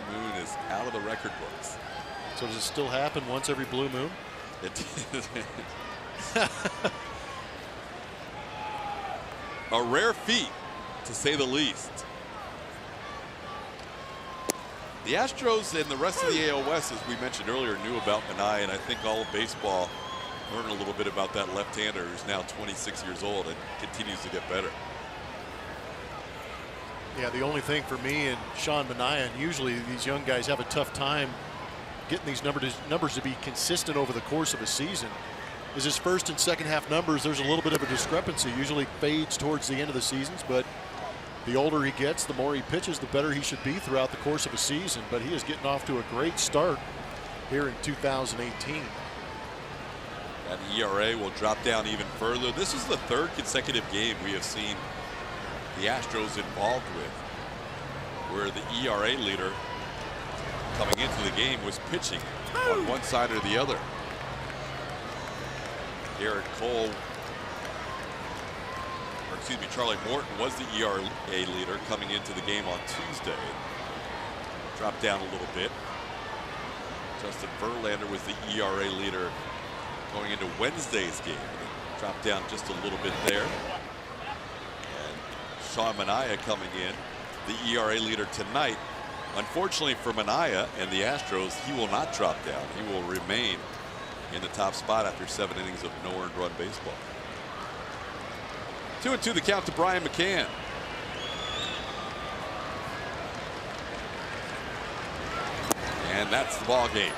A: Blue Moon is out of the record books.
B: So does it still happen once every blue moon?
A: It a rare feat, to say the least. The Astros and the rest of the AL West, as we mentioned earlier, knew about Manaea, and I think all of baseball learned a little bit about that left-hander who's now 26 years old and continues to get better.
B: Yeah, the only thing for me and Sean Manaea, and usually these young guys have a tough time getting these numbers to be consistent over the course of a season, is his first and second half numbers. There's a little bit of a discrepancy. Usually fades towards the end of the seasons, but the older he gets, the more he pitches, the better he should be throughout the course of a season. But he is getting off to a great start here in 2018.
A: That ERA will drop down even further. This is the 3rd consecutive game we have seen the Astros involved with where the ERA leader coming into the game was pitching on one side or the other. Garrett Cole, or excuse me, Charlie Morton was the ERA leader coming into the game on Tuesday. Dropped down a little bit. Justin Verlander was the ERA leader going into Wednesday's game. Dropped down just a little bit there. And Sean Manaea coming in, the ERA leader tonight. Unfortunately for Manaea and the Astros, he will not drop down. He will remain in the top spot after 7 innings of no earned run baseball. 2-2 the count to Brian McCann. And that's the ball game.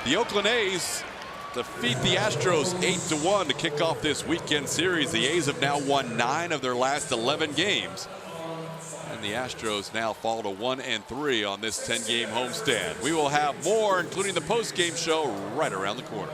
A: The Oakland A's defeat the Astros 8-1 to kick off this weekend series. The A's have now won 9 of their last 11 games. And the Astros now fall to 1-3 on this 10-game homestand. We will have more, including the post-game show, right around the corner.